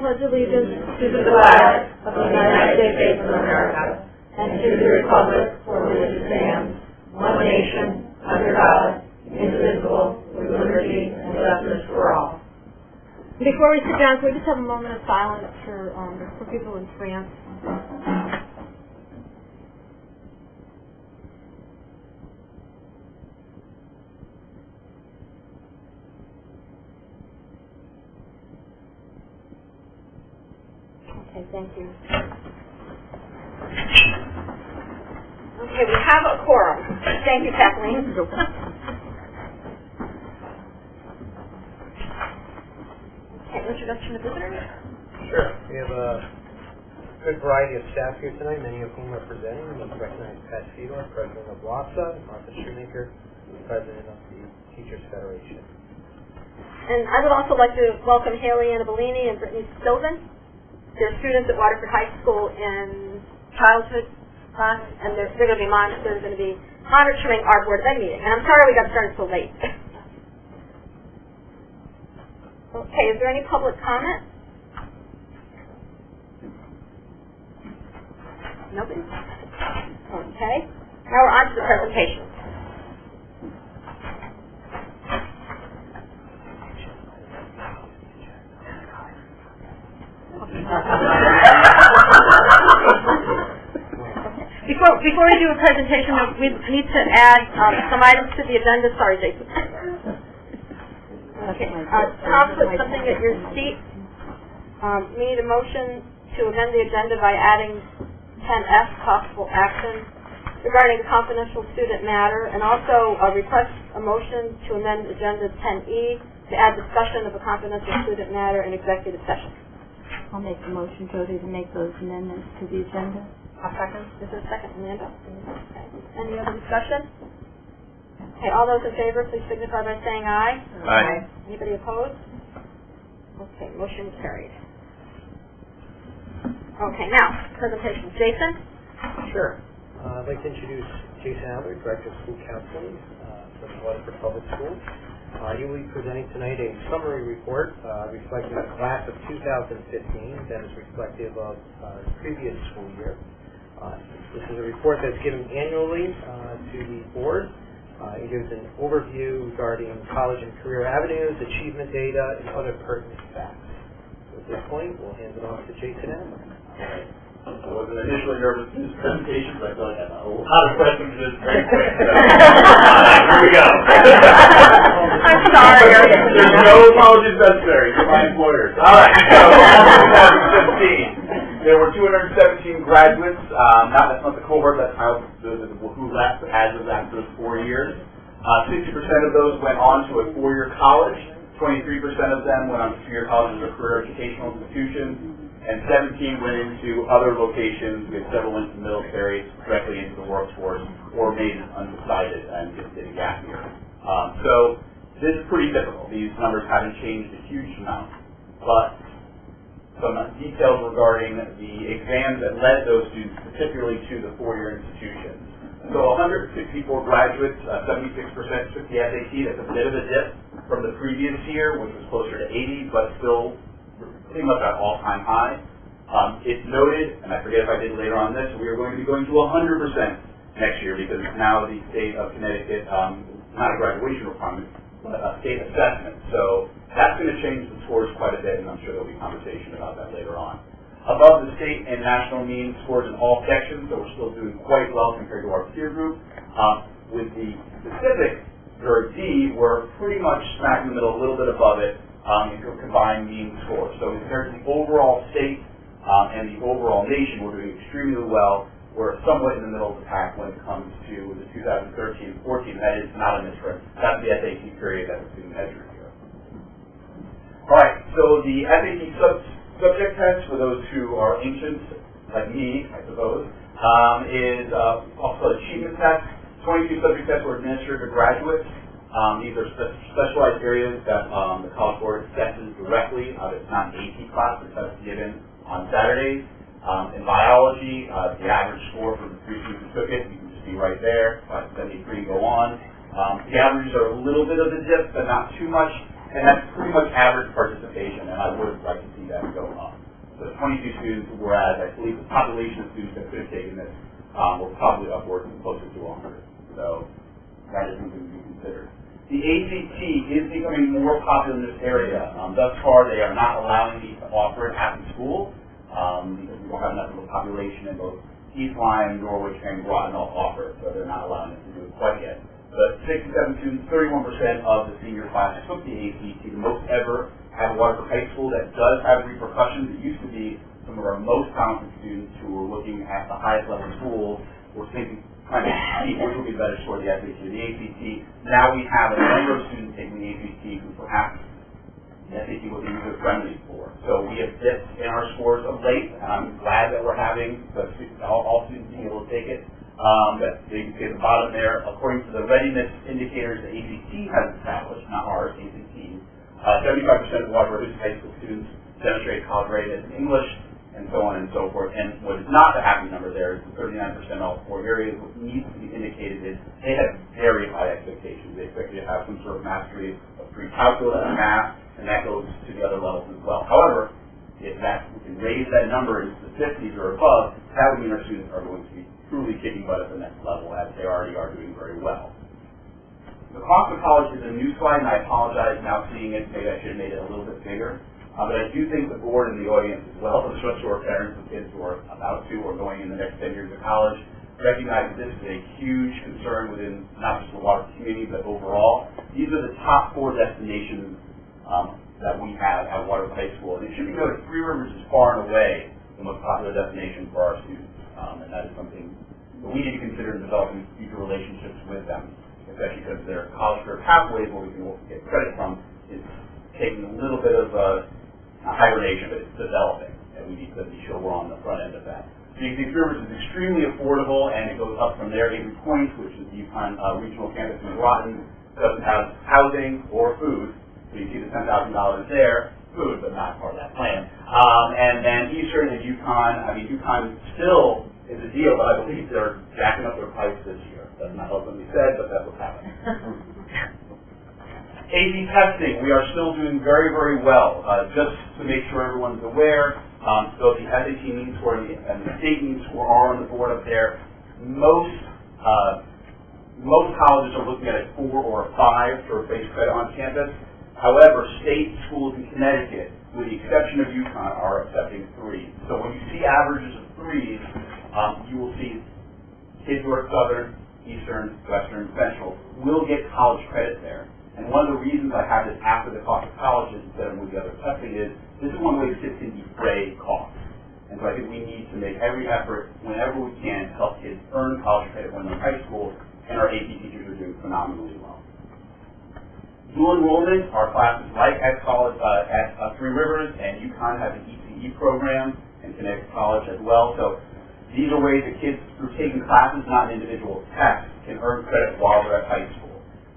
pledge allegiance to the flag of the United States of America and to the republic for which it stands, one nation, under God, indivisible, with liberty and justice for all. Before we sit down, can we just have a moment of silence for people in France? Okay, thank you. Okay, we have a quorum. Thank you, Kathleen. Okay, introduction of visitors? Sure. We have a good variety of staff here tonight, many of whom are presenting. We recognize Pat Fedor, President of WASA, and Martha Shoemaker, President of the Teachers Federation. And I would also like to welcome Haley Annabellini and Brittany Sylvan. They're students at Waterford High School in childhood class, and they're going to be monitoring our Board of Ed meeting. And I'm sorry we got started so late. Okay, is there any public comment? Nobody? Okay. Now we're on to the presentation. Before we do a presentation, we need to add some items to the agenda. Sorry, Jason. Okay. Tom put something at your seat. We need a motion to amend the agenda by adding 10F, possible action, regarding the confidential student matter, and also request a motion to amend agenda 10E to add discussion of a confidential student matter in executive session. I'll make the motion, Jody, to make those amendments to the agenda. I'll second. Is there a second, Amanda? Okay. Any other discussion? Okay, all those in favor, please signify by saying aye. Aye. Anybody opposed? Okay, motion is carried. Okay, now, presentation. Jason? Sure. I'd like to introduce Jason Adler, Director of School Counseling from Waterford Public Schools. He will be presenting tonight a summary report reflecting the class of 2015 that is reflective of the previous school year. This is a report that's given annually to the board. It gives an overview regarding college and career avenues, achievement data, and other pertinent facts. So at this point, we'll hand it off to Jason Adler. I wasn't initially nervous for this presentation, but I feel like I have a lot of questions for this very quick. Here we go. I'm sorry. There's no apologies necessary for my employers. All right, so 2015, there were 217 graduates. That's not the cohort, that's how who left as of after those 4 years. 60% of those went on to a 4-year college. 23% of them went on to 2-year colleges or career educational institutions. And 17 went into other locations. We had several into the military, directly into the workforce, or made it undecided and just did a gap year. So this is pretty typical. These numbers haven't changed a huge amount. But some details regarding the exams that led those students, particularly to the 4-year institutions. So 164 graduates, 76% took the SAT. That's a bit of a dip from the previous year, which was closer to 80, but still pretty much at all-time high. It's noted, and I forget if I did later on this, we are going to be going to 100% next year because now the state of Connecticut, not a graduation requirement, but a state assessment. So that's going to change the scores quite a bit, and I'm sure there'll be conversation about that later on. Above the state and national mean scores in all sections, so we're still doing quite well compared to our peer group. With the specific, or D, we're pretty much smack in the middle, a little bit above it, in combined mean score. So compared to the overall state and the overall nation, we're doing extremely well. We're somewhat in the middle of the pack when it comes to the 2013-14. That is not a misprint. That's the SAT period that was being measured here. All right, so the SAT subject test, for those who are ancient, like me, I suppose, is also an achievement test. 22 subject tests were administered to graduates. These are specialized areas that the College Board assesses directly. It's not an AP class, the test is given on Saturdays. In biology, the average score for the 3 students who took it, you can just see right there, 73 go on. The averages are a little bit of a dip, but not too much, and that's pretty much average participation, and I would like to see that go up. 22 students, whereas I believe the population of students that could have taken this were probably upwards and closer to 100. So that is something to be considered. The ACT is becoming more popular in this area. Thus far, they are not allowing me to offer it at the school because we don't have enough of a population in both East Lyme, Norwich, and Groton all offer it, so they're not allowing us to do it quite yet. But 67 students, 31% of the senior class took the ACT, the most ever at Waterford High School. That does have repercussions. It used to be some of our most talented students who were looking at the highest level schools were thinking, trying to see which would be better score the SAT or the ACT. Now we have a number of students taking the ACT who perhaps the SAT wasn't user friendly for. So we have dipped in our scores of late, and I'm glad that we're having all students being able to take it. But you can see at the bottom there, according to the readiness indicators the ACT has established, not ours, ACT, 75% of Waterford High School students demonstrate college readiness in English, and so on and so forth. And what is not the happy number there is the 39% all 4 areas. What needs to be indicated is they have very high expectations. They expect you to have some sort of mastery of pre-calculus and math, and that goes to the other levels as well. However, if we can raise that number into the 50s or above, that would mean our students are going to be truly kicking butt at the next level, as they already are doing very well. The cost of college is a new slide, and I apologize now seeing it. Maybe I should have made it a little bit bigger. But I do think the board and the audience, as well as our parents of kids who are about to or going in the next 10 years of college, recognize that this is a huge concern within not just the Waterford community, but overall. These are the top 4 destinations that we have at Waterford High School. And it should be noted, Three Rivers is far and away the most popular destination for our students. And that is something that we need to consider in developing future relationships with them, especially because their college career pathways, where we can get credit from, is taking a little bit of a hibernation, but it's developing, and we need to be sure we're on the front end of that. So you can see Three Rivers is extremely affordable, and it goes up from there. Avery Point, which is the UConn regional campus in Groton, doesn't have housing or food, so you see the $10,000 there, food, but not part of that plan. And then Eastern and UConn, UConn still is a deal, but I believe they're jacking up their price this year. That's not openly said, but that's what's happening. AD testing, we are still doing very, very well. Just to make sure everyone's aware, so the SAT mean score and the state mean score are on the board up there. Most colleges are looking at a 4 or a 5 to replace credit on campus. However, state schools in Connecticut, with the exception of UConn, are accepting 3s. So when you see averages of 3s, you will see kids who are Southern, Eastern, Western, Central will get college credit there. And one of the reasons I have this after the cost of colleges instead of with the other testing is this is one way kids can defray costs. And so I think we need to make every effort whenever we can to help kids earn college credit when they're in high school, and our AP teachers are doing phenomenally well. Dual enrollment, our classes like at college at Three Rivers and UConn have an ECE program, and Connecticut College as well. So these are ways that kids, through taking classes, not individual tests, can earn credit while they're at high school.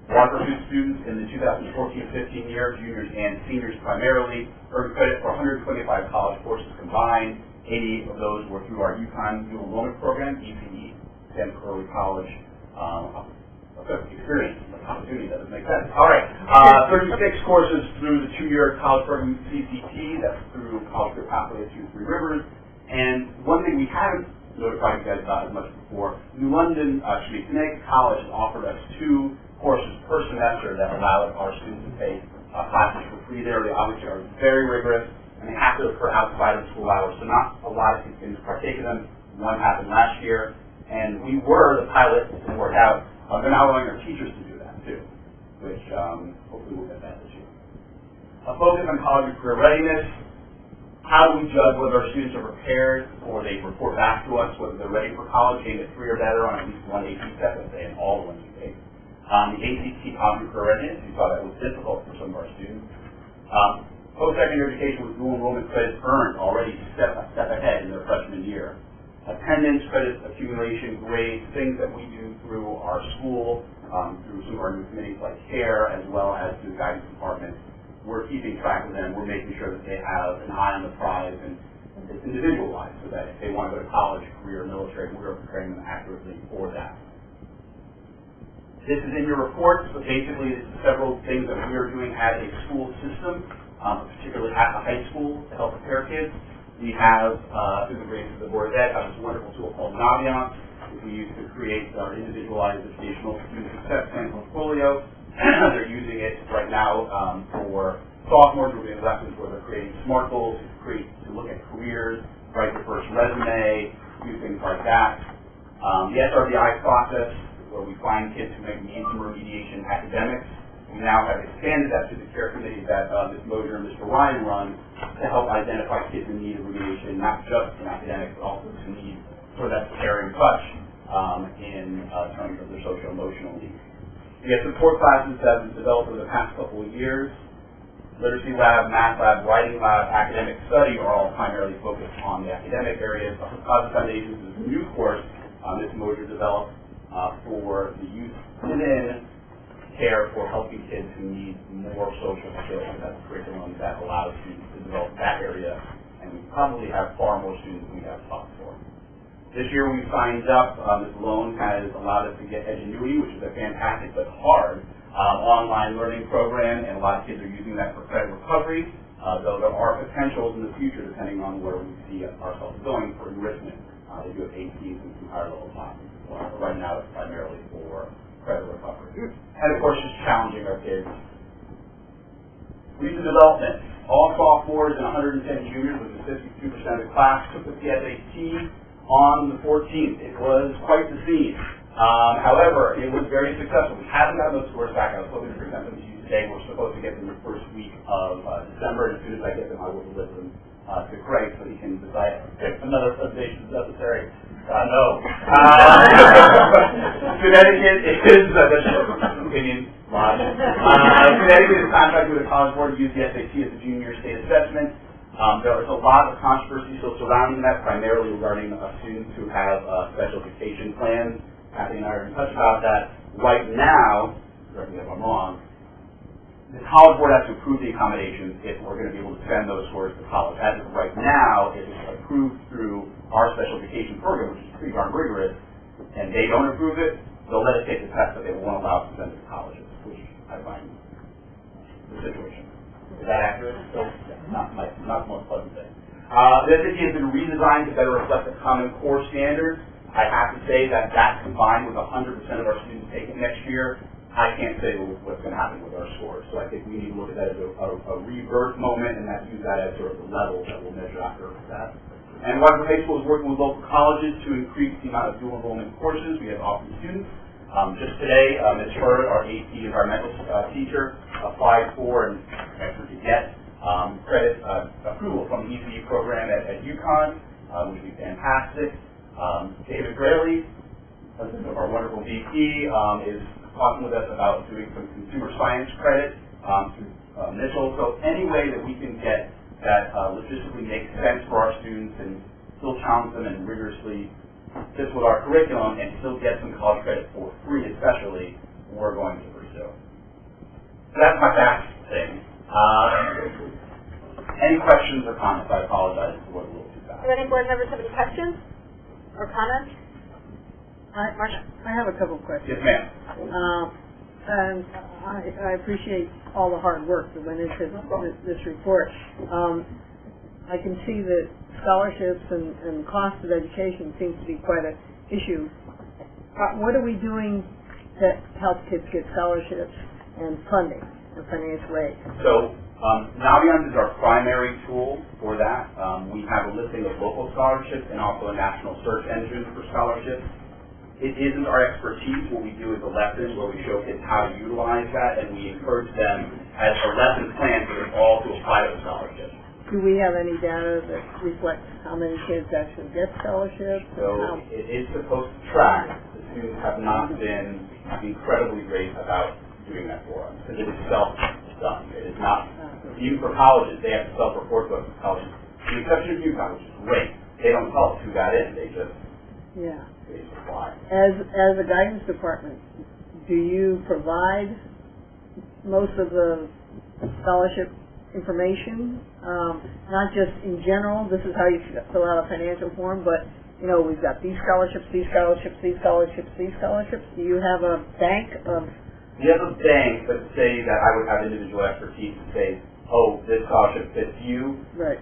Waterford students in the 2014-15 year, juniors and seniors primarily, earned credit for 125 college courses combined. 80 of those were through our UConn dual enrollment program, ECE, stands for Early College Experience. Opportunity doesn't make sense. All right, 36 courses through the 2-year college program, CCT, that's through College Career Pathway through Three Rivers. And one thing we haven't notified you guys about as much before, Connecticut College has offered us 2 courses per semester that allow our students to take classes for free there. They obviously are very rigorous, and they have to occur outside of school hours, so not a lot of students partake in them. One happened last year, and we were the pilot to work out. They're now allowing our teachers to do that too, which hopefully we'll get that this year. A focus on college and career readiness. How do we judge whether our students are prepared, or they report back to us whether they're ready for college, getting a 3 or better on at least one AP test, let's say, in all the ones we take. The ACT college career readiness, we saw that was difficult for some of our students. Post-secondary education with dual enrollment credits earned already a step ahead in their freshman year. Attendance, credit accumulation, grades, things that we do through our school, through some of our new committees like CARE, as well as through the guidance department. We're keeping track of them. We're making sure that they have an eye on the prize, and it's individualized so that if they want to go to college, career, military, we're preparing them accurately for that. This is in your reports, but basically it's several things that we are doing as a school system, particularly at the high school, to help prepare kids. We have, through the grace of the Board of Ed, have this wonderful tool called Naviance, which we use to create our individualized educational student success plan portfolio. They're using it right now for sophomores. We're doing lessons where they're creating SMART goals to look at careers, write their first resume, do things like that. The SRBI process, where we find kids who maybe need some remediation academics. We now have expanded that to the care committee that Ms. Mosier and Mr. Ryan run to help identify kids in need of remediation, not just in academics, but also to need for that caring touch in terms of their social-emotional needs. We have support classes that have been developed over the past couple of years. Literacy lab, math lab, writing lab, academic study are all primarily focused on the academic areas. The Causes Foundations is a new course Ms. Mosier developed for the youth within care for helping kids who need more social skills. That's a curriculum that allows students to develop that area, and we probably have far more students than we have taught for. This year we signed up, this loan has allowed us to get Edgenuity, which is a fantastic but hard online learning program, and a lot of kids are using that for credit recovery, though there are potentials in the future depending on where we see ourselves going for enrichment. They do have APs and some higher level classes. Right now it's primarily for credit recovery. And of course, just challenging our kids. Recent development. All sophomores and 110 juniors, which is 52% of the class, took the SAT on the 14th. It was quite the scene. However, it was very successful. We haven't gotten those scores back. I was hoping to present them to you today. We're supposed to get them the first week of December, and as soon as I get them, I will deliver them to Craig so he can decide if another presentation is necessary. No. Connecticut is, that's an opinion, Connecticut is contracted with the College Board to use the SAT as a junior state assessment. There is a lot of controversy still surrounding that, primarily regarding students who have special education plans. Kathy and I are in touch about that. Right now, correct me if I'm wrong, the College Board has to approve the accommodations if we're going to be able to send those scores to college. As of right now, it is approved through our special education program, which is pretty darn rigorous, and they don't approve it, they'll let us take the test, but they won't allow us to send it to colleges, which I find the situation. Is that accurate? So, not the most pleasant thing. The SAT has been redesigned to better reflect the Common Core standards. I have to say that combined with 100% of our students taking next year, I can't say what's going to happen with our scores. So I think we need to look at that as a rebirth moment and use that as sort of the level that we'll measure after that. And Waterford High School is working with local colleges to increase the amount of dual enrollment courses we have offering students. Just today, Ms. Hurd, our AP environmental teacher, applied for and actually to get credit approval from the ECE program at UConn, which would be fantastic. David Braley, husband of our wonderful VP, is talking with us about doing some consumer science credit through Mitchell. So any way that we can get that logistically makes sense for our students and still challenge them and rigorously fits with our curriculum and still get some college credit for free especially, we're going to pursue. So that's my back thing. Any questions or comments? I apologize if it was a little too fast. Do any board members have any questions or comments? I have a couple of questions. Yes, ma'am. And I appreciate all the hard work that went into this report. I can see that scholarships and cost of education seems to be quite an issue. What are we doing to help kids get scholarships and funding or financial aid? So Naviance is our primary tool for that. We have a listing of local scholarships and also a national search engine for scholarships. It isn't our expertise. What we do is a lesson where we show kids how to utilize that, and we encourage them as a lesson plan for them all to apply to the scholarship. Do we have any data that reflects how many kids actually get scholarships? So it is supposed to track. The students have not been incredibly great about doing that for us, because it is self-done. It is not, even for colleges, they have to self-report to us as colleges. The exception of UConn, which is great. They don't tell us who got in. They just they supply. As a guidance department, do you provide most of the scholarship information? Not just in general, this is how you fill out a financial form, but you know, we've got these scholarships, these scholarships, these scholarships, these scholarships. Do you have a bank of? We have a bank, but say that I would have individual expertise to say, oh, this scholarship fits you. Right.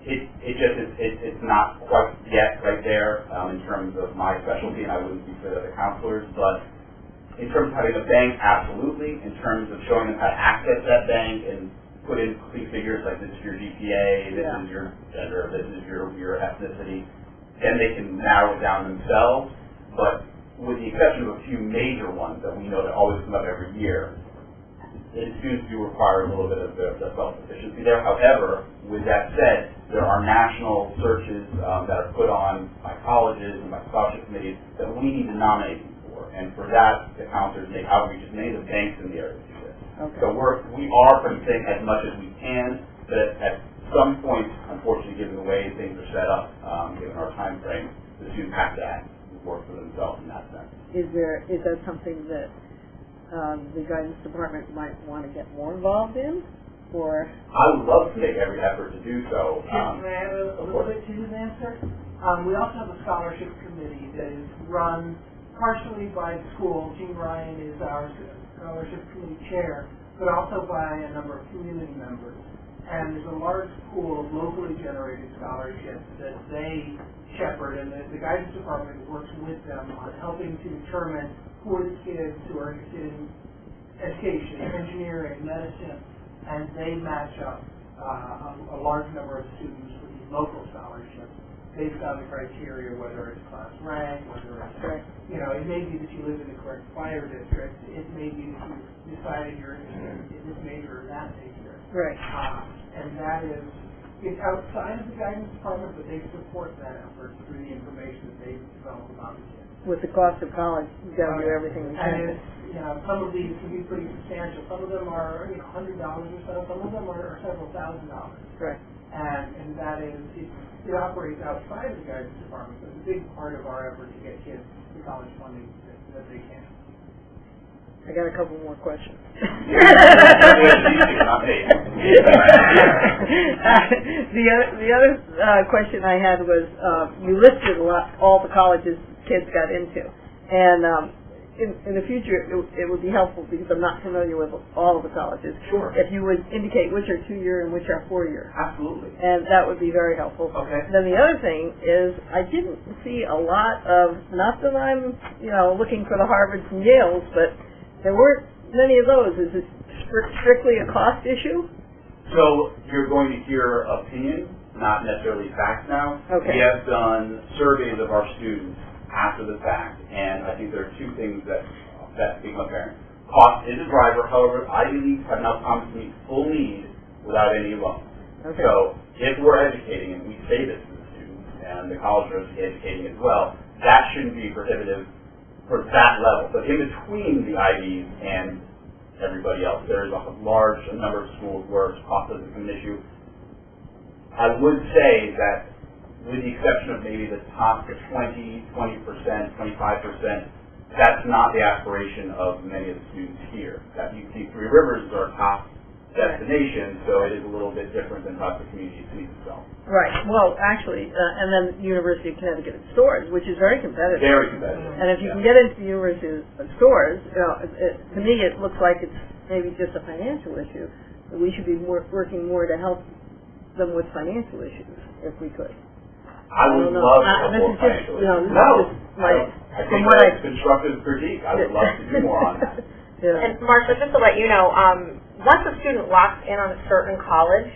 It's not quite yet right there in terms of my specialty, and I wouldn't be for the other counselors, but in terms of having a bank, absolutely. In terms of showing them how to access that bank and put in complete figures like this is your GPA, this is your gender, this is your ethnicity, then they can narrow it down themselves. But with the exception of a few major ones that we know that always come up every year, students do require a little bit of the self-sufficiency there. However, with that said, there are national searches that are put on by colleges and by scholarship committees that we need to nominate them for. And for that, the counselors make outreaches, many of the banks in the area do this. Okay. So we are putting as much as we can, but at some point, unfortunately, given the way things are set up, given our time frame, the students have to work for themselves in that sense. Is that something that the guidance department might want to get more involved in, or? I would love to take every effort to do so. May I add a little bit to his answer? We also have a scholarship committee that is run partially by the school. Jean Ryan is our scholarship committee chair, but also by a number of community members. And there's a large pool of locally generated scholarships that they shepherd, and the guidance department works with them on helping to determine who are the kids who are interested in education, engineering, medicine, and they match up a large number of students with these local scholarships based on the criteria, whether it's class rank, whether it's, it may be that you live in the correct fire district, it may be that you decided you're interested in this major or that major. Right. And that is, it's outside of the guidance department, but they support that effort through the information that they've developed about the kids. With the cost of college, you got to do everything you And can. it's, some of these can be pretty substantial. Some of them are, $100 or so. Some of them are several $1,000s. Right. And that is, it operates outside of the guidance department, but it's a big part of our effort to get kids the college funding that they can. I got a couple more questions. The other question I had was, you listed all the colleges kids got into, and in the future it would be helpful, because I'm not familiar with all of the colleges. Sure. If you would indicate which are 2-year and which are 4-year. Absolutely. And that would be very helpful. Okay. Then the other thing is, I didn't see a lot of, not that I'm, looking for the Harvards and Yales, but there weren't many of those. Is it strictly a cost issue? So you're going to hear opinion, not necessarily facts now. Okay. We have done surveys of our students after the fact, and I think there are two things that become apparent. Cost is a driver, however, Ivy Leagues have now promised to meet full need without any loans. Okay. So if we're educating, and we say this to the students, and the college are educating as well, that shouldn't be prohibitive for that level. But in between the Ivies and everybody else, there is a large number of schools where cost is an issue. I would say that, with the exception of maybe the top 20%, 25%, that's not the aspiration of many of the students here. That you see, Three Rivers is our top destination, so it is a little bit different than perhaps the community sees itself. Right. Well, actually, and then University of Connecticut at Storrs, which is very competitive. Very competitive. And if you can get into the University of Storrs, to me it looks like it's maybe just a financial issue. We should be working more to help them with financial issues, if we could. I would love to have more financial issues. I think that's constructive critique. I would love to do more on that. Yeah. And Marcia, just to let you know, once a student locks in on a certain college,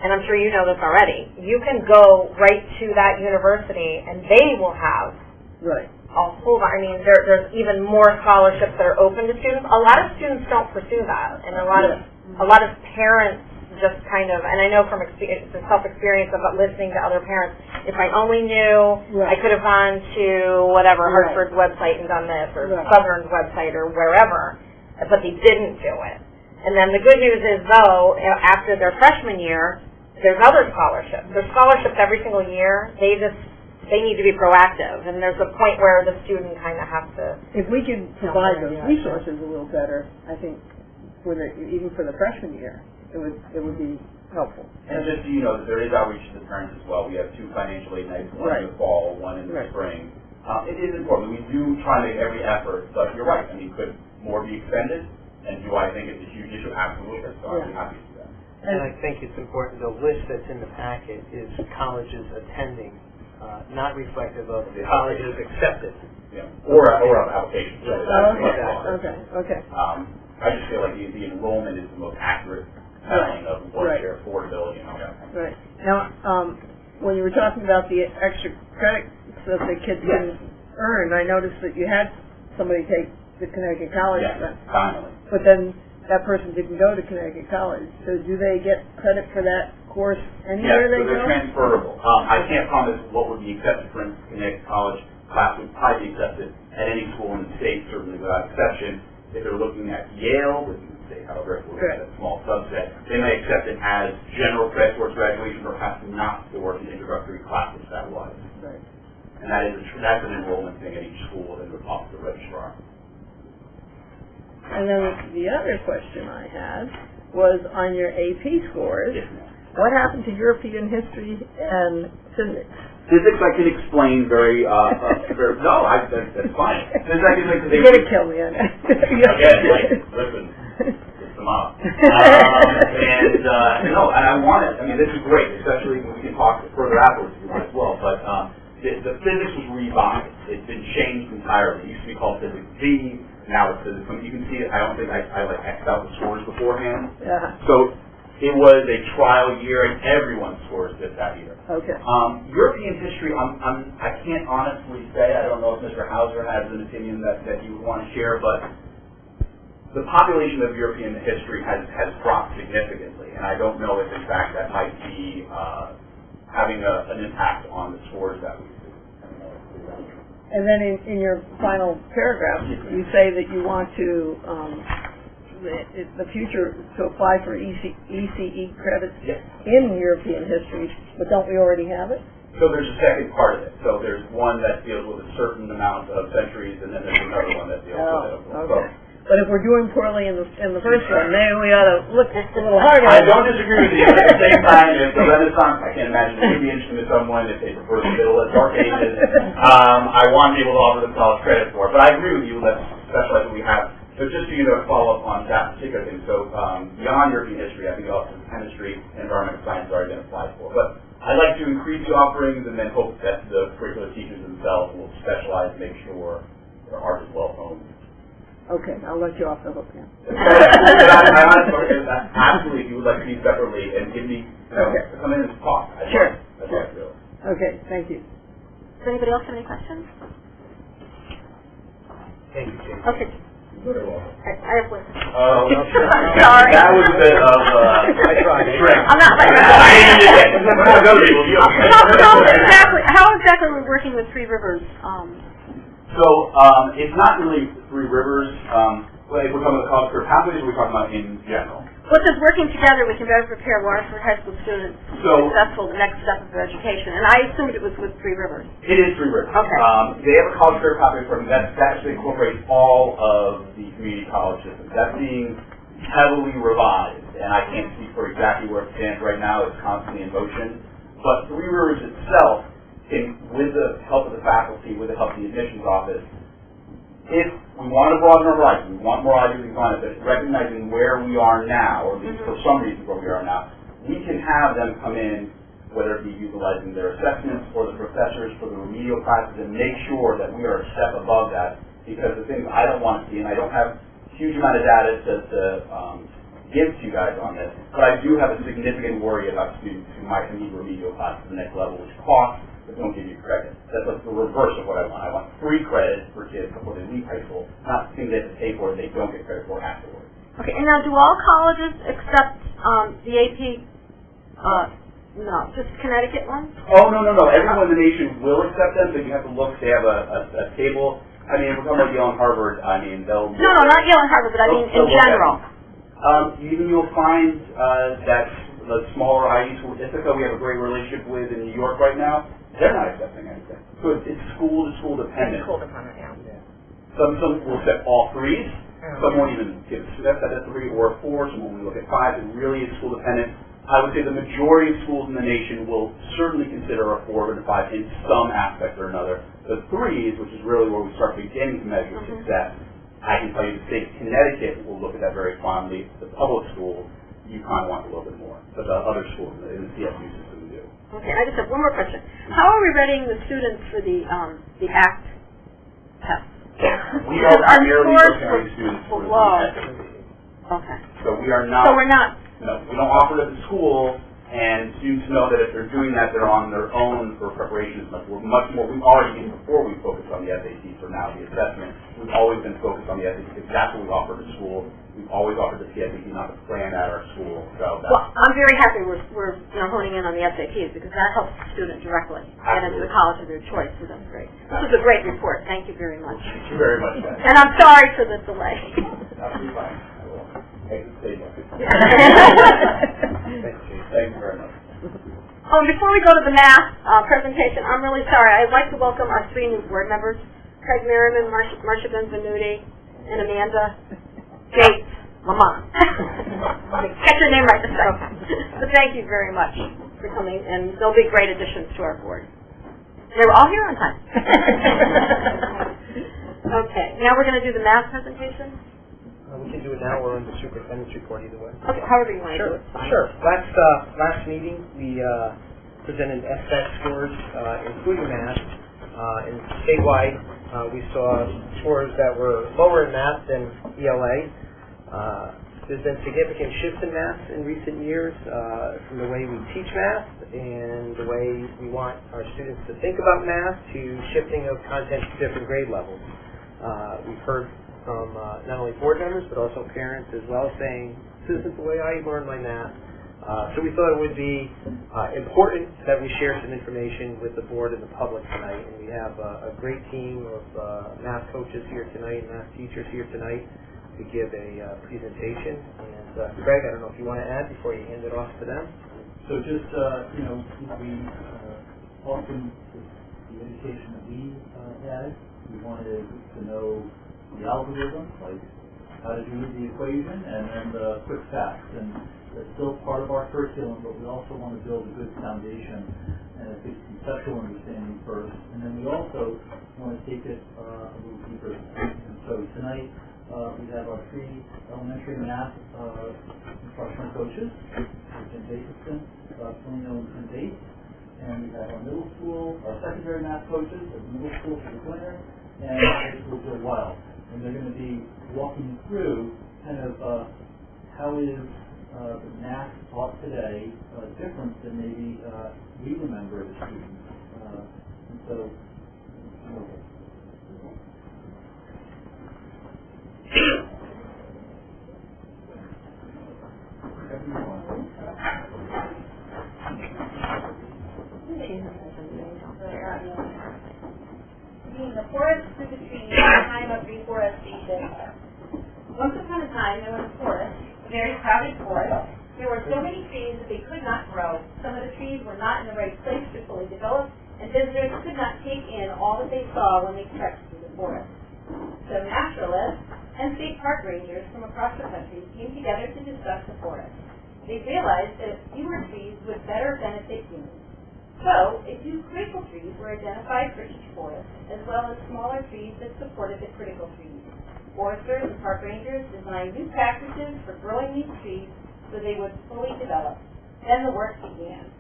and I'm sure you know this already, you can go right to that university and they will have Right. a whole lot. I mean, there's even more scholarships that are open to students. A lot of students don't pursue that, and a lot of parents just kind of, and I know from the self-experience of listening to other parents, if I only knew, I could have gone to whatever, Hartford's website and done this, or Southern's website, or wherever, but they didn't do it. And then the good news is, though, after their freshman year, there's other scholarships. There's scholarships every single year. They need to be proactive, and there's a point where the student kind of has to. If we could provide those resources a little better, I think, even for the freshman year, it would be helpful. And just so you know, there is outreach to the parents as well. We have 2 financial aid nights, one in the fall, one in the spring. It is important. We do try to make every effort, but you're right. I mean, could more be expended? And do I think it's a huge issue? Absolutely. So I'd be happy to do that. And I think it's important, the list that's in the packet is colleges attending, not reflective of the colleges accepted. Yeah. Or applications. So that's Okay. I just feel like the enrollment is the most accurate telling of what's their affordability and all that. Right. Now, when you were talking about the extra credits that the kids can earn, I noticed that you had somebody take the Connecticut College. Yes, finally. But then that person didn't go to Connecticut College. So do they get credit for that course anywhere they so they're go? transferable. I can't promise what would be accepted for instance, Connecticut College class would probably be accepted at any school in the state, certainly without exception. If they're looking at Yale, which is the state, however, it's a small subset, they may accept it as general credit towards graduation, or perhaps not towards the introductory class, which that was. Right. And that's an enrollment thing at each school and the office of the registrar. And then the other question I had was on your AP scores. Yes, ma'am. What happened to European history and physics? Physics I can explain very that's fine. Physics I can explain. You're going to kill me, I know. Again, listen, get them up. And I want it. I mean, this is great, especially when we can talk further afterwards if you want as well. But the physics was revised. It's been changed entirely. It used to be called Physics V. Now it's Physics. You can see it. I don't think I X'd out the scores beforehand. Yeah. So it was a trial year, and everyone's scores did that year. Okay. European history, I can't honestly say. I don't know if Mr. Hauser has an opinion that he would want to share, but the population of European history has dropped significantly, and I don't know if, in fact, that might be having an impact on the scores that we see. And then in your final paragraph, you say that you want to, the future, to apply for ECE credits in European history, but don't we already have it? So there's a second part of it. So there's one that deals with a certain amount of centuries, and then there's another one that deals with it. Okay. But if we're doing poorly in the first one, maybe we ought to look a little harder. I don't disagree with you, but at the same time, if the Renaissance, I can't imagine it would be interesting to someone if they prefer the Middle and Dark Ages. I want to be able to offer them college credit for it. But I agree with you, let's specialize what we have. So just for you to follow up on that particular thing, so beyond European history, I think also chemistry and environmental science are already been applied for. But I'd like to increase the offerings and then hope that the curricular teachers themselves will specialize and make sure their art is well honed. Okay, I'll let you off the hook now. Absolutely, if you would like to meet separately and give me, come in and talk. Sure. I'd love to. Okay, thank you. Does anybody else have any questions? Thank you, Jane. Okay. Very well. I have one. Oh, Sorry. That was a bit of I tried. I'm not like How exactly are we working with Three Rivers? So it's not really Three Rivers. If we're talking about the college career pathways, we're talking about in general. What does working together we can better prepare Lawrenceburg High School students successful the next step of their education? And I assumed it was with Three Rivers. It is Three Rivers. Okay. They have a college career pathway program that actually incorporates all of the community college systems. That's being heavily revised, and I can't speak for exactly where it stands right now. It's constantly in motion. But Three Rivers itself, with the help of the faculty, with the help of the admissions office, if we want to broaden our horizons, we want more ideas on it, but recognizing where we are now, or at least for some reason where we are now, we can have them come in, whether it be utilizing their assessments or the professors for the remedial classes, and make sure that we are a step above that, because the things I don't want to see, and I don't have a huge amount of data to give to you guys on this, but I do have a significant worry about students who might need remedial classes at the next level, which costs, but don't give you credit. That's like the reverse of what I want. I want free credit for kids before they leave high school, not things they have to pay for and they don't get credit for afterwards. Okay, and now do all colleges accept the AP, no, just Connecticut ones? Oh, no. Everyone in the nation will accept them, but you have to look. They have a table. I mean, if we're talking about Yale and Harvard, I mean, they'll... No, not Yale and Harvard, but I mean in general. You'll find that the smaller IU school, Ithaca, we have a great relationship with in New York right now. They're not accepting anything. So it's school-to-school dependent. School dependent, yeah. Some will accept all threes. Some won't even give that a 3 or a 4. Some will only look at 5. It really is school dependent. I would say the majority of schools in the nation will certainly consider a 4 and a 5 in some aspect or another. The 3s, which is really where we start beginning to measure success, I can tell you the state of Connecticut will look at that very fondly. The public schools, UConn wants a little bit more, but the other schools in the CSU system do. Okay, I just have one more question. How are we readying the students for the ACT test? We Because are our primarily scores preparing students for the below. SAT. Okay. So we are not. So we're not. No, we don't offer it at the school, and students know that if they're doing that, they're on their own for preparation. We're much more. We've already been before we focused on the SAT for now the assessment. We've always been focused on the SAT because that's what we offer to school. We've always offered the SAT, not the plan at our school. So that's, Well, I'm very happy we're honing in on the SATs because that helps the student directly get into the college of their choice. So that's great. This was a great report. Thank you very much. thank you very much, guys. And I'm sorry for the delay. Absolutely fine. I will exit stage. Thanks, Chief. Thank you very much. Oh, before we go to the math presentation, I'm really sorry. I'd like to welcome our 3 new board members, Craig Merriman, Marcia Benvenuti, and Amanda Gates Lamont. Get your name right this time. But thank you very much for coming, and they'll be great additions to our board. They were all here on time. Okay, now we're going to do the math presentation. We can do it now or in the superintendent's report, either way. Okay, however you want to do it. Fine. Sure. Last meeting, we presented SAT scores, including math. And statewide, we saw scores that were lower in math than ELA. There's been significant shifts in math in recent years from the way we teach math and the way we want our students to think about math to shifting of content to different grade levels. We've heard from not only board members but also parents as well saying, this isn't the way I learn my math. So we thought it would be important that we share some information with the board and the public tonight. And we have a great team of math coaches here tonight, math teachers here tonight to give a presentation. And Greg, I don't know if you want to add before you hand it off to them. So just, we often, the education that we had, we wanted to know the algorithm, like how did you read the equation, and then the quick facts. And that's still part of our curriculum, but we also want to build a good foundation and a good conceptual understanding first. And then we also want to take it a little deeper. And so tonight, we have our 3 elementary math instructional coaches, Jim Davidson, Polino, and Tim Bates. And we have our middle school, our secondary math coaches at the middle school for the winter, and high school for a while. And they're going to be walking through kind of how is the math taught today different than maybe we remember as students. And so, The forest through the trees, time of reforestation. Once upon a time, there was a forest, a very crowded forest. There were so many trees that they could not grow. Some of the trees were not in the right place to fully develop, and visitors could not take in all that they saw when they trekked through the forest. So naturalists and state park rangers from across the country came together to discuss the forest. They realized that fewer trees would better benefit humans. So, a few critical trees were identified for each forest, as well as smaller trees that supported the critical trees. Foresters and park rangers designed new practices for growing these trees so they would fully develop. Then the work began.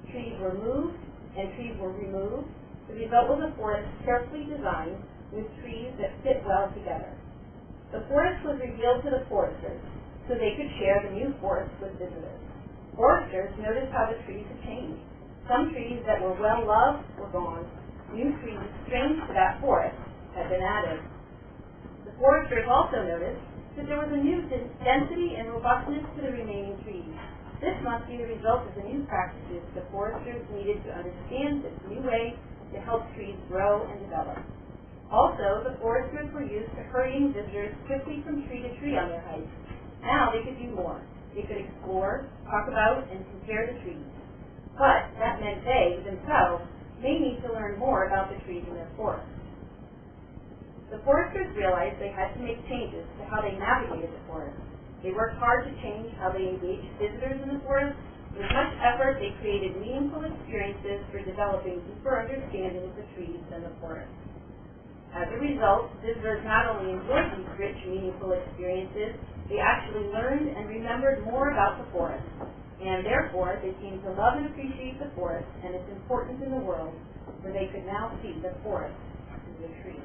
Trees were moved and trees were removed. The result was a forest carefully designed with trees that fit well together. The forest was revealed to the foresters so they could share the new forest with visitors. Foresters noticed how the trees had changed. Some trees that were well loved were gone. New trees strange to that forest had been added. The foresters also noticed that there was a new density and robustness to the remaining trees. This must be the result of the new practices the foresters needed to understand this new way to help trees grow and develop. Also, the foresters were used to hurrying visitors quickly from tree to tree on their hikes. Now they could do more. They could explore, talk about, and compare the trees. But that meant they, themselves, may need to learn more about the trees in their forest. The foresters realized they had to make changes to how they navigated the forest. They worked hard to change how they engaged visitors in the forest. With much effort, they created meaningful experiences for developing deeper understanding of the trees and the forest. As a result, visitors not only enjoyed these rich, meaningful experiences, they actually learned and remembered more about the forest, and therefore they came to love and appreciate the forest and its importance in the world, where they could now see the forest through the trees.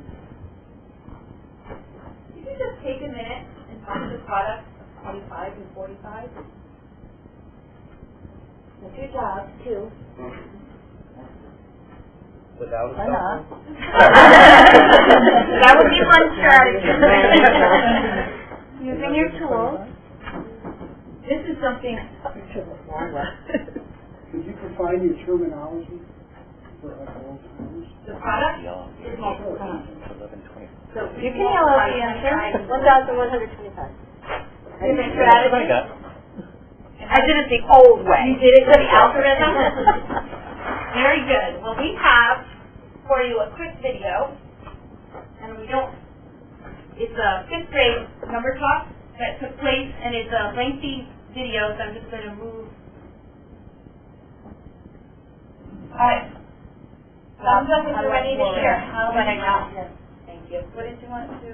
You can just take a minute and find the product of 25 and 45. That's your job, too. Without a Why cell not? phone? That would be one strategy. Using your tools. This is something, Could you define your terminology for like old timers? the product is multiple. So You can yell out the answer. 1,125. Using strategy. I did it the old way. You did it with the algorithm? Very good. Well, we have for you a quick video, and it's a 5th grade number talk that took place, and it's a lengthy video, so I'm just going to move. All right. Thumbs up if you're ready to share. How about I got this? Thank you. What did you want to do?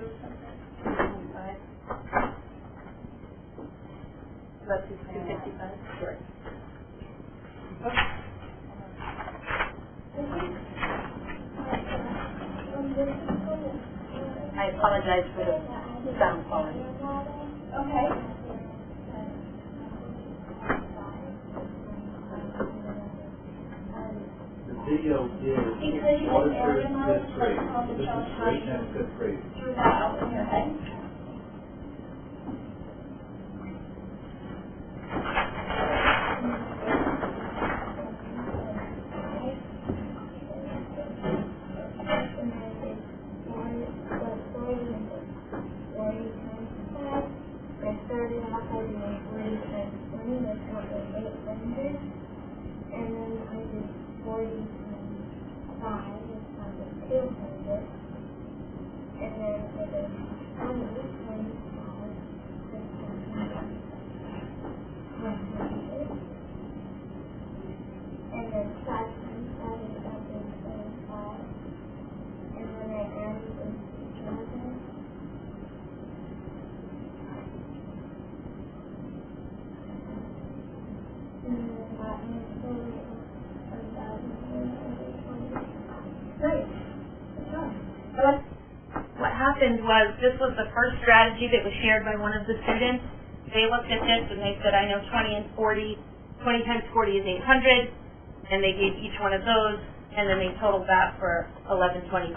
About 255? Sure. Okay. I apologize for the sound quality. Okay. The video is Waterford 5th grade. This is right next 5th grade. Drew that out in your head. What happened was, this was the first strategy that was shared by one of the students. They looked at this and they said, I know 20 and 40, 20 times 40 is 800, and they gave each one of those, and then they totaled that for 1125.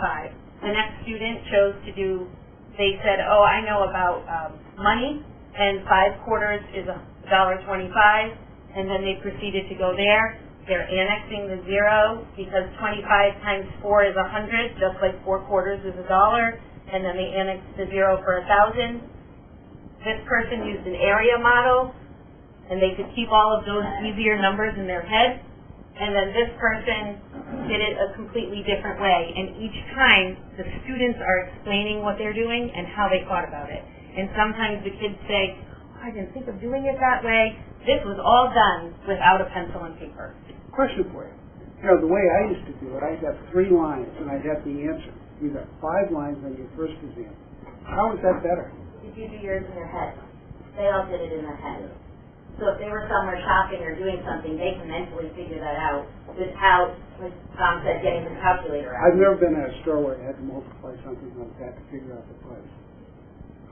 The next student chose to do, they said, oh, I know about money, and 5 quarters is $1.25, and then they proceeded to go there. They're annexing the 0 because 25 times 4 is 100, just like 4 quarters is $1, and then they annexed the 0 for 1,000. This person used an area model, and they could keep all of those easier numbers in their head. And then this person did it a completely different way. And each time, the students are explaining what they're doing and how they thought about it. And sometimes the kids say, oh, I didn't think of doing it that way. This was all done without a pencil and paper. Question for you. You know, the way I used to do it, I'd have 3 lines and I'd have the answer. You got 5 lines on your first exam. How is that better? Did you do yours in their head? They all did it in their head. So if they were somewhere shopping or doing something, they can mentally figure that out without, like Tom said, getting the calculator out. I've never been at a store where I had to multiply something like that to figure out the price.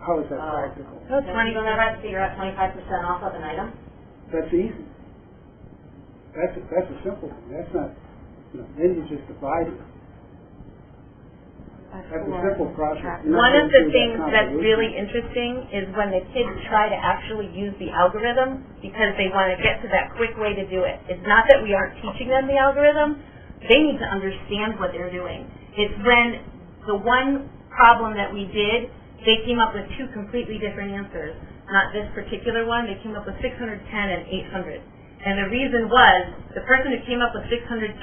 How is that practical? So 20, you'll never have to figure out 25% off of an item. That's easy. That's a simple thing. That's not, then you just divide it. That's a simple process. One of the things that's really interesting is when the kids try to actually use the algorithm because they want to get to that quick way to do it. It's not that we aren't teaching them the algorithm. They need to understand what they're doing. It's when the one problem that we did, they came up with 2 completely different answers. Not this particular one. They came up with 610 and 800. And the reason was the person who came up with 610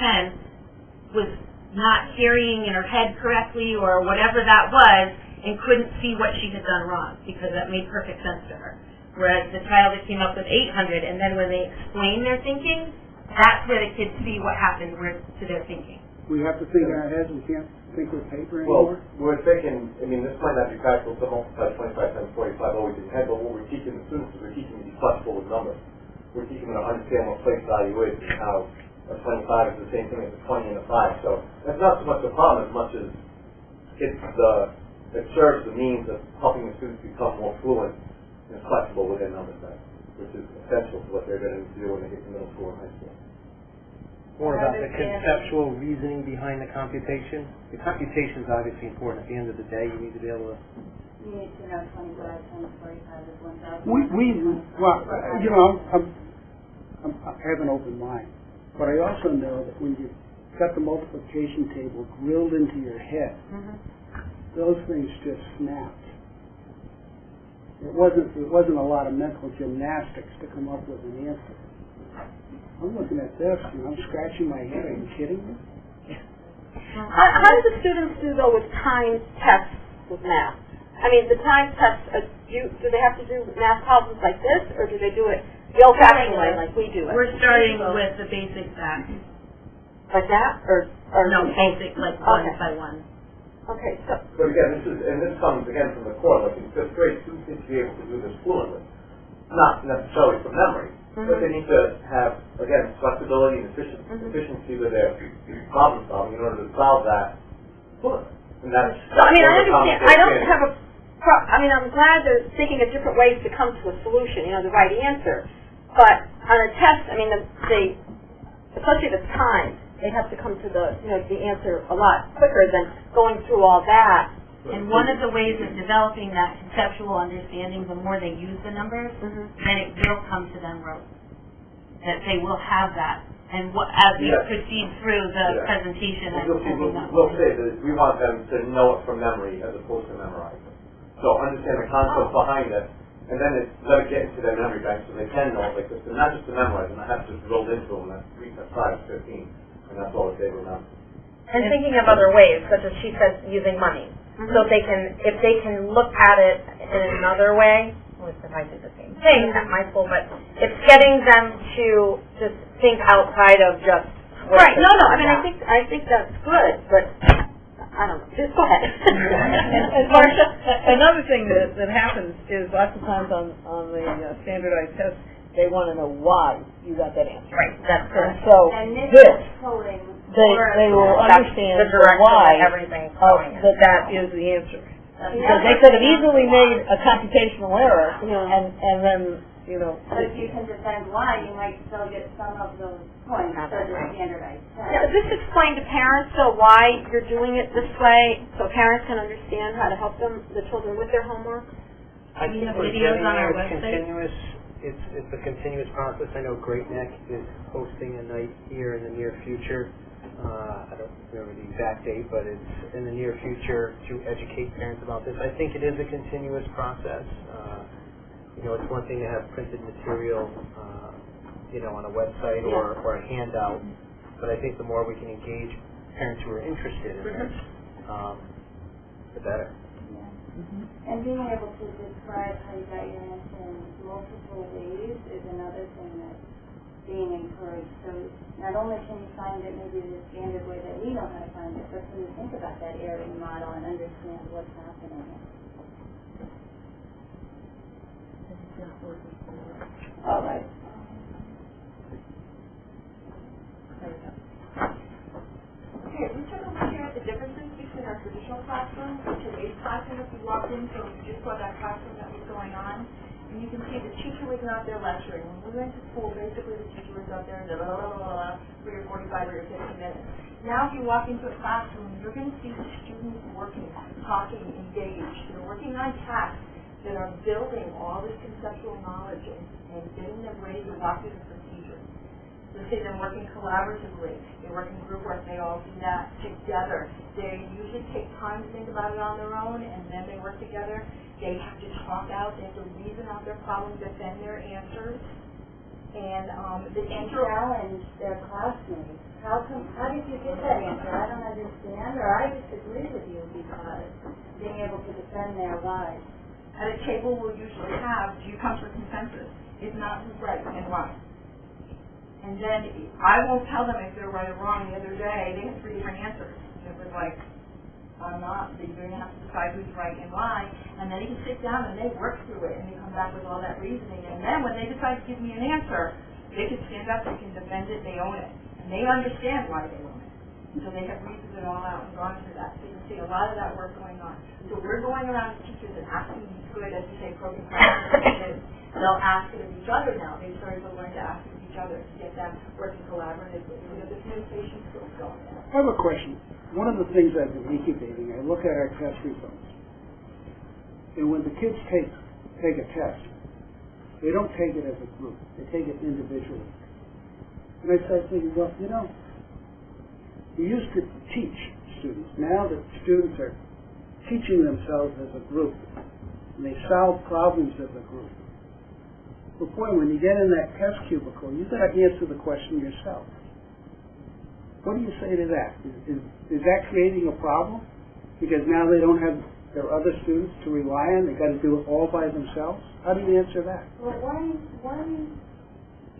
was not carrying in her head correctly or whatever that was and couldn't see what she had done wrong because that made perfect sense to her. Whereas the child that came up with 800 and then when they explain their thinking, that's where the kids see what happened to their thinking. We have to think in our heads, we can't think with paper Well, anymore? we're thinking, I mean, this might not be practical to multiply 25 times 45 always in your head, but what we're teaching the students is we're teaching them to be flexible with numbers. We're teaching them to understand what place value is and how a 25 is the same thing as a 20 and a 5. So that's not so much the problem as much as it serves the means of helping the students become more fluent and flexible with their number set, which is essential to what they're going to need to do when they get to middle school and high school. More about the conceptual reasoning behind the computation. The computation is obviously important. At the end of the day, you need to be able to. You need to know 25 times 45 is 1,000. Well, you know, I have an open mind, but I also know that when you've got the multiplication table drilled into your head, those things just snapped. It wasn't a lot of mental gymnastics to come up with an answer. I'm looking at this and I'm scratching my head. Are you kidding me? How do the students do, though, with timed tests with math? I mean, the timed tests, do they have to do math problems like this, or do they do it the old-fashioned way, like we do it? We're starting with the basic math. Like that, or No, basic, like one by one. Okay, so But again, this comes again from the core. Like in fifth grade, students need to be able to do this fluently, not necessarily from memory, but they need to have again flexibility and efficiency with their problem solving in order to solve that fluently. And that's. I mean, I understand. I don't have a. I'm glad they're thinking of different ways to come to a solution. You know, the right answer. But on a test, I mean, especially the time, they have to come to the answer a lot quicker than going through all that. And one of the ways of developing that conceptual understanding, the more they use the numbers, then it will come to them rote. That they will have that. And as we proceed through the presentation, We'll say that we want them to know it from memory as opposed to memorizing. So understand the concept behind it, and then let it get into their memory bank so they can know it like this, and not just to memorize, and not have to just drilled into them. That's 3, 5, 15, and that's all that they remember. And thinking of other ways, such as she says, using money. So if they can look at it in another way, at least if I do the same thing at my school, but it's getting them to just think outside of just right. No. I mean, I think that's good, but I don't know. Just go ahead. And Marcia, another thing that happens is lots of times on the standardized tests, they want to know why you got that answer. Right. That's correct. So And this. coding. They will understand the direction why everything's going in. that is the answer. Because they could have easily made a computational error, and then, But if you can defend why, you might still get some of those points for the standardized test. Now, does this explain to parents, so why you're doing it this way, so parents can understand how to help the children with their homework? I think have we're videos getting on our there. It's website? continuous. It's a continuous process. I know Great Neck is hosting a night here in the near future. I don't remember the exact date, but it's in the near future to educate parents about this. I think it is a continuous process. It's one thing to have printed material, on a website or a handout, but I think the more we can engage parents who are interested in this, the better. And being able to describe how you got your answer in multiple ways is another thing that's being encouraged. So not only can you find it maybe the standard way that we know how to find it, but can you think about that area model and understand what's happening. All right. Okay, we took a look here at the differences between our traditional classroom and today's classroom. If you walked in, so we just saw that classroom that was going on, and you can see the teacher was not there lecturing. When we went to school, basically the teacher was up there for your 45 or your 50 minutes. Now if you walk into a classroom, you're going to see the students working, talking, engaged. They're working on tasks that are building all this conceptual knowledge and getting them ready to walk through the procedure. So see them working collaboratively. They work in group work. They all do that together. They usually take time to think about it on their own, and then they work together. They have to talk out. They have to reason out their problems, defend their answers. And the teacher challenge their classmates. How did you get that answer? I don't understand, or I disagree with you, because being able to defend their lives. at a table we'll usually have, do you come to a consensus? If not, who's right and why? And then I won't tell them if they're right or wrong. The other day, they had 3 different answers. It was like, I'm not, you're going to have to decide who's right and why. And then you can sit down and they work through it and they come back with all that reasoning. And then when they decide to give me an answer, they can stand up, they can defend it, they own it. And they understand why they own it. So they have reasoned it all out and gone through that. So you can see a lot of that work going on. So we're going around to teachers and asking these good, as you say, program practices. They'll ask it of each other now. They've started to learn to ask it of each other to get them working collaboratively. So the communication skills going there. I have a question. One of the things I've been incubating, I look at our test results. And when the kids take a test, they don't take it as a group. They take it individually. And I start thinking, well, you know, we used to teach students. Now that students are teaching themselves as a group, and they solve problems as a group. But boy, when you get in that test cubicle, you've got to answer the question yourself. What do you say to that? Is that creating a problem? Because now they don't have their other students to rely on. They've got to do it all by themselves. How do you answer that? Well, one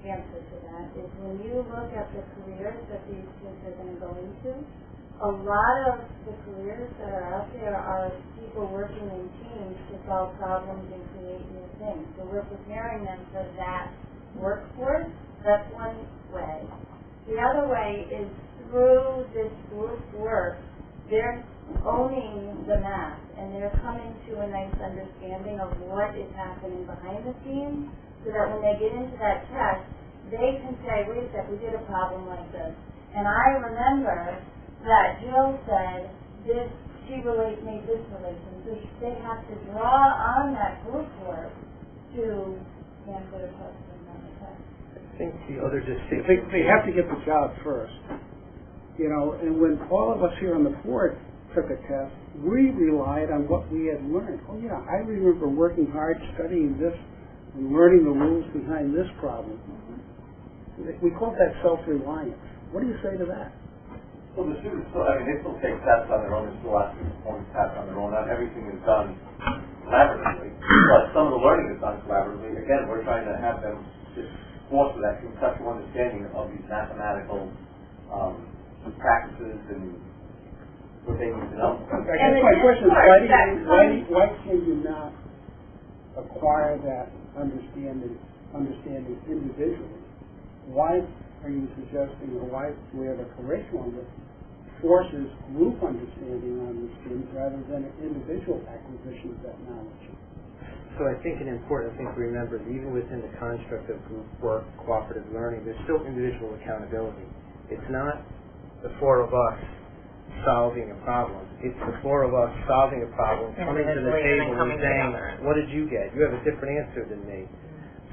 answer to that is when you look at the careers that these kids are going to go into, a lot of the careers that are out there are people working in teams to solve problems and create new things. So we're preparing them for that workforce. That's one way. The other way is through this group work, they're owning the math and they're coming to a nice understanding of what is happening behind the scenes so that when they get into that test, they can say, wait a sec, we did a problem like this. And I remember that Jill said this, she made this relation. So they have to draw on that group work to answer the question on the test. I think the other They have to get the job first. You know, and when all of us here on the board took a test, we relied on what we had learned. Oh yeah, I remember working hard, studying this, and learning the rules behind this problem. We call that self-reliance. What do you say to that? Well, the students still, I mean, they still take tests on their own, they still ask performance tests on their own. Not everything is done collaboratively, but some of the learning is done collaboratively. Again, we're trying to have them just foster that conceptual understanding of these mathematical practices and what they need to know. I guess my question is, why can you not acquire that understanding individually? Why are you suggesting, or why we have a curriculum that forces group understanding on the students rather than an individual acquisition of that knowledge? So I think an important thing to remember is even within the construct of group work, cooperative learning, there's still individual accountability. It's not the 4 of us solving a problem. It's the 4 of us solving a problem, coming to the table and saying, what did you get? You have a different answer than me.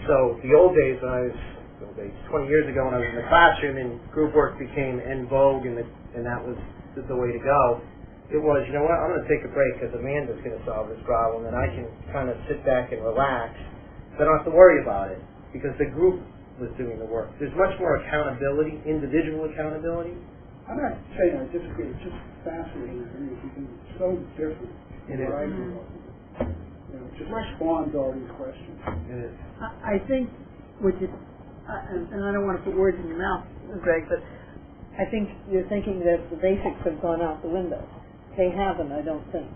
So the old days, 20 years ago when I was in the classroom and group work became en vogue and that was the way to go, it was, you know what, I'm going to take a break because Amanda's going to solve this problem and I can kind of sit back and relax. So I don't have to worry about it because the group was doing the work. There's much more accountability, individual accountability. I'm not saying I disagree. It's just fascinating to me. You can be so different. It is. Just respond to all these questions. It is. I think what you, and I don't want to put words in your mouth, Greg, but I think you're thinking that the basics have gone out the window. They haven't, I don't think.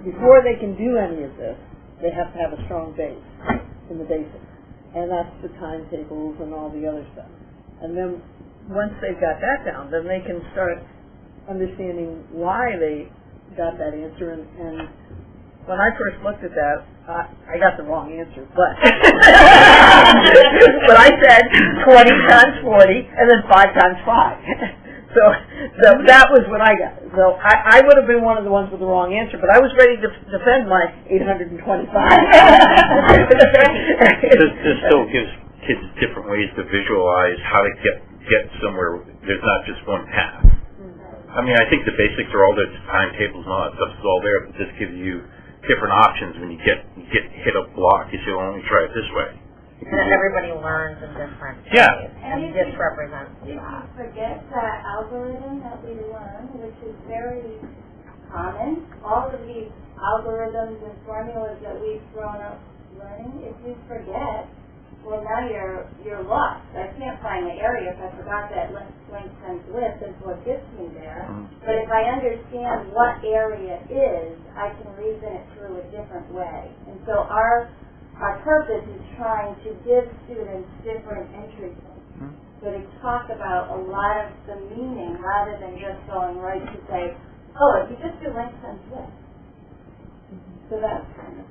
Before they can do any of this, they have to have a strong base in the basics. And that's the timetables and all the other stuff. And then once they've got that down, then they can start understanding why they got that answer. And when I first looked at that, I got the wrong answer, but but I said 20 times 40 and then 5 times 5. So that was what I got. So I would have been one of the ones with the wrong answer, but I was ready to defend my 825. This still gives kids different ways to visualize how to get somewhere. There's not just one path. I mean, I think the basics are all there, timetables and all that stuff is all there, but this gives you different options when you get hit a block. You say, well, let me try it this way. And everybody learns in different ways. Yeah. And this represents If that. you forget that algorithm that we learn, which is very common, all of these algorithms and formulas that we've grown up learning, if you forget, well, now you're lost. I can't find the area if I forgot that length times width is what gets me there. But if I understand what area is, I can reason it through a different way. And so our purpose is trying to give students different entry points. So to talk about a lot of the meaning rather than just going right to say, oh, if you just do length times width. So that's kind of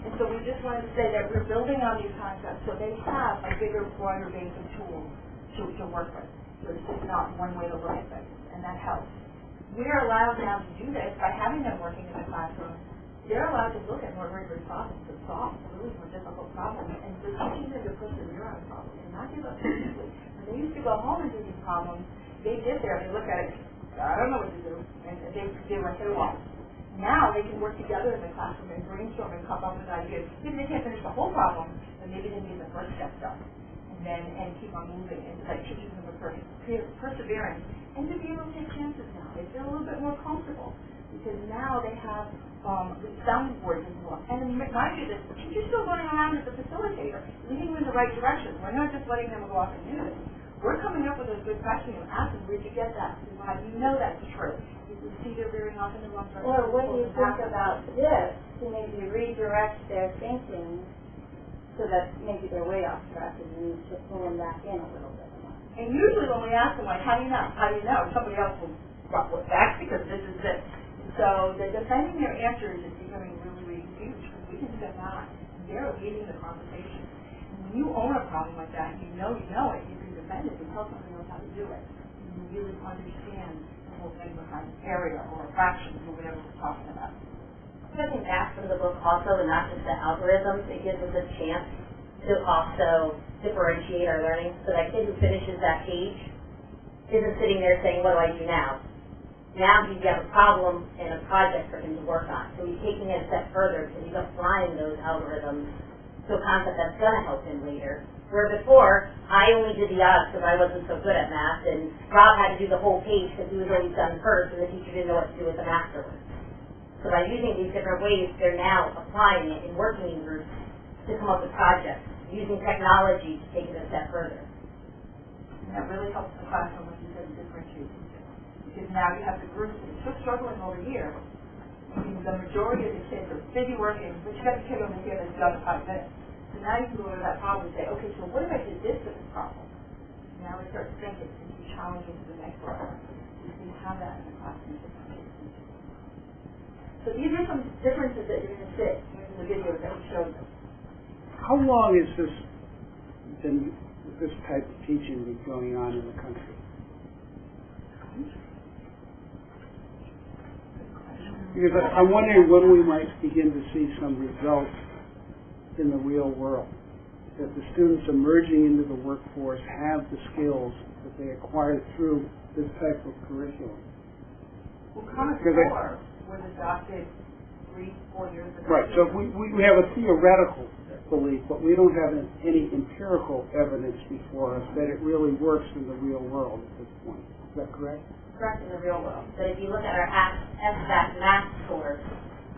And so we just wanted to say that we're building on these concepts so they have a bigger, broader base of tools to work with. So it's just not one way to look at things, and that helps. We're allowed now to do this by having them working in the classroom. They're allowed to look at more rigorous problems and solve really more difficult problems, and we're teaching them to persevere on problems and not give up too easily. When they used to go home and do these problems, they get there and they look at it, I don't know what to do, and they went to the wall. Now they can work together in the classroom and brainstorm and come up with ideas. If they can't finish the whole problem, then maybe they need the first step done, and keep on moving. And so that teaches them perseverance and to be able to take chances now. They feel a little bit more comfortable because now they have sounding boards as well. And mind you, the teacher's still running around as a facilitator, leading them in the right direction. We're not just letting them go off and do this. We're coming up with a good question and asking where'd you get that? Why do you know that's true? You see they're veering off in the wrong direction. Or when you think about this, to maybe redirect their thinking so that maybe they're way off track and you need to pull them back in a little bit more. And usually when we ask them, like, how do you know? How do you know? Somebody else will, well, that's because this is it. So the defending their answers is becoming really, really huge because we can step out and they're leading the conversation. And when you own a problem like that, you know it, you can defend it because somebody knows how to do it. And you really understand the whole thing behind area or fractions or whatever we're talking about. Something back from the book also, and not just the algorithms, it gives us a chance to also differentiate our learning. So that kid who finishes that page isn't sitting there saying, what do I do now? Now he's got a problem and a project for him to work on. So he's taking it a step further because he's applying those algorithms to a concept that's going to help him later. Where before, I only did the odds because I wasn't so good at math, and Rob had to do the whole page because he was always done first, and the teacher didn't know what to do with them afterwards. So by using these different ways, they're now applying it and working in groups to come up with projects, using technology to take it a step further. And that really helps the classroom, like you said, to differentiate. Because now you have the groups that are still struggling over here. I mean, the majority of the kids are busy working, but you got the kid over here that's done in 5 minutes. So now you can go to that problem and say, okay, so what if I did this to this problem? Now we start thinking and be challenging to the next level. You can have that in the classroom. So these are some differences that you're going to see in the videos that we showed them. How long has this type of teaching been going on in the country? Because I'm wondering when we might begin to see some results in the real world, that the students emerging into the workforce have the skills that they acquired through this type of curriculum. Well, Common Core was adopted 3-4 years ago. Right, so we have a theoretical belief, but we don't have any empirical evidence before us that it really works in the real world at this point. Is that correct? Correct, in the real world. But if you look at our SBAC math scores,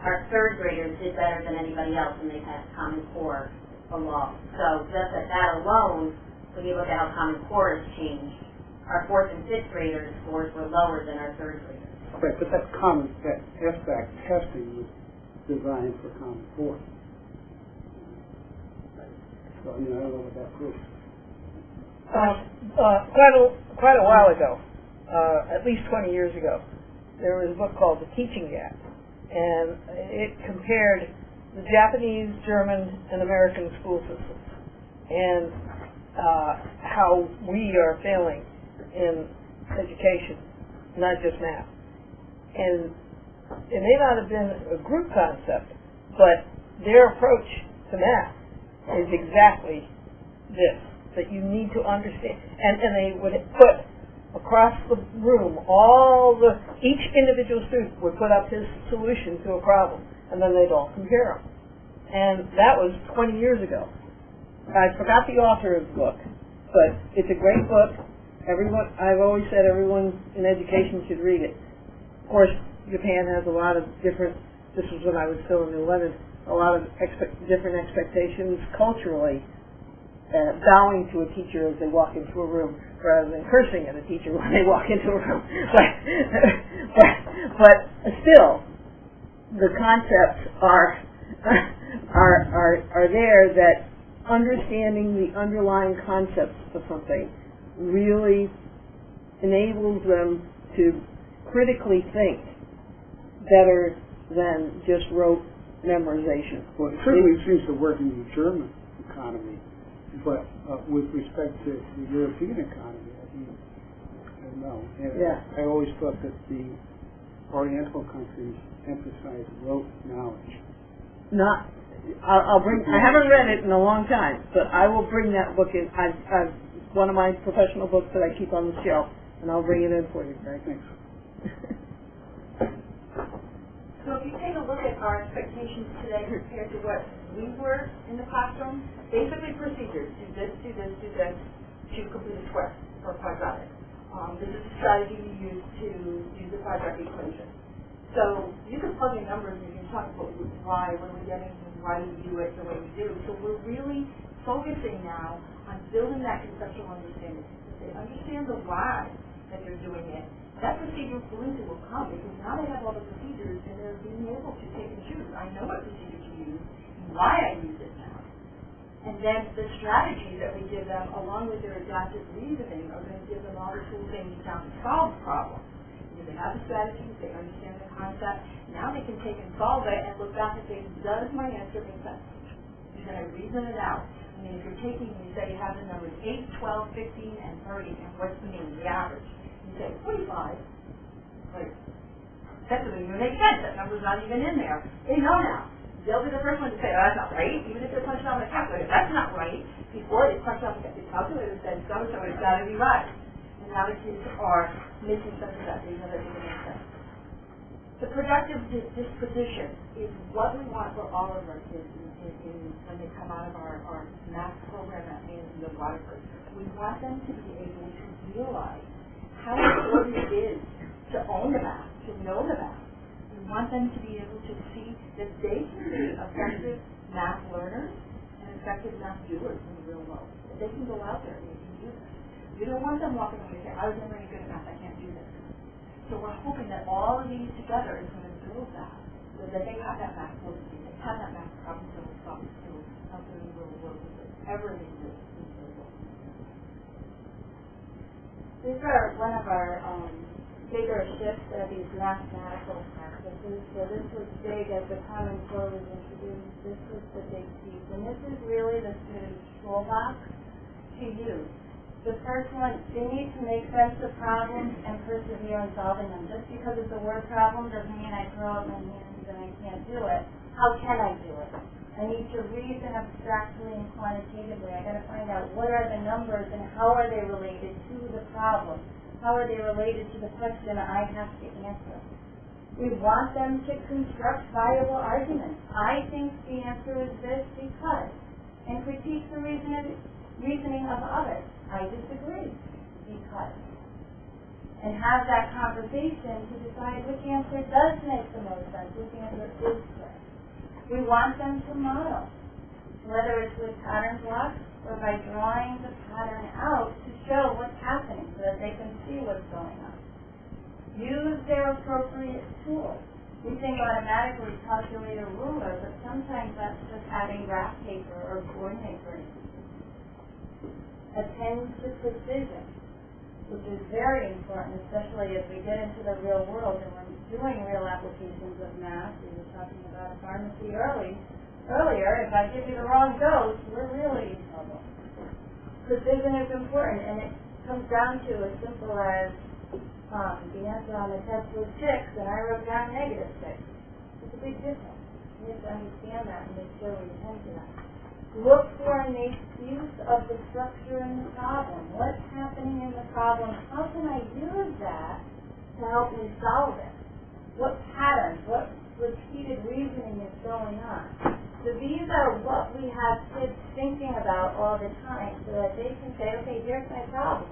our third graders did better than anybody else when they passed Common Core along. So just at that alone, when you look at how Common Core has changed, our fourth and fifth graders' scores were lower than our third graders. Right, but that SBAC testing was designed for Common Core. So, I don't know what that proves. Quite a while ago, at least 20 years ago, there was a book called The Teaching Gap, and it compared the Japanese, German, and American school systems, and how we are failing in education, not just math. And it may not have been a group concept, but their approach to math is exactly this, that you need to understand. And they would put across the room each individual student would put up his solution to a problem, and then they'd all compare them. And that was 20 years ago. I forgot the author of the book, but it's a great book. I've always said everyone in education should read it. Of course, Japan has a lot of different, this was when I was still in the 11th, a lot of different expectations culturally, bowing to a teacher as they walk into a room rather than cursing at a teacher when they walk into a room. But still, the concepts are there, that understanding the underlying concepts of something really enables them to critically think better than just rote memorization. Well, it certainly seems to work in the German economy, but with respect to the European economy, I don't know. Yeah. I always thought that the Oriental countries emphasize rote knowledge. I haven't read it in a long time, but I will bring that book in. I've one of my professional books that I keep on the shelf, and I'll bring it in for you, Greg. Thanks. So if you take a look at our expectations today compared to what we were in the classroom, basically procedures: do this, do this, do this, to complete a square or a quadratic. This is a strategy you use to use the quadratic equation. So you can plug in numbers and you can talk about why, what are we getting, why do we do it the way we do. So we're really focusing now on building that conceptual understanding. If they understand the why that they're doing it, that procedural fluency will come, because now they have all the procedures and they're being able to pick and choose. I know what procedure to use and why I use it now. And then the strategies that we give them, along with their adaptive reasoning, are going to give them all the tools they need now to solve the problem. They have the strategies, they understand the concept, now they can take and solve it and look back and say, does my answer make sense? You're going to reason it out. I mean, if you're taking, you say you have the numbers 8, 12, 15, and 30, and what's the mean, the average? You say 45, like, that doesn't even make sense, that number's not even in there. They know now. They'll be the first one to say, oh, that's not right, even if they're punching on the calculator, that's not right. Before they punch on the calculator, said so-and-so, it's got to be right. And now the kids are missing some of that, they know that doesn't make sense. The productive disposition is what we want for all of our kids when they come out of our math program in the Waterford. We want them to be able to realize how important it is to own the math, to know the math. We want them to be able to see that they can be effective math learners and effective math doers in the real world. That they can go out there and they can do this. We don't want them walking away and saying, I was never any good at math, I can't do this. So we're hoping that all of these together is going to build that, so that they have that math fluency, they have that math problem-solving skills out there in the real world, whatever they do in the real world. These are one of our bigger shifts are these mathematical practices. So this was big as the Common Core was introduced. This was the big piece. And this is really the student's toolbox to use. The first one, they need to make sense of problems and persevere in solving them. Just because it's a word problem doesn't mean I throw up my hands and I can't do it. How can I do it? I need to reason abstractly and quantitatively. I got to find out what are the numbers and how are they related to the problem. How are they related to the question I have to answer? We want them to construct viable arguments. I think the answer is this because, and critique the reasoning of others. I disagree because. And have that conversation to decide which answer does make the most sense, which answer is correct. We want them to model, whether it's with pattern blocks or by drawing the pattern out to show what's happening so that they can see what's going on. Use their appropriate tools. We think automatically calculator, ruler, but sometimes that's just having graph paper or coordinate grid. Attend to precision, which is very important, especially as we get into the real world and we're doing real applications of math. We were talking about pharmacy earlier. If I give you the wrong dose, we're really in trouble. Precision is important, and it comes down to as simple as the answer on the test was 6, and I wrote down -6. It's a big difference. We have to understand that and make sure we attend to that. Look for an use of the structure in the problem. What's happening in the problem? How can I use that to help me solve it? What patterns, what repeated reasoning is going on? So these are what we have kids thinking about all the time so that they can say, okay, here's my problem.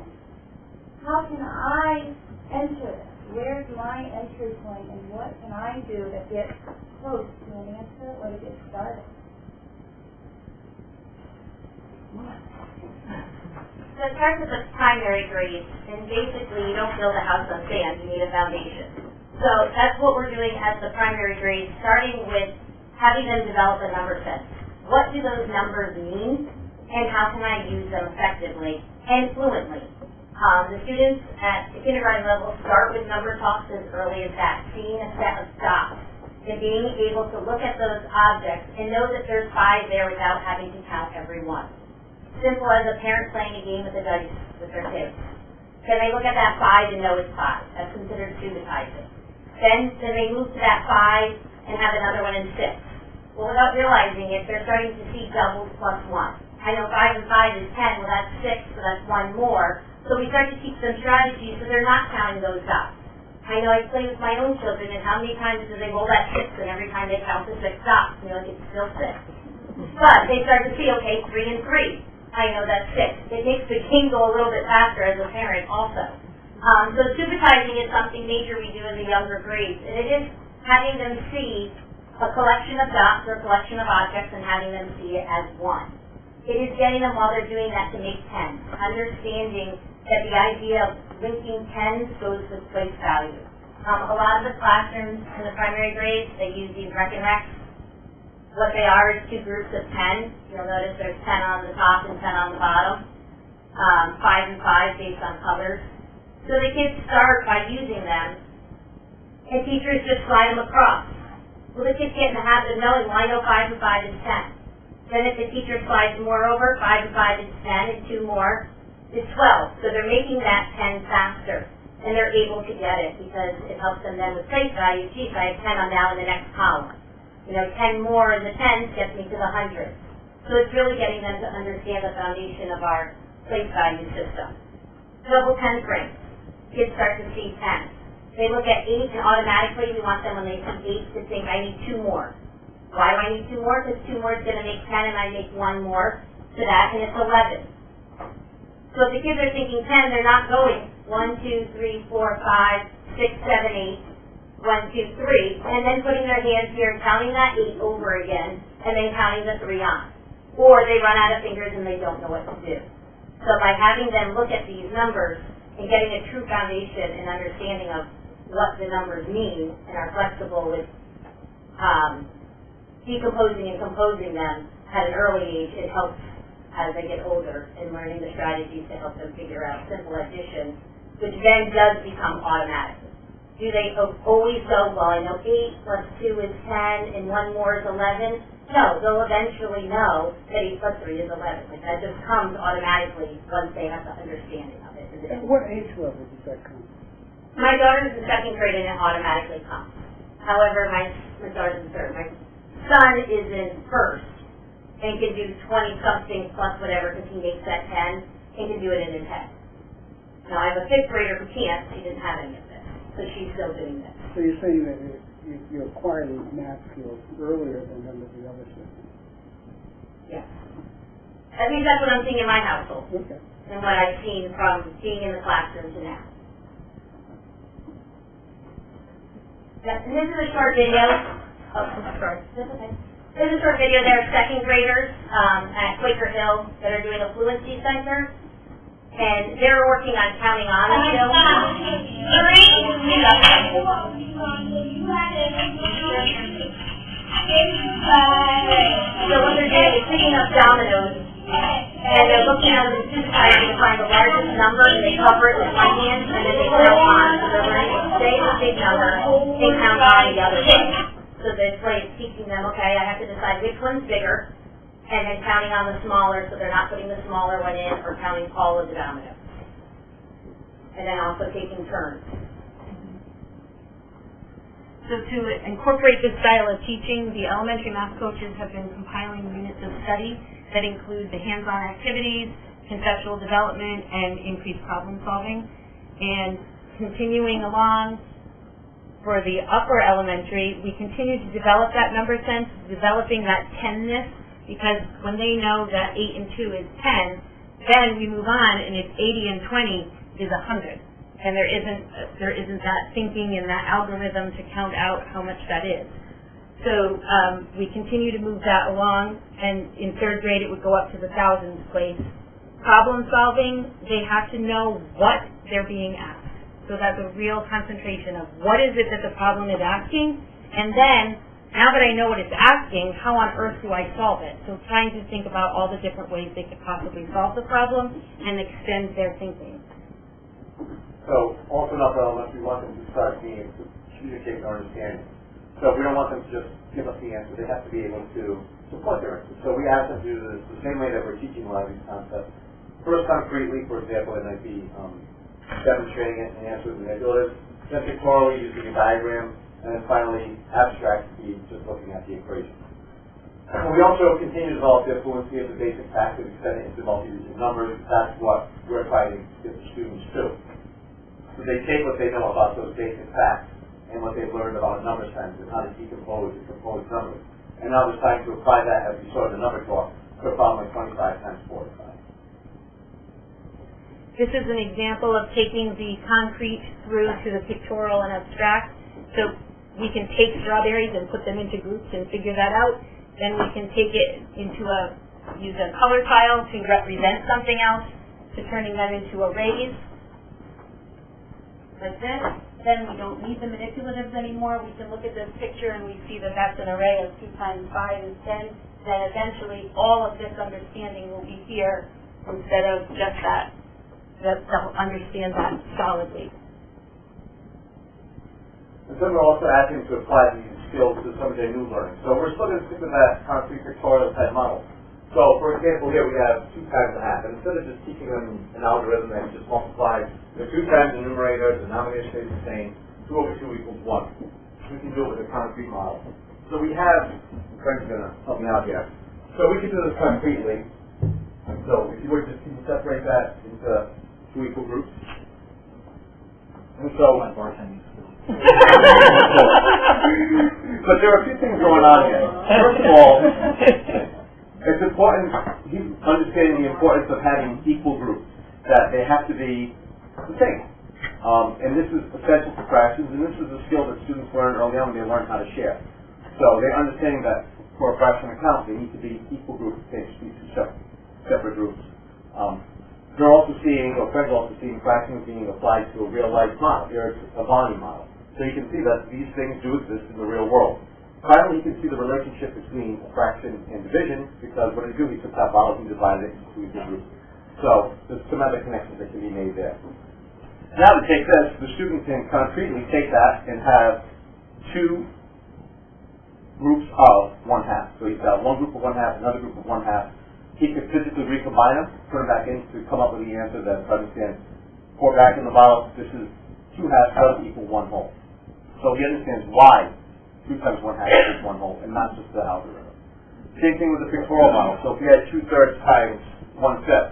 How can I enter this? where's my entry point and what can I do to get close to an answer or to get started? So it starts with the primary grades, and basically you don't build a house on sand, you need a foundation. So that's what we're doing as the primary grades, starting with having them develop a number sense. What do those numbers mean, and how can I use them effectively and fluently? The students at the kindergarten level start with number talks as early as that, seeing a set of stops, and being able to look at those objects and know that there's 5 there without having to count every one. Simple as a parent playing a game with the dice with their kids. Can they look at that 5 and know it's 5? That's considered studentizing. Then they move to that 5 and have another one in 6. Well, without realizing it, they're starting to see doubles plus 1. I know 5 and 5 is 10, well that's 6, so that's 1 more. So we start to teach them strategies so they're not counting those dots. I know I play with my own children, and how many times do they roll that 6, and every time they count the 6 dots, you know, it's still 6. But they start to see, okay, 3 and 3. I know that's 6. It makes the game go a little bit faster as a parent also. So supervising is something major we do in the younger grades, and it is having them see a collection of dots or a collection of objects and having them see it as one. It is getting them while they're doing that to make 10, understanding that the idea of linking 10s goes with place value. A lot of the classrooms in the primary grades, they use these rec and recs. What they are is 2 groups of 10. You'll notice there's 10 on the top and 10 on the bottom. 5 and 5 based on colors. So the kids start by using them, and teachers just slide them across. Well, the kids get in the habit of knowing, well, I know 5 and 5 is 10. Then if the teacher slides more over, 5 and 5 is 10, and 2 more is 12. So they're making that 10 faster, and they're able to get it because it helps them then with place value. Geez, I have 10 on now in the next column. You know, 10 more in the 10s gets me to the 100. So it's really getting them to understand the foundation of our place value system. Double 10 frames. Kids start to see 10. They look at 8 and automatically we want them when they see 8 to think, I need 2 more. Why do I need 2 more? Because 2 more is going to make 10 and I make 1 more to that and it's 11. So if the kids are thinking 10, they're not going 1, 2, 3, 4, 5, 6, 7, 8. 1, 2, 3, and then putting their hands here and counting that 8 over again, and then counting the 3 on. Or they run out of fingers and they don't know what to do. So by having them look at these numbers and getting a true foundation and understanding of what the numbers mean and are flexible with decomposing and composing them at an early age, it helps as they get older in learning the strategies to help them figure out simple addition, which then does become automatic. Do they always go, well, I know 8 plus 2 is 10 and 1 more is 11? No, they'll eventually know that 8 plus 3 is 11. Like that just comes automatically once they have the understanding of it. At what age level does that come? My daughter's in 2nd grade and it automatically comes. However, my daughter's in 3rd. My son is in 1st and can do 20-something plus whatever because he makes that 10 and can do it in a 10. Now, I have a 5th grader who can't. She didn't have any of this. So she's still doing this. So you're saying that you acquire these math skills earlier than under the other system? Yes. At least that's what I'm seeing in my household. Okay. And what I've seen from being in the classroom to now. Yeah, and this is a short video. Oh, I'm sorry. That's okay. This is a short video. There are 2nd graders at Quaker Hill that are doing a fluency center. And they're working on counting on a hill. So what they're doing is picking up dominoes, and they're looking at them and supervising to find the largest number, and they cover it with one hand, and then they count on. So they're learning to say the big number and count on the other one. So this way it's teaching them, okay, I have to decide which one's bigger, and then counting on the smaller, so they're not putting the smaller one in or counting all of the dominoes. And then also taking turns. So to incorporate this style of teaching, the elementary math coaches have been compiling units of study that include the hands-on activities, conceptual development, and increased problem solving. And continuing along for the upper elementary, we continue to develop that number sense, developing that 10-ness, because when they know that 8 and 2 is 10, then we move on and it's 80 and 20 is 100. and there isn't that thinking and that algorithm to count out how much that is. So we continue to move that along, and in third grade it would go up to the thousands place. Problem solving, they have to know what they're being asked. So that's a real concentration of what is it that the problem is asking, and then, now that I know what it's asking, how on earth do I solve it? So trying to think about all the different ways they could possibly solve the problem and extend their thinking. So, also in upper elementary, we want them to start being able to communicate their understanding. So we don't want them to just give us the answer. They have to be able to support their answer. So we ask them to do this the same way that we're teaching a lot of these concepts. First, concretely, for example, it might be demonstrating it and answers and manipulatives, then pictorially using a diagram, and then finally, abstract to be just looking at the equation. We also continue to develop the fluency of the basic facts and extend it into multi-region numbers. That's what we're trying to get the students to. So they take what they know about those basic facts and what they've learned about number sense and how to decompose and compose numbers. And now they're trying to apply that, as we saw in the number talk, to a problem like 25 times 45. This is an example of taking the concrete through to the pictorial and abstract. So we can take strawberries and put them into groups and figure that out. Then we can take it into use a color tile to represent something else, to turning them into arrays, like this. Then we don't need the manipulatives anymore. We can look at this picture and we see that that's an array of 2 times 5 is 10. Then eventually all of this understanding will be here instead of just that. They'll understand that solidly. And then we're also asking them to apply these skills to some of their new learning. So we're still going to stick with that concrete pictorial type model. So, for example, here we have 2 times a half. And instead of just teaching them an algorithm that just multiplies the 2 times the numerator, the denominator stays the same, 2 over 2 equals 1. We can do it with a concrete model. So we have, Frank's going to help me out here. So we can do this concretely. And so if you were to just separate that into 2 equal groups. And so, My bartending skills. but there are a few things going on here. First of all, it's important, he's understanding the importance of having equal groups, that they have to be the same. And this is essential for fractions, and this is a skill that students learn early on when they learn how to share. So they're understanding that for a fraction account, they need to be equal groups, they should be 2 separate groups. They're also seeing, or Craig's also seeing fractions being applied to a real-life model. Here's a volume model. So you can see that these things do exist in the real world. Finally, you can see the relationship between a fraction and division, because what it do, he took that model and divided it into 2 equal groups. So there's some other connections that can be made there. Now to take this, the student can concretely take that and have 2 groups of 1/2. So he's got one group of 1/2, another group of 1/2. He could physically recombine them, put them back in to come up with the answer that understands. Pour back in the bottle, this is 2 halves does equal 1 whole. So he understands why 2 times 1/2 equals 1 whole, and not just the algorithm. Same thing with the pictorial model. So if you had 2/3 times 1/5,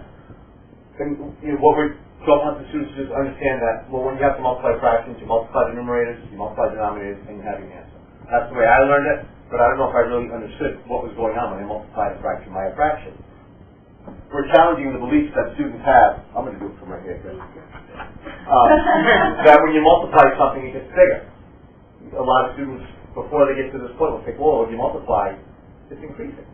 then what we don't want the students to just understand that, well, when you have to multiply fractions, you multiply the numerators, you multiply the denominators, and you have your answer. That's the way I learned it, but I don't know if I really understood what was going on when I multiplied a fraction by a fraction. We're challenging the beliefs that students have. I'm going to do it from right here, Chris. That when you multiply something, it gets bigger. A lot of students, before they get to this point, will think, well, when you multiply, it's increasing.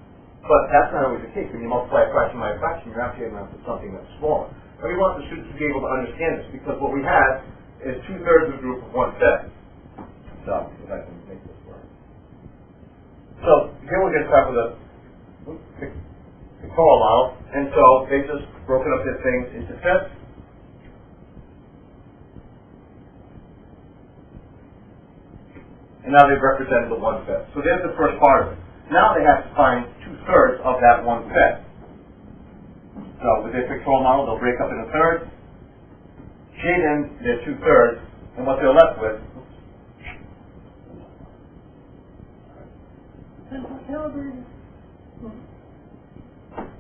But that's not always the case. When you multiply a fraction by a fraction, you're actually getting to something that's smaller. And we want the students to be able to understand this, because what we have is 2/3 of a group of 1/5. So, if I can make this work. So, here we're going to start with a pictorial model, and so they've just broken up their things into fifths. And now they've represented the 1/5. So there's the first part of it. Now they have to find 2/3 of that 1/5. So with their pictorial model, they'll break up into thirds, shade in their 2/3, and what they're left with.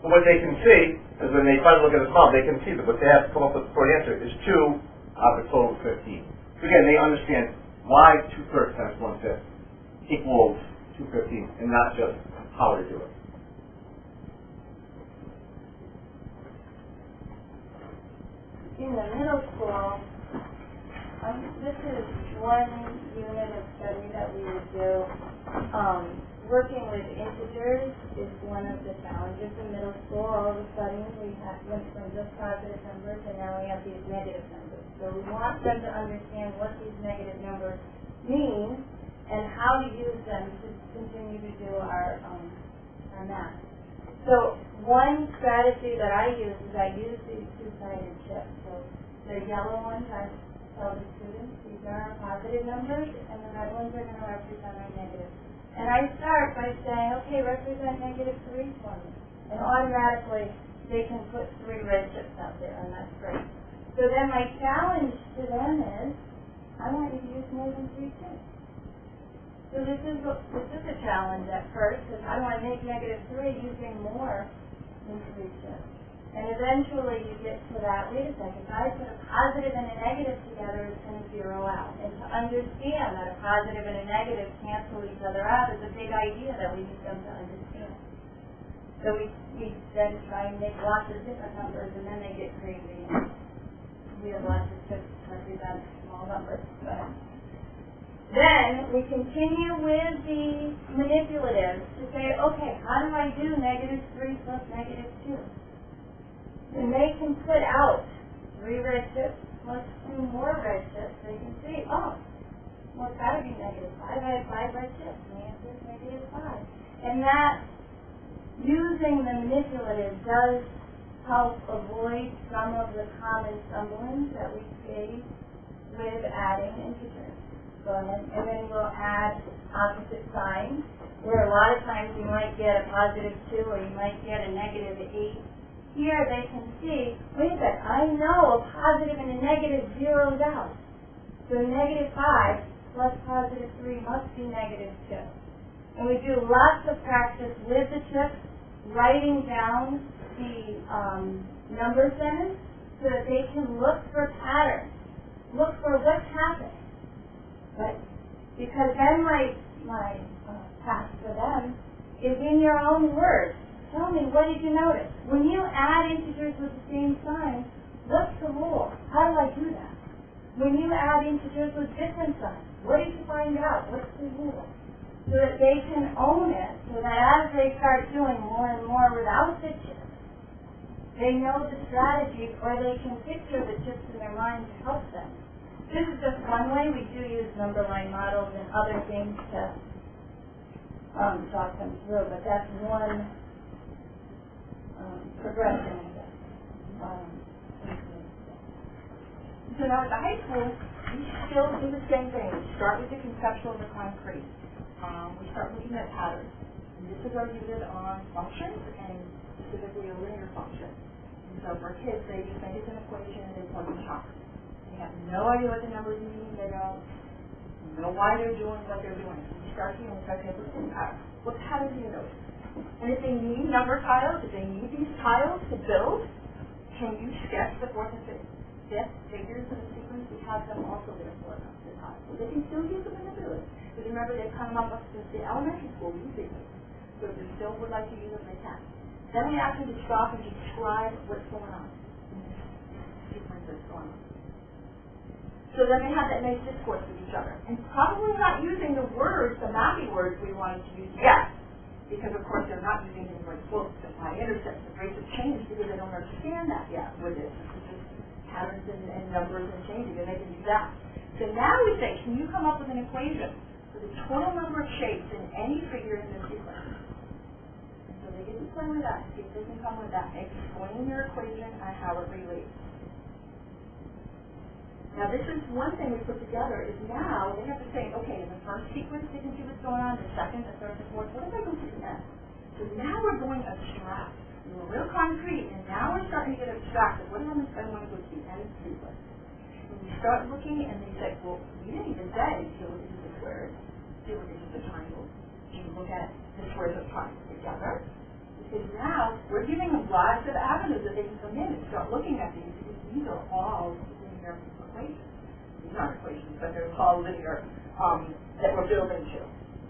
So what they can see is when they finally look at this model, they can see that what they have to come up with for the answer is 2 out of a total of 15. So again, they understand why 2/3 times 1/5 equals 215, and not just how to do it. In the middle school, is one unit of study that we would do. Working with integers is one of the challenges in middle school. All of a sudden, we went from just positive numbers, and now we have these negative numbers. So we want them to understand what these negative numbers mean and how to use them to continue to do our math. So one strategy that I use is I use these two-sided chips. So the yellow ones I tell the students these are our positive numbers, and the red ones are going to represent our negative. And I start by saying, okay, represent -3 for me. And automatically, they can put 3 red chips out there, and that's great. So then my challenge to them is, I want you to use more than 3 chips. So this is a challenge at first, because I want to make -3 using more than 3 chips. And eventually you get to that, wait a second, if I put a positive and a negative together, it's going to zero out. And to understand that a positive and a negative cancel each other out is a big idea that we need them to understand. So we then try and make lots of different numbers, and then they get crazy. And we have lots of chips to represent small numbers. But then we continue with the manipulatives to say, okay, how do I do -3 plus -2? And they can put out 3 red chips plus 2 more red chips. They can see, oh, well, it's got to be -5. I have 5 red chips. And the answer is -5. And that, using the manipulative, does help avoid some of the common stumblings that we see with adding integers. So, and then we'll add opposite signs, where a lot of times you might get a +2 or you might get a -8. Here they can see, wait a second, I know a positive and a negative zeroes out. So -5 plus +3 must be -2. And we do lots of practice with the chips, writing down the number sentence so that they can look for patterns, look for what's happening. But because then my task for them is in your own words. Tell me, what did you notice? When you add integers with the same sign, what's the rule? How do I do that? When you add integers with different signs, what did you find out? What's the rule? So that they can own it, so that as they start doing more and more without the chips, they know the strategy, or they can picture the chips in their mind to help them. This is just one way. We do use number line models and other things to talk them through, but that's one progression, I guess. So now at the high school, we still do the same thing. We start with the conceptual and the concrete. We start looking at patterns. And this is our unit on functions, and specifically a linear function. And so for kids, they just think it's an equation and they plug in chunks. They have no idea what the numbers mean. They don't know why they're doing what they're doing. So we start here and we start to look at the pattern. What pattern do you notice? And if they need number tiles, if they need these tiles to build, can you sketch the 4th and 5th figures in the sequence? We have them also there for them, the tiles. So they can still use them in the village. Because remember, they've come up since the elementary school using them. So if you still would like to use them, they can. Then we ask them to stop and describe what's going on in this sequence that's going on. So then they have that nice discourse with each other. And probably not using the words, the mathy words we wanted to use yet. Because of course they're not using things like slopes and y-intercepts and rates of change because they don't understand that yet with this. It's just patterns and numbers and changing, and they can do that. So now we say, can you come up with an equation for the total number of shapes in any figure in the sequence? And so they get to play with that, see if they can come with that. Explain your equation and how it relates. Now this is one thing we put together is now they have to say, okay, in the first sequence they can see what's going on, the second, the third, the fourth, what if I go to the next? So now we're going abstract. We were real concrete, and now we're starting to get abstract. What happens if I want to go to the end sequence? And we start looking, and they say, well, you didn't even say, do you look at the squares? Do you look at the triangles? Do you look at the squares of triangles together? Because now we're giving them lots of avenues that they can come in and start looking at these, because these are all linear equations. These aren't equations, but they're all linear that we're building to.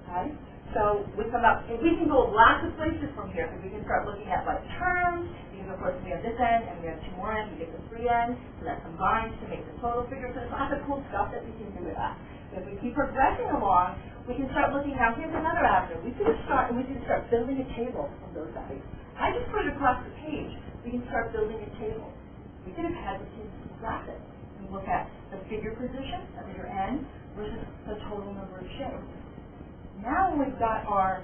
Okay? So we come up, and we can go lots of places from here, because we can start looking at like terms, because of course we have this end, and we have two more ends, we get the three ends, so that combines to make the total figure, so there's lots of cool stuff that we can do with that. If we keep progressing along, we can start looking, now here's another avenue, we can start building a table of those values. I just put it across the page, we can start building a table. We could have had the kids graph it, and look at the figure position, the figure n, versus the total number of shapes. Now we've got our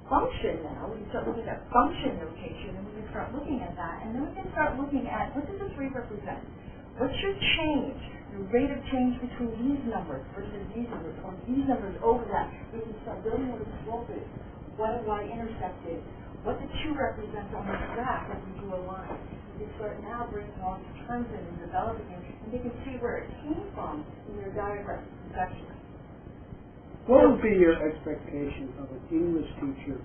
function now, we can start looking at function notation, and we can start looking at that, and then we can start looking at, what does the 3 represent? What's your change, the rate of change between these numbers versus these numbers, or these numbers over that? We can start building what a slope is, what a y-intercept is, what the 2 represents on this graph as we do a line. We can start now bringing all these terms in and developing it, and you can see where it came from in your diagram section. What would be your expectation of an English teacher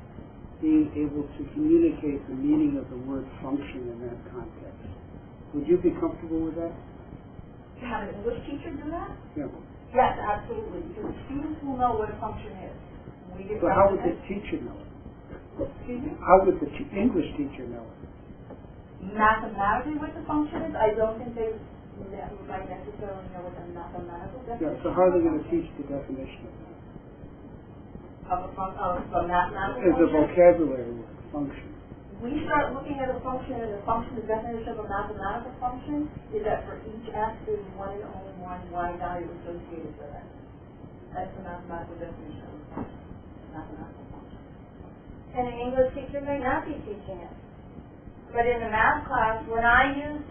being able to communicate the meaning of the word function in that context? Would you be comfortable with that? To have an English teacher do that? Yeah. Yes, absolutely, because students will know what a function is. So how would the teacher know it? Excuse me? How would the English teacher know it? Mathematically what the function is, I don't think they might necessarily know what the mathematical definition is. Yeah, so how are they going to teach the definition of that? Of a mathematical As a function? vocabulary word, function. We start looking at a function, and the definition of a mathematical function is that for each x, there's one and only one y value associated with it. That's the mathematical definition of a function. Mathematical function. And an English teacher may not be teaching it. But in the math class, when I use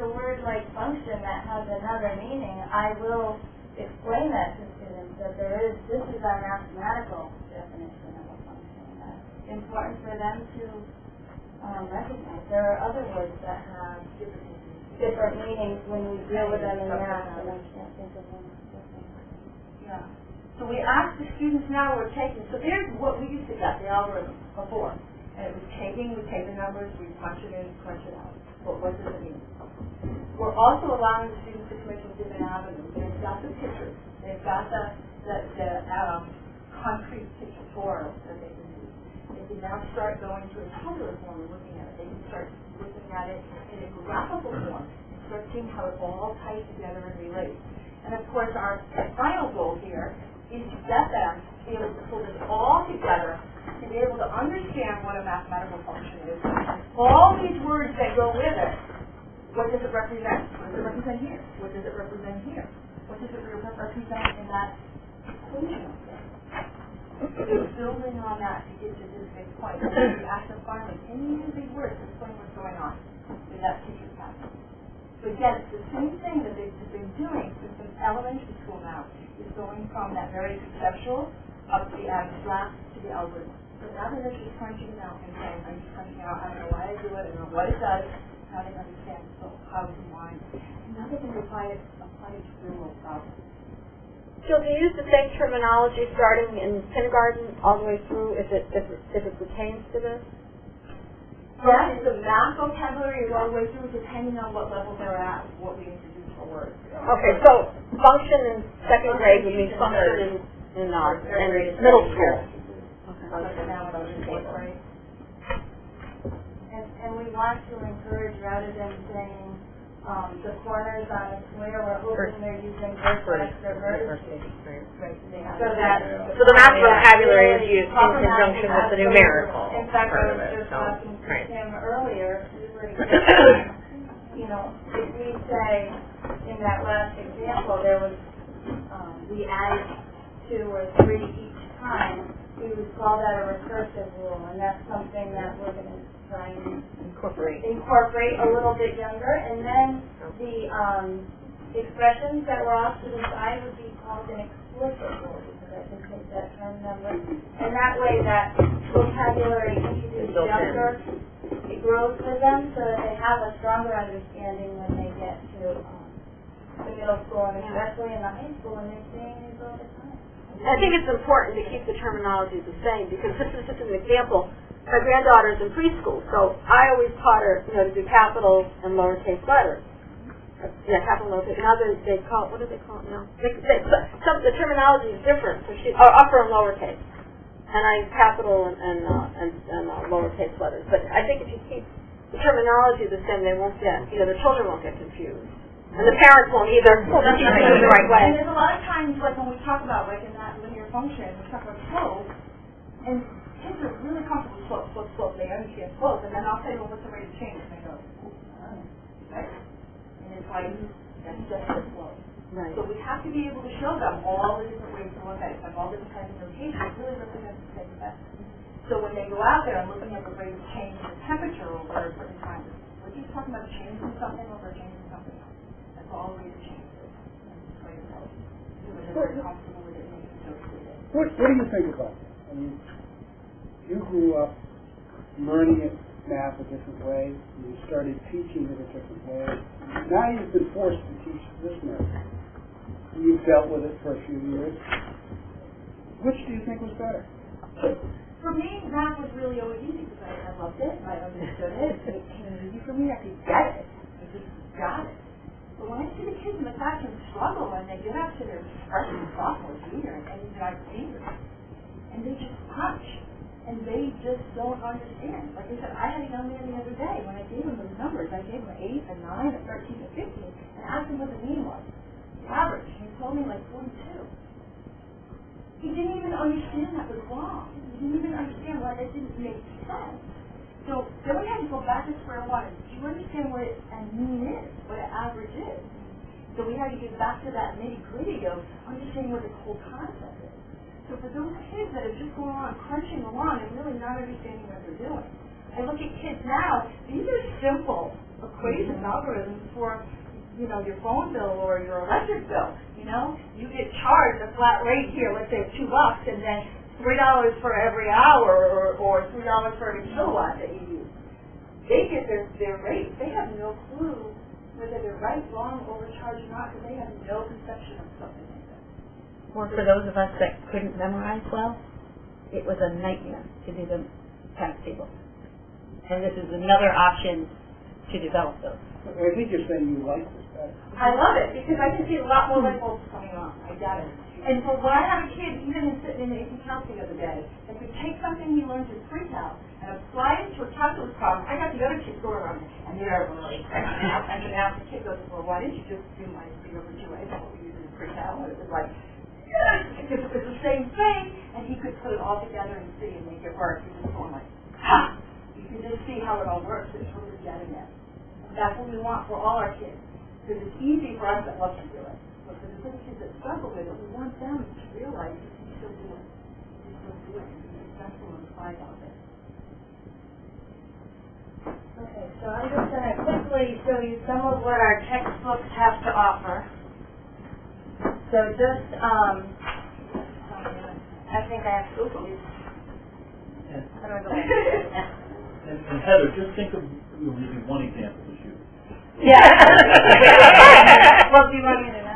a word like function that has another meaning, I will explain that to students that this is our mathematical definition of a function. That's important for them to recognize. There are other words that have different meanings when we deal with them in math, and I can't think of them differently. Yeah. So we ask the students now, we're taking, so here's what we used to get, the algorithm before. And it was we take the numbers, we punch it in, punch it out. But what does it mean? We're also allowing the students to come into different avenues. They've got the pictures. They've got the concrete pictorial that they can use. They can now start going to a tabular form and looking at it. They can start looking at it in a graphical form and start seeing how it all ties together and relates. And of course, our final goal here is to get them to be able to pull this all together, to be able to understand what a mathematical function is. All these words that go with it, what does it represent? What does it represent here? What does it represent here? What does it represent in that equation up there? So building on that to get to this big point. And then we ask them finally, can you use these words to explain what's going on with that teacher's pattern? So again, it's the same thing that they've been doing since elementary school now, is going from that very conceptual up to the abstract to the algorithm. So now they're just crunching it out and saying, I'm just crunching out, I don't know why I do it, I don't know what it does, how they understand so how to mind. And now they can apply it to real world problems. Jill, do you use the same terminology starting in kindergarten all the way through if it pertains to this? Yes, the math vocabulary is all the way through depending on what level they're at, what we introduce for words. Okay, so function in second grade would mean function in middle school. And we want to encourage, rather than saying the corners on a square, we're hoping they're using vertex or vertices. So the math vocabulary is used in conjunction with the numerical In fact, part I of was it. just So, talking to right. Tim earlier, if we say in that last example, there was, we added 2 or 3 each time, we would call that a recursive rule, and that's something that we're going to try and incorporate a little bit younger, and then the expressions that were off to the side would be called an explicit rule, because I can take that term number, and that way that vocabulary introduced younger, it grows with them so that they have a stronger understanding when they get to the middle school, and especially in the high school, and they're seeing these all the time. I think it's important to keep the terminology the same because this is just an example. My granddaughter's in preschool, so I always taught her, to do capitals and lowercase letters. Yeah, capital lowercase. Now they call it, what do they call it now? The terminology is different. So upper and lowercase. And I use capital and lowercase letters. But I think if you keep the terminology the same, they won't get, the children won't get confused. And the parents won't either. Well, that's the right way. And there's a lot of times, like when we talk about, like in that linear function, we talk about slope, and kids are really comfortable with slope. They understand slope, and then I'll say, well, what's the rate of change? And they go, I don't know. Right? And it's like, that's just the slope. Right. So we have to be able to show them all the different ways to look at it, like all different kinds of notations really represent the same effect. So when they go out there and looking at the rate of change in the temperature over a certain time, we're just talking about changing something over changing something else. That's all rate of change is. That's quite important. When they're very comfortable with it and they can associate it. What do you think about that? I mean, you grew up learning math a different way, you started teaching it a different way. Now you've been forced to teach this math. You've dealt with it for a few years. Which do you think was better? For me, math was really always easy because I loved it, I understood it, and it came easy for me, I could get it. I just got it. But when I see the kids in the classroom struggle and they get up to their freshman, sophomore, junior, and even our seniors, and they just punch, and they just don't understand. Like I said, I had a young man the other day, when I gave him those numbers, I gave him an 8, a 9, a 13, a 15, and asked him what the mean was. The average. He told me like 42. He didn't even understand that was wrong. He didn't even understand why that didn't make sense. So then we had to go back to square one. Do you understand what a mean is, what an average is? So we had to get back to that nitty-gritty of understanding what the whole concept is. So for those kids that are just going on crunching along and really not understanding what they're doing, I look at kids now, these are simple equation algorithms for, your phone bill or your electric bill. You get charged a flat rate here, let's say $2, and then $3 for every hour or $3 for every kilowatt that you use. They get their rate. They have no clue whether they're right, wrong, overcharged or not, because they have no conception of something like that. Or for those of us that couldn't memorize well, it was a nightmare to do the times table. And this is another option to develop those. I think you're saying you like this better. I love it because I can see a lot more light bulbs coming on. I got it. And so when I have a kid, even sitting in the AP Calc the other day, and could take something he learned in pre-calc and apply it to a calculus problem, I got the other kids going around and they're really cracking out. And then after the kid goes, well, why didn't you just do my 3/2A? That's what we use in pre-calc. And it was like, yes, because it was the same thing, and he could put it all together and see and make it work. He was going like, ha! You can just see how it all works. It's really getting it. That's what we want for all our kids. Because it's easy for us that love to do it. But for the little kids that struggle with it, we want them to realize you can still do it. You can still do it and be successful and thrive out there. Okay, so I'm just going to quickly show you some of what our textbooks have to offer. So just, I think I have to open these. How do I go back? And Heather, just think of maybe one example to shoot. Yeah. What do you want me to do?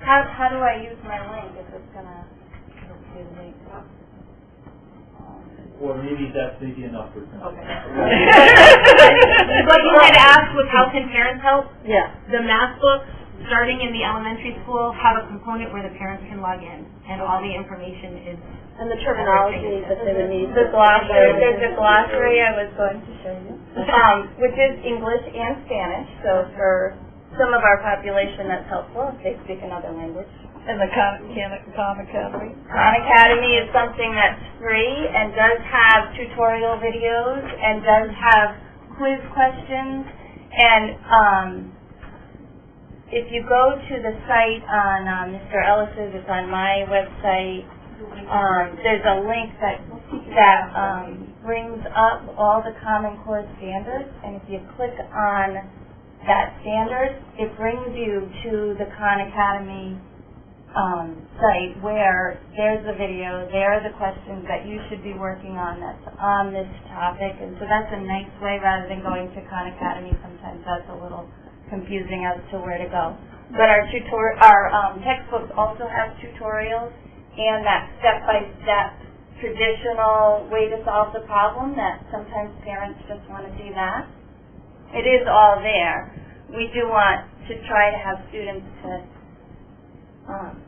How do I use my link if it's going to do the link? Or maybe that's maybe enough for them. Okay. What you had asked was how can parents help? Yeah. The math books, starting in the elementary school, have a component where the parents can log in, and all the information is... And the terminology that they would need. The glossary, there's a glossary I was going to show you, which is English and Spanish, so for some of our population that's helpful if they speak another language. And the Khan Academy. Khan Academy is something that's free and does have tutorial videos and does have quiz questions. And if you go to the site on Mr. Ellis's, it's on my website, there's a link that brings up all the Common Core standards, and if you click on that standard, it brings you to the Khan Academy site where there's the video, there are the questions that you should be working on that's on this topic, and so that's a nice way rather than going to Khan Academy. Sometimes that's a little confusing as to where to go. But our textbooks also have tutorials and that step-by-step traditional way to solve the problem that sometimes parents just want to see that. It is all there. we do want to try to have students to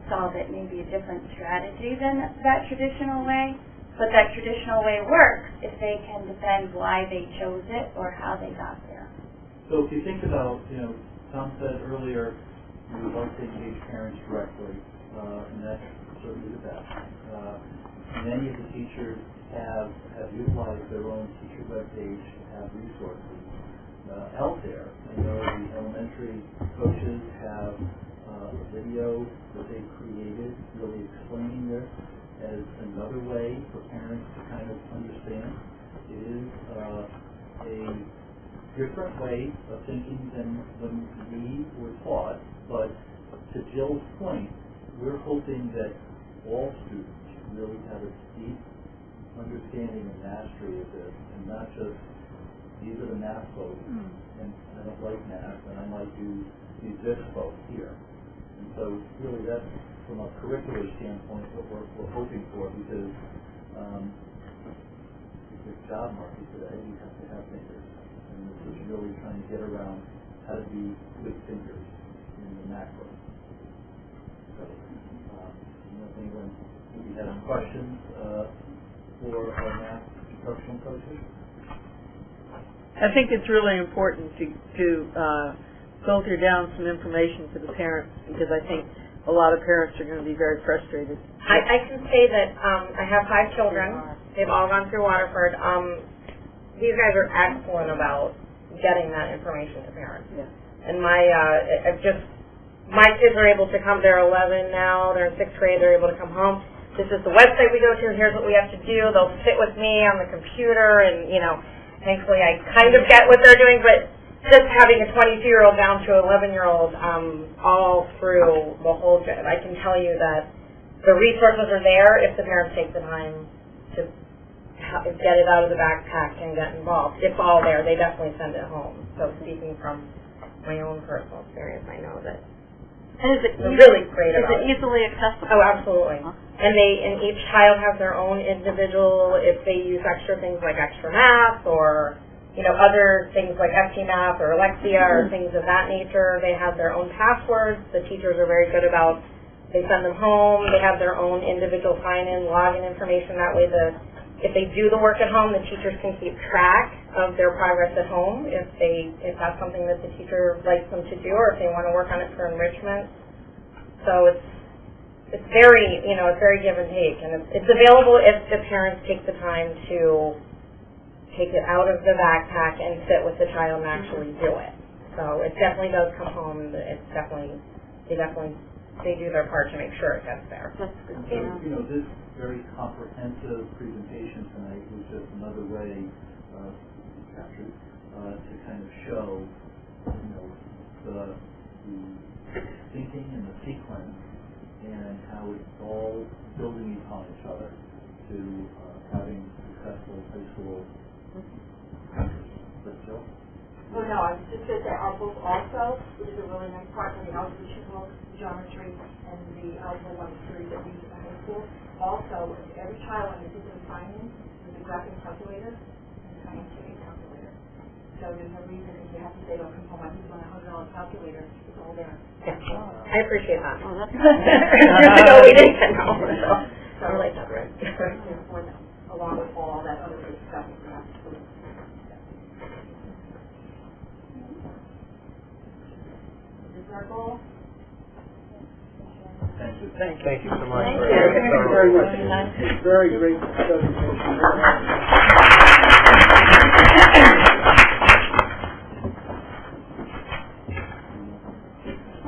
solve it maybe a different strategy than that traditional way. But that traditional way works if they can defend why they chose it or how they got there. So if you think about, Tom said earlier, we would like to engage parents directly, and that's certainly the best. Many of the teachers have utilized their own teacher web page to have resources out there. I know the elementary coaches have a video that they created really explaining this as another way for parents to kind of understand. It is a different way of thinking than when we were taught, but to Jill's point, we're hoping that all students really have a deep understanding and mastery of this, and not just, these are the math folks, and I don't like math, and I might do these this folks here. And so really that's, from a curricular standpoint, what we're hoping for, because it's a job market today, you have to have thinkers. And this is really trying to get around how to be good thinkers in the macro. So, if anyone maybe has any questions for our math instructional coaches? I think it's really important to filter down some information to the parents, because I think a lot of parents are going to be very frustrated. I can say that I have 5 children. They've all gone through Waterford. These guys are excellent about getting that information to parents. Yeah. And my kids are able to come. They're 11 now. They're in 6th grade. They're able to come home. This is the website we go to. Here's what we have to do. They'll sit with me on the computer, and thankfully I kind of get what they're doing, but just having a 22-year-old down to an 11-year-old all through the whole trip, I can tell you that the resources are there if the parents take the time to get it out of the backpack and get involved. It's all there. They definitely send it home. So speaking from my own personal experience, I know that they're really great about it. Is it easily accessible? Oh, absolutely. And each child has their own individual, if they use extra things like extra math or other things like FT Math or Alexia or things of that nature. They have their own passwords. The teachers are very good about, they send them home. They have their own individual sign-in, login information. That way, if they do the work at home, the teachers can keep track of their progress at home if that's something that the teacher likes them to do, or if they want to work on it for enrichment. So it's very, it's very give and take, and it's available if the parents take the time to take it out of the backpack and sit with the child and actually do it. So it definitely does come home. They do their part to make sure it gets there. So, this very comprehensive presentation tonight was just another way to kind of show, the thinking and the sequence and how it's all building upon each other to having successful high school. Oh, no, I was just going to say our book also, which is a really nice part of the algebra 2 book, geometry, and the algebra 1 3 that we use in high school. Also, every child on the group assignment is a graphing calculator and a scientific calculator. So there's no reason if you have to say, don't come home, I just want a $100 calculator. It's all there. Yeah. I appreciate that. Oh, that's Years ago we didn't get home, so I like that. Right. Along with all that other good stuff that we have to do. Is our goal? Thank you. Thank you so much. Thank for you. a Thank you very much. Very great presentation.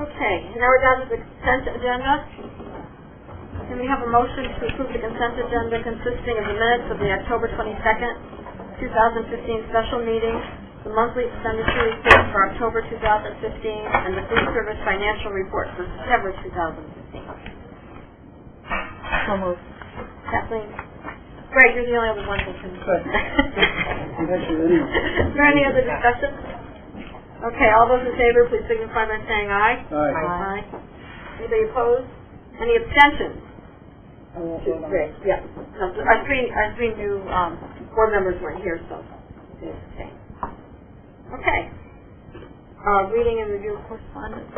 Okay, now we're down to the consent agenda. Can we have a motion to approve the consent agenda consisting of the minutes of the October 22nd, 2015 special meeting, the monthly expenditure report for October 2015, and the food service financial report for September 2015? So moved. Kathleen? Greg, you're the only other one who can. Actually, Is there any other discussion? Okay, all those in favor, please signify by saying aye. Aye. Anybody opposed? Any abstentions? I won't vote on it. Yeah. No, our three new board members weren't here, so they abstained. Okay. Reading and review of correspondence.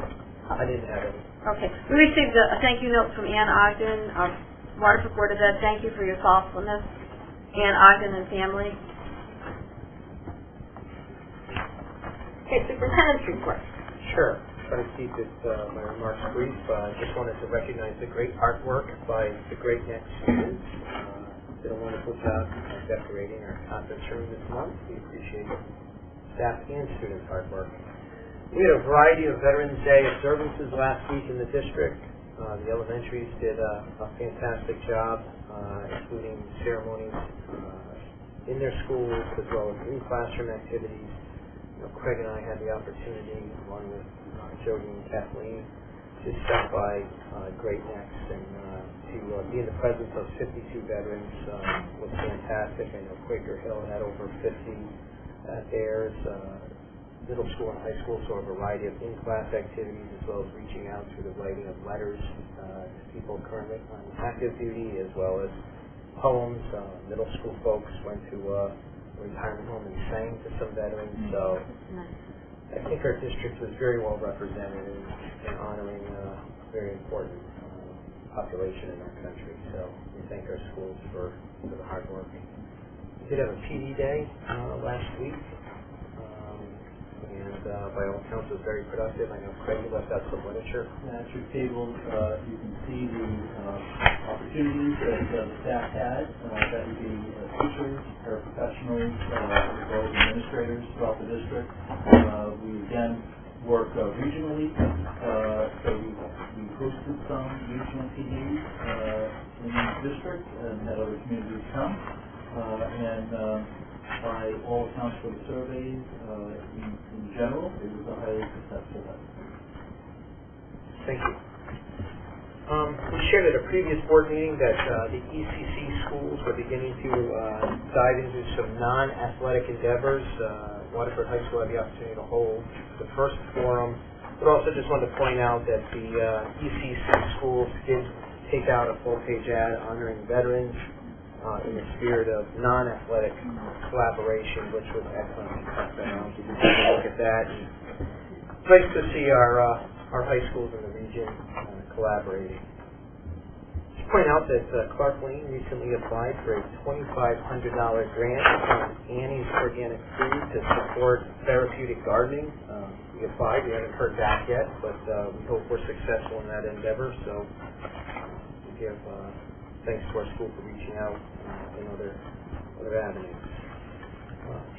I didn't have any. Okay. We received a thank you note from Ann Ogden, Waterford Board of Ed. Thank you for your thoughtfulness, Ann Ogden and family. Okay, superintendent's report. Sure. Try to keep it, my remarks brief. Just wanted to recognize the great artwork by the Great Neck students. Did a wonderful job decorating our conference room this month. We appreciate staff and students' hard work. We had a variety of Veterans Day observances last week in the district. The elementaries did a fantastic job, including ceremonies in their schools as well as in-classroom activities. Craig and I had the opportunity, along with Jody and Kathleen, to stop by Great Necks and to be in the presence of 52 veterans was fantastic. I know Quaker Hill had over 50 at theirs. Middle school and high school saw a variety of in-class activities as well as reaching out through the writing of letters to people currently on active duty as well as poems. Middle school folks went to a retirement home and sang to some veterans. So I think our district was very well represented in honoring a very important population in our country. So we thank our schools for the hard work. We did have a PD day last week. And by all accounts, it was very productive. I know Craig left out some literature. At your table, you can see the opportunities that the staff had. That would be teachers, paraprofessionals, as well as administrators throughout the district. We again work regionally, so we hosted some regional PDs in the district and had other communities come. By all accounts for the surveys, in general, it was a highly successful effort. Thank you. We shared at a previous board meeting that the ECC schools were beginning to dive into some non-athletic endeavors. Waterford High School had the opportunity to hold the first forum, but also just wanted to point out that the ECC schools did take out a full-page ad honoring veterans in the spirit of non-athletic collaboration, which was excellent. You can take a look at that. And it's nice to see our high schools in the region collaborating. Just point out that Clark Lane recently applied for a $2,500 grant from Annie's Organic Food to support therapeutic gardening. We applied. We haven't heard back yet, but we hope we're successful in that endeavor. So we give thanks to our school for reaching out in other avenues.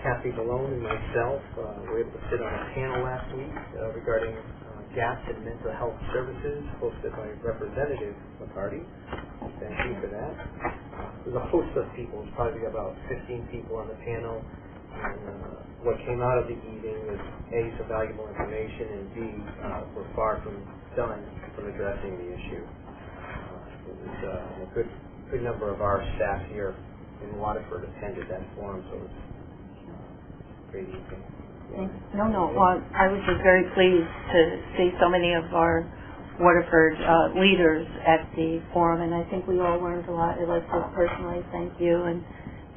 Kathy Malone and myself were able to sit on a panel last week regarding gaps in mental health services hosted by Representative McCarty. Thank you for that. There's a host of people. There's probably about 15 people on the panel. And what came out of the evening was A, some valuable information, and B, we're far from done from addressing the issue. It was a good number of our staff here in Waterford attended that forum, so it was a great evening. I was just very pleased to see so many of our Waterford leaders at the forum, and I think we all learned a lot. I'd like to personally thank you and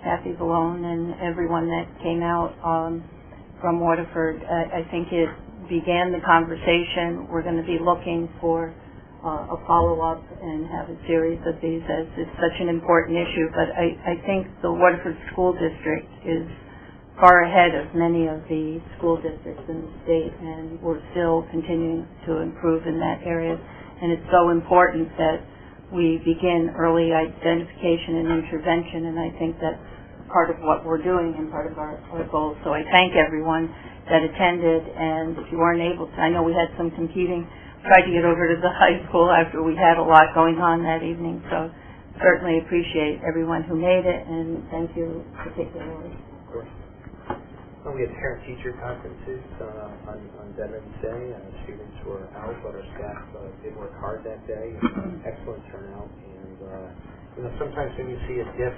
Kathy Malone and everyone that came out from Waterford. I think it began the conversation. We're going to be looking for a follow-up and have a series of these as it's such an important issue. But I think the Waterford School District is far ahead of many of the school districts in the state, and we're still continuing to improve in that area. And it's so important that we begin early identification and intervention, and I think that's part of what we're doing and part of our goals. So I thank everyone that attended, and if you weren't able to, I know we had some competing, tried to get over to the high school after we had a lot going on that evening, so certainly appreciate everyone who made it, and thank you particularly. Of course. Well, we had parent-teacher conferences on Veterans Day. Students were out, but our staff did work hard that day. Excellent turnout. And sometimes when you see a dip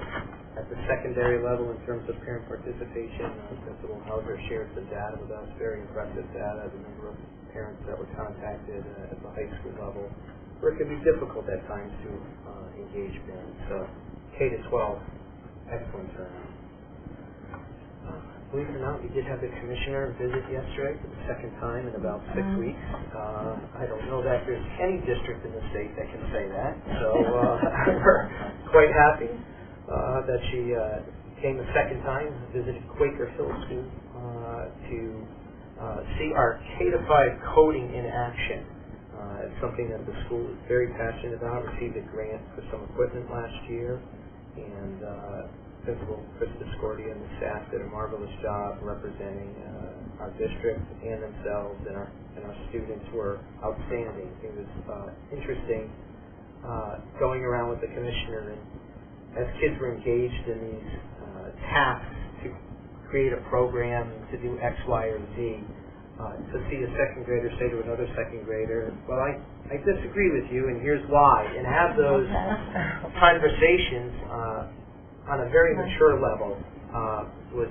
at the secondary level in terms of parent participation, Principal Hauser shared some data with us, very impressive data, the number of parents that were contacted at the high school level, where it can be difficult at times to engage parents. So K-12, excellent turnout. believe it or not, we did have the commissioner visit yesterday for the second time in about 6 weeks. I don't know that there's any district in the state that can say that, so we're quite happy that she came the second time, visited Quaker Hill School to see our K-5 coding in action. It's something that the school is very passionate about, received a grant for some equipment last year, and Principal Chris Discordia and the staff did a marvelous job representing our district and themselves, and our students were outstanding. It was interesting going around with the commissioner, and as kids were engaged in these tasks to create a program to do X, Y, or Z, to see a second grader say to another second grader, well, I disagree with you, and here's why, and have those conversations on a very mature level was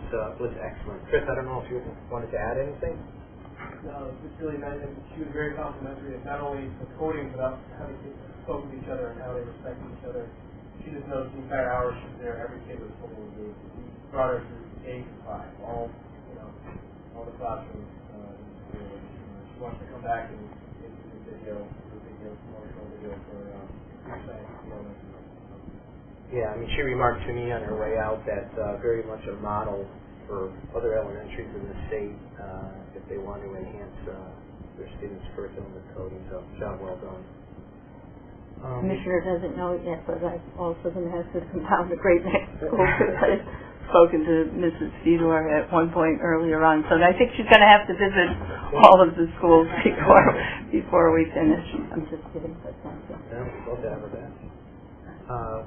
excellent. Chris, I don't know if you wanted to add anything? No, it's really nice. She was very complimentary of not only the coding, but how they spoke with each other and how they respected each other. She just knows the entire hour she was there, every kid was fully engaged. We brought her through K-5, all the classrooms. She wants to come back and do video, promotional video for science. Yeah, I mean, she remarked to me on her way out that very much a model for other elementaries in the state if they want to enhance their students' curriculum with coding. So, job well done. Commissioner doesn't know it yet, but I've also been asked to compound the Great Neck School because I've spoken to Mrs. Fedor at one point earlier on. So I think she's going to have to visit all of the schools before we finish. I'm just kidding, but thank you. Yeah, we'd love to have her back.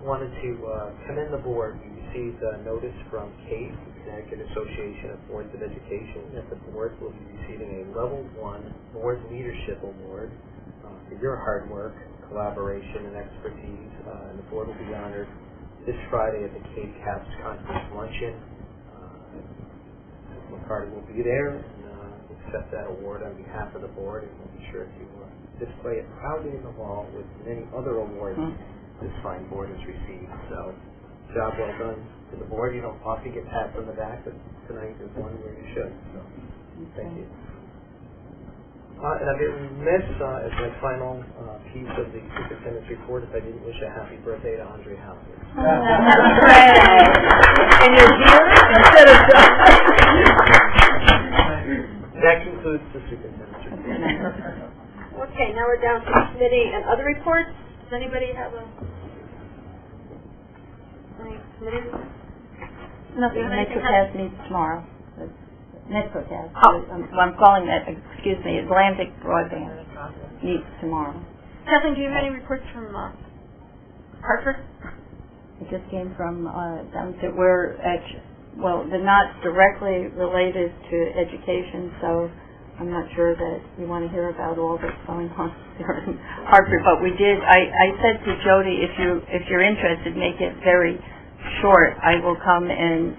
Wanted to commend the board. We received a notice from CAPE, Connecticut Association of Boards of Education, that the board will be receiving a Level 1 Board Leadership Award for your hard work, collaboration, and expertise. And the board will be honored this Friday at the CAPE CAPS Conference Luncheon. McCarty will be there and accept that award on behalf of the board, and we'll be sure to display it proudly in the hall with many other awards this fine board has received. So, job well done to the board. You don't often get pats on the back, but tonight is one where you should. So, thank you. And I'd be remiss as my final piece of the superintendent's report if I didn't wish a happy birthday to Andre Hauser. And you're here instead of That concludes the superintendent's report. Okay, now we're down to committee and other reports. Does anybody have any committee reports? Nothing. Metrocast meets tomorrow. Metrocast. I'm calling that, excuse me, Atlantic Broadband meets tomorrow. Kathleen, do you have any reports from Hartford? It just came from them that we're they're not directly related to education, so I'm not sure that we want to hear about all that's going on there in Hartford. But we did. I said to Jody, if you're interested, make it very short. I will come and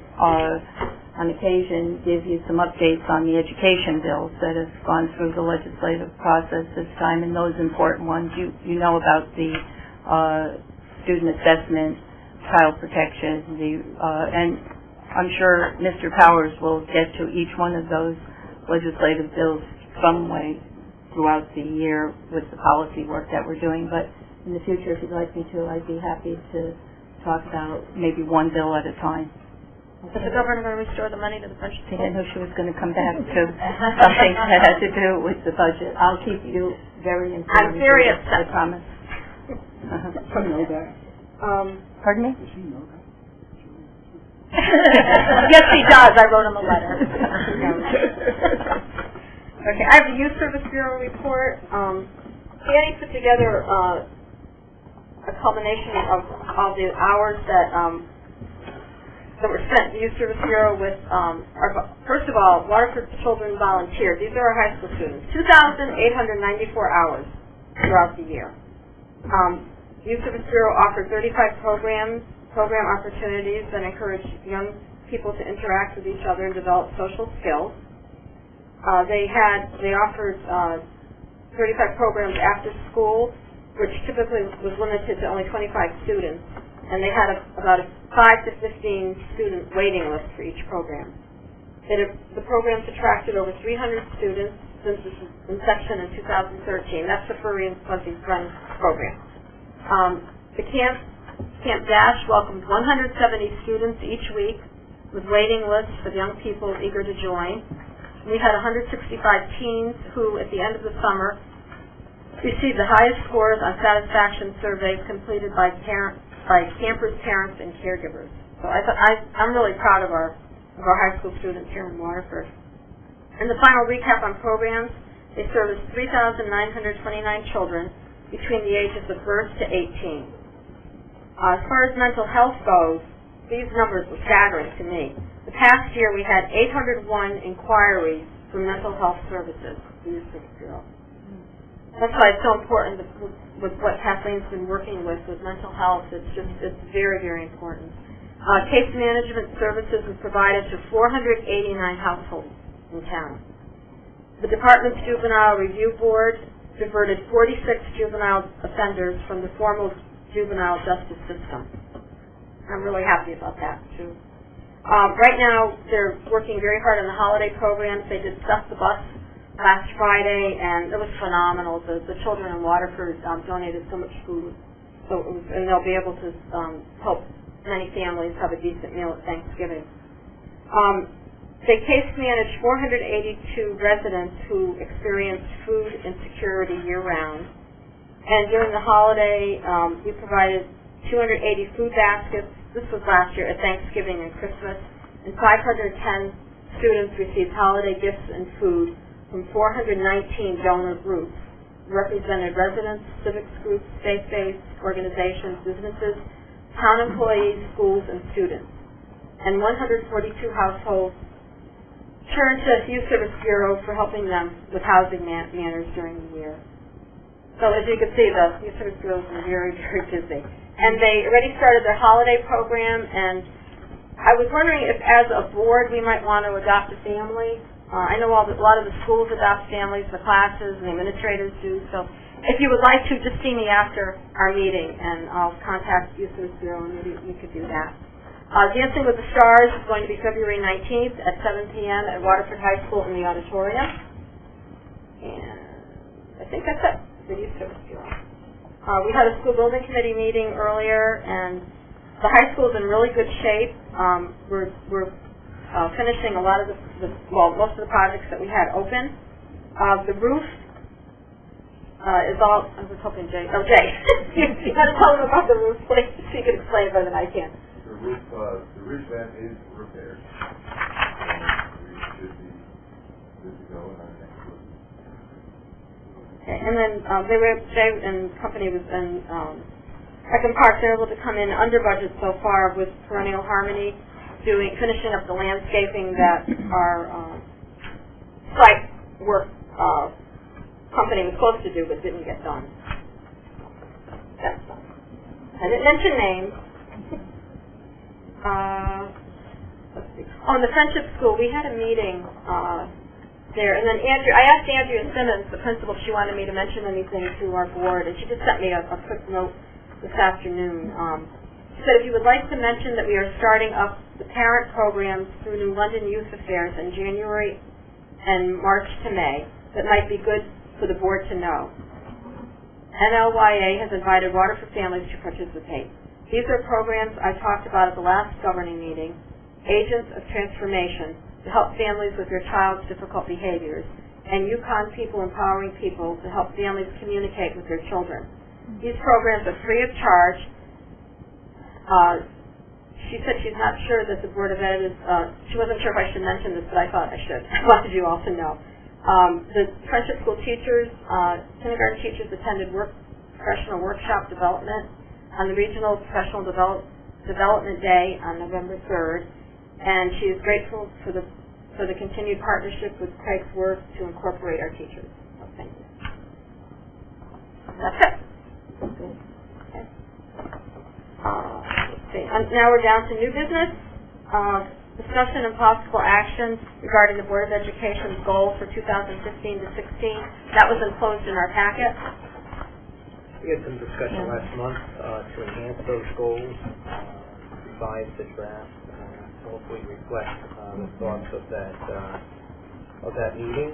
on occasion give you some updates on the education bills that have gone through the legislative process this time, and those important ones. You know about the student assessment, child protection, and I'm sure Mr. Powers will get to each one of those legislative bills some way throughout the year with the policy work that we're doing. But in the future, if you'd like me to, I'd be happy to talk about maybe one bill at a time. Is the governor going to restore the money to the budget? I didn't know she was going to come back to something that had to do with the budget. I'll keep you very informed. I'm very upset. I promise. I know that. Pardon me? Does he know that? Yes, he does. I wrote him a letter. Okay, I have the Youth Service Bureau report. Annie put together a culmination of all the hours that were spent in the Youth Service Bureau with, first of all, Waterford Children volunteers. These are our high school students. 2,894 hours throughout the year. Youth Service Bureau offered 35 program opportunities that encourage young people to interact with each other and develop social skills. They offered 35 programs after school, which typically was limited to only 25 students, and they had about a 5 to 15 student waiting list for each program. The program's attracted over 300 students since its inception in 2013. That's the Furry and Fuzzy Friends program. The Camp Dash welcomed 170 students each week with waiting lists of young people eager to join. We had 165 teens who, at the end of the summer, received the highest scores on satisfaction surveys completed by campers, parents, and caregivers. So I'm really proud of our high school students here in Waterford. And the final recap on programs, they serviced 3,929 children between the ages of birth to 18. As far as mental health goes, these numbers were staggering to me. The past year we had 801 inquiries for mental health services. That's why it's so important with what Kathleen's been working with mental health. It's very, very important. Case management services was provided to 489 households in town. The Department's Juvenile Review Board diverted 46 juvenile offenders from the formal juvenile justice system. I'm really happy about that, too. Right now, they're working very hard on the holiday programs. They did Stuff the Bus last Friday, and it was phenomenal. The children in Waterford donated so much food, and they'll be able to help many families have a decent meal at Thanksgiving. They case managed 482 residents who experienced food insecurity year-round. And during the holiday, we provided 280 food baskets. This was last year at Thanksgiving and Christmas. And 510 students received holiday gifts and food from 419 donor groups, represented residents, civics groups, faith-based organizations, businesses, town employees, schools, and students. And 142 households turned to Youth Service Bureau for helping them with housing matters during the year. So as you can see, the Youth Service Bureau is very, very busy. And they already started their holiday program, and I was wondering if as a board we might want to adopt a family. I know a lot of the schools adopt families, the classes, and the administrators do. So if you would like to, just see me after our meeting, and I'll contact Youth Service Bureau, and maybe we could do that. Dancing with the Stars is going to be February 19th at 7 p.m. at Waterford High School in the auditorium. And I think that's it. The Youth Service Bureau. We had a school building committee meeting earlier, and the high school is in really good shape. We're finishing a lot of most of the projects that we had open. The roof is all. I was hoping Jay. Oh, Jay, you got to tell them about the roof, please. She can explain better than I can. The roof vent is repaired. We should be good to go in our next week. And then Jay and company was in Peckham Park. They're able to come in under budget so far with Perennial Harmony, finishing up the landscaping that our site work company was supposed to do but didn't get done. That's done. I didn't mention names. Let's see. Oh, in the Friendship School, we had a meeting there, and then I asked Andrea Simmons, the principal, if she wanted me to mention anything to our board, and she just sent me a quick note this afternoon. She said if you would like to mention that we are starting up the parent programs through New London Youth Affairs in January and March to May, that might be good for the board to know. NLYA has invited Waterford families to participate. These are programs I talked about at the last governing meeting, Agents of Transformation, to help families with their child's difficult behaviors, and Yukon People Empowering People to help families communicate with their children. These programs are free of charge. She said she's not sure that the Board of Ed is, she wasn't sure if I should mention this, but I thought I should. I wanted you all to know. The Friendship School teachers, kindergarten teachers attended professional workshop development on the Regional Professional Development Day on November 3rd. And she is grateful for the continued partnership with Craig's work to incorporate our teachers. So thank you. That's it. Okay. Let's see. Now we're down to new business. Discussion and possible action regarding the Board of Education's goal for 2015 to 16. That was enclosed in our packet. We had some discussion last month to enhance those goals, revise the draft. hopefully reflect the thoughts of that meeting.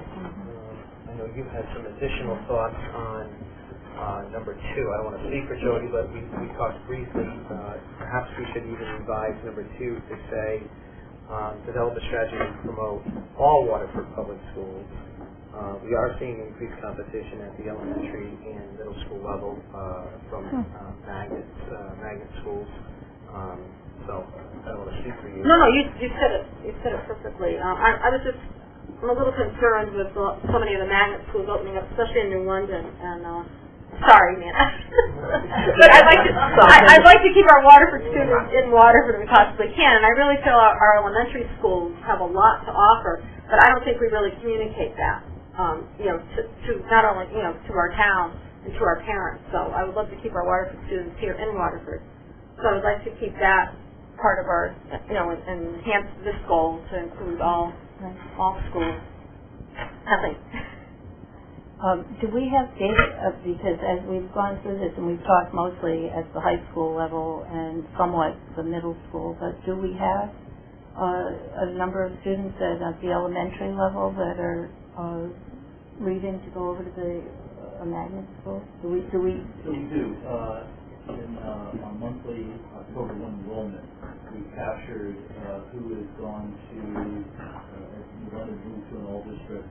I know you had some additional thoughts on number 2. I don't want to speak for Jody, but we talked briefly. Perhaps we should even revise number 2 to say, develop a strategy to promote all Waterford public schools. We are seeing increased competition at the elementary and middle school level from magnet schools. So I don't want to speak for you. No, you said it. You said it perfectly. I'm a little concerned with so many of the magnet schools opening up, especially in New London. And sorry, man. But I'd like to keep our Waterford students in Waterford if we possibly can. And I really feel our elementary schools have a lot to offer, but I don't think we really communicate that. To not only to our town and to our parents. So I would love to keep our Waterford students here in Waterford. So I would like to keep that part of our, and enhance this goal to include all schools. Nothing. Do we have data because as we've gone through this and we've talked mostly at the high school level and somewhat the middle school, but do we have a number of students at the elementary level that are leaving to go over to the magnet school? Do we? So we do. In our monthly October 1 enrollment, we captured who has gone to New London, moved to an all district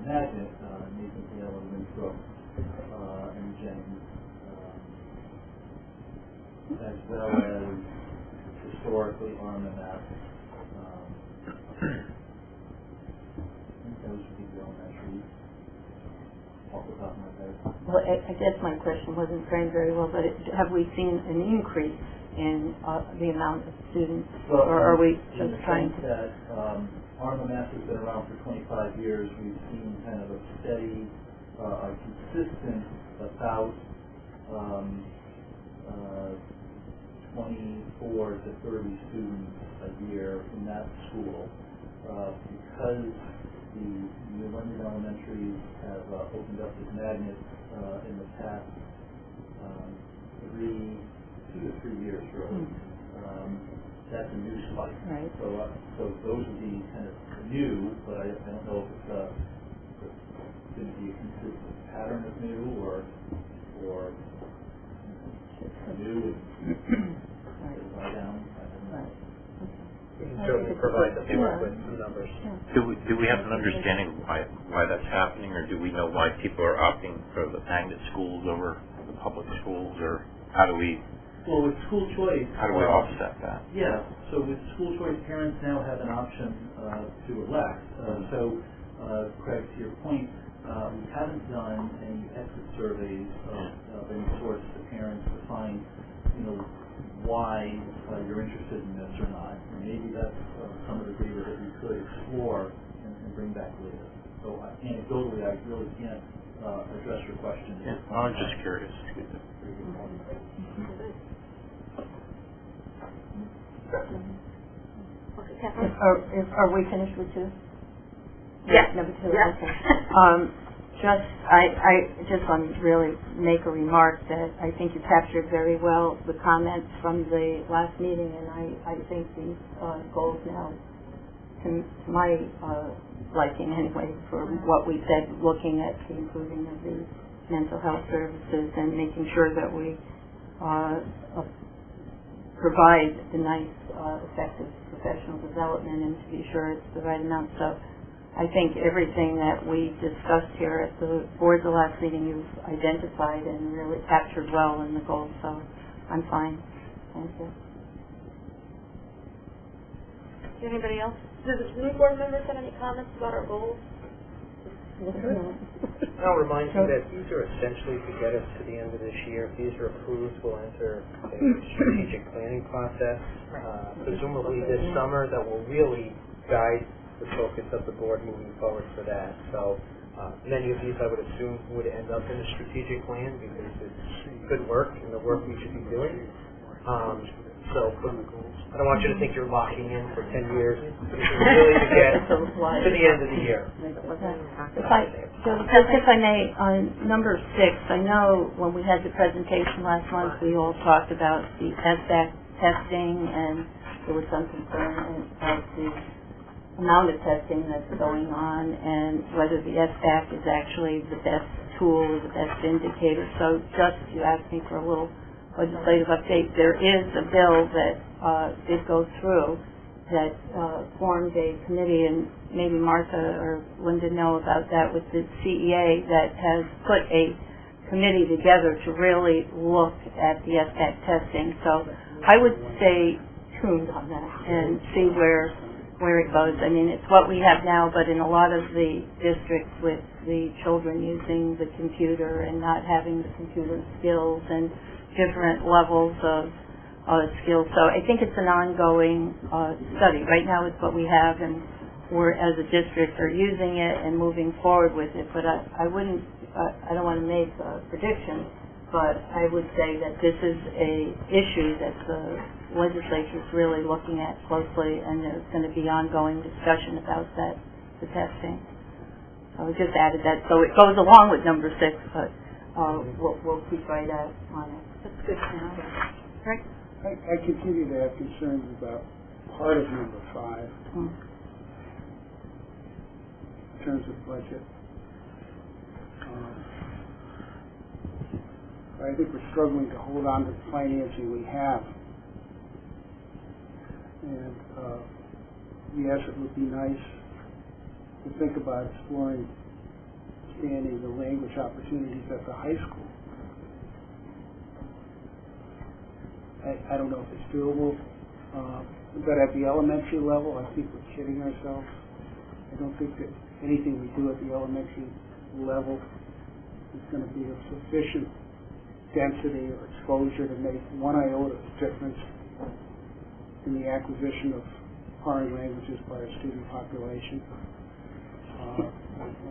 magnet, Nathan Hale and Winthrop and James, as well as historically Armagnac. Those would be the elementary off the top of my head. Well, I guess my question wasn't framed very well, but have we seen an increase in the amount of students, well, or are we just trying to? That Armagnac has been around for 25 years. We've seen kind of a steady, consistent about 24 to 30 students a year in that school. Because the New London elementaries have opened up as magnets in the past 2 to 3 years, really. That's a new spike. Right. So those would be kind of new, but I don't know if it's going to be a consistent pattern of new or new and lie down. I don't know. We can certainly provide the board with some numbers. Do we have an understanding why that's happening, or do we know why people are opting for the magnet schools over the public schools, or how do we? Well, with school choice, how do we offset that? Yeah. So with school choice, parents now have an option to elect. Craig, to your point, we haven't done any exit surveys of any sorts to parents to find, why you're interested in this or not. And maybe that's some of the data that we could explore and bring back later. So anecdotally, I really can't address your question. Yeah, I was just curious. Are we finished with 2? Yes. Number 2. Yes. Okay. I just want to really make a remark that I think you captured very well the comments from the last meeting, and I think these goals now, to my liking anyway, for what we said, looking at the improving of the mental health services and making sure that we provide the nice, effective professional development and to be sure it's the right amount. So I think everything that we discussed here at the board the last meeting you've identified and really captured well in the goals, so I'm fine. Thank you. Anybody else? Does the new board members have any comments about our goals? I'll remind you that these are essentially to get us to the end of this year. If these are approved, we'll enter a strategic planning process, presumably this summer, that will really guide the focus of the board moving forward for that. So many of these I would assume would end up in a strategic plan because it's good work and the work we should be doing. So I don't want you to think you're locking in for 10 years. This is really to get to the end of the year. If I may, on number 6, I know when we had the presentation last month, we all talked about the SBAC testing and there was some concern about the amount of testing that's going on and whether the SBAC is actually the best tool or the best indicator. So just, you asked me for a little legislative update. There is a bill that did go through that formed a committee, and maybe Martha or Linda know about that, with the CEA, that has put a committee together to really look at the SBAC testing. So I would stay tuned on that and see where it goes. I mean, it's what we have now, but in a lot of the districts with the children using the computer and not having the computer skills and different levels of skills. So I think it's an ongoing study. Right now it's what we have, and we're, as a district, are using it and moving forward with it. But I wouldn't, I don't want to make a prediction, but I would say that this is a issue that the legislature is really looking at closely, and there's going to be ongoing discussion about that, the testing. So we just added that. So it goes along with number 6, but we'll keep right on it. That's good to know. Right? I continue to have concerns about part of number 5 in terms of budget. I think we're struggling to hold on to the financing we have. And yes, it would be nice to think about exploring expanding the language opportunities at the high school. I don't know if it's doable, but at the elementary level, I think we're kidding ourselves. I don't think that anything we do at the elementary level is going to be of sufficient density or exposure to make one iota of difference in the acquisition of foreign languages by our student population.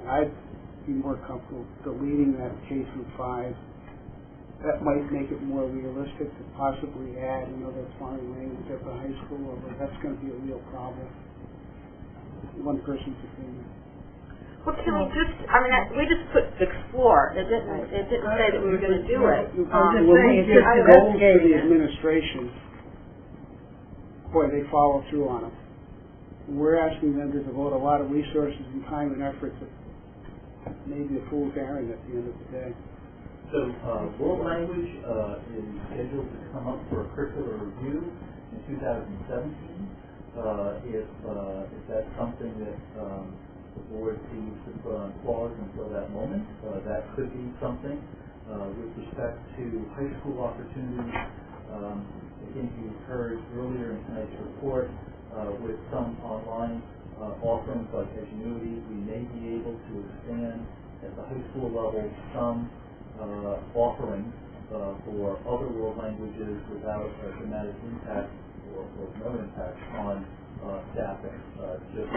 I'd be more comfortable deleting that K through 5. That might make it more realistic to possibly add another foreign language at the high school, although that's going to be a real problem. One person's opinion. Well, can we just, I mean, we just put explore. It didn't say that we were going to do it. When we give goals to the administration, boy, they follow through on them. And we're asking them to devote a lot of resources and time and effort to maybe a fool's errand at the end of the day. So, world language is scheduled to come up for a curricular review in 2017. If that's something that the board seems to put on pause until that moment, that could be something. With respect to high school opportunities, I think you heard earlier in tonight's report, with some online offerings like Edgenuity, we may be able to expand at the high school level some offerings for other world languages without a dramatic impact or no impact on staffing, just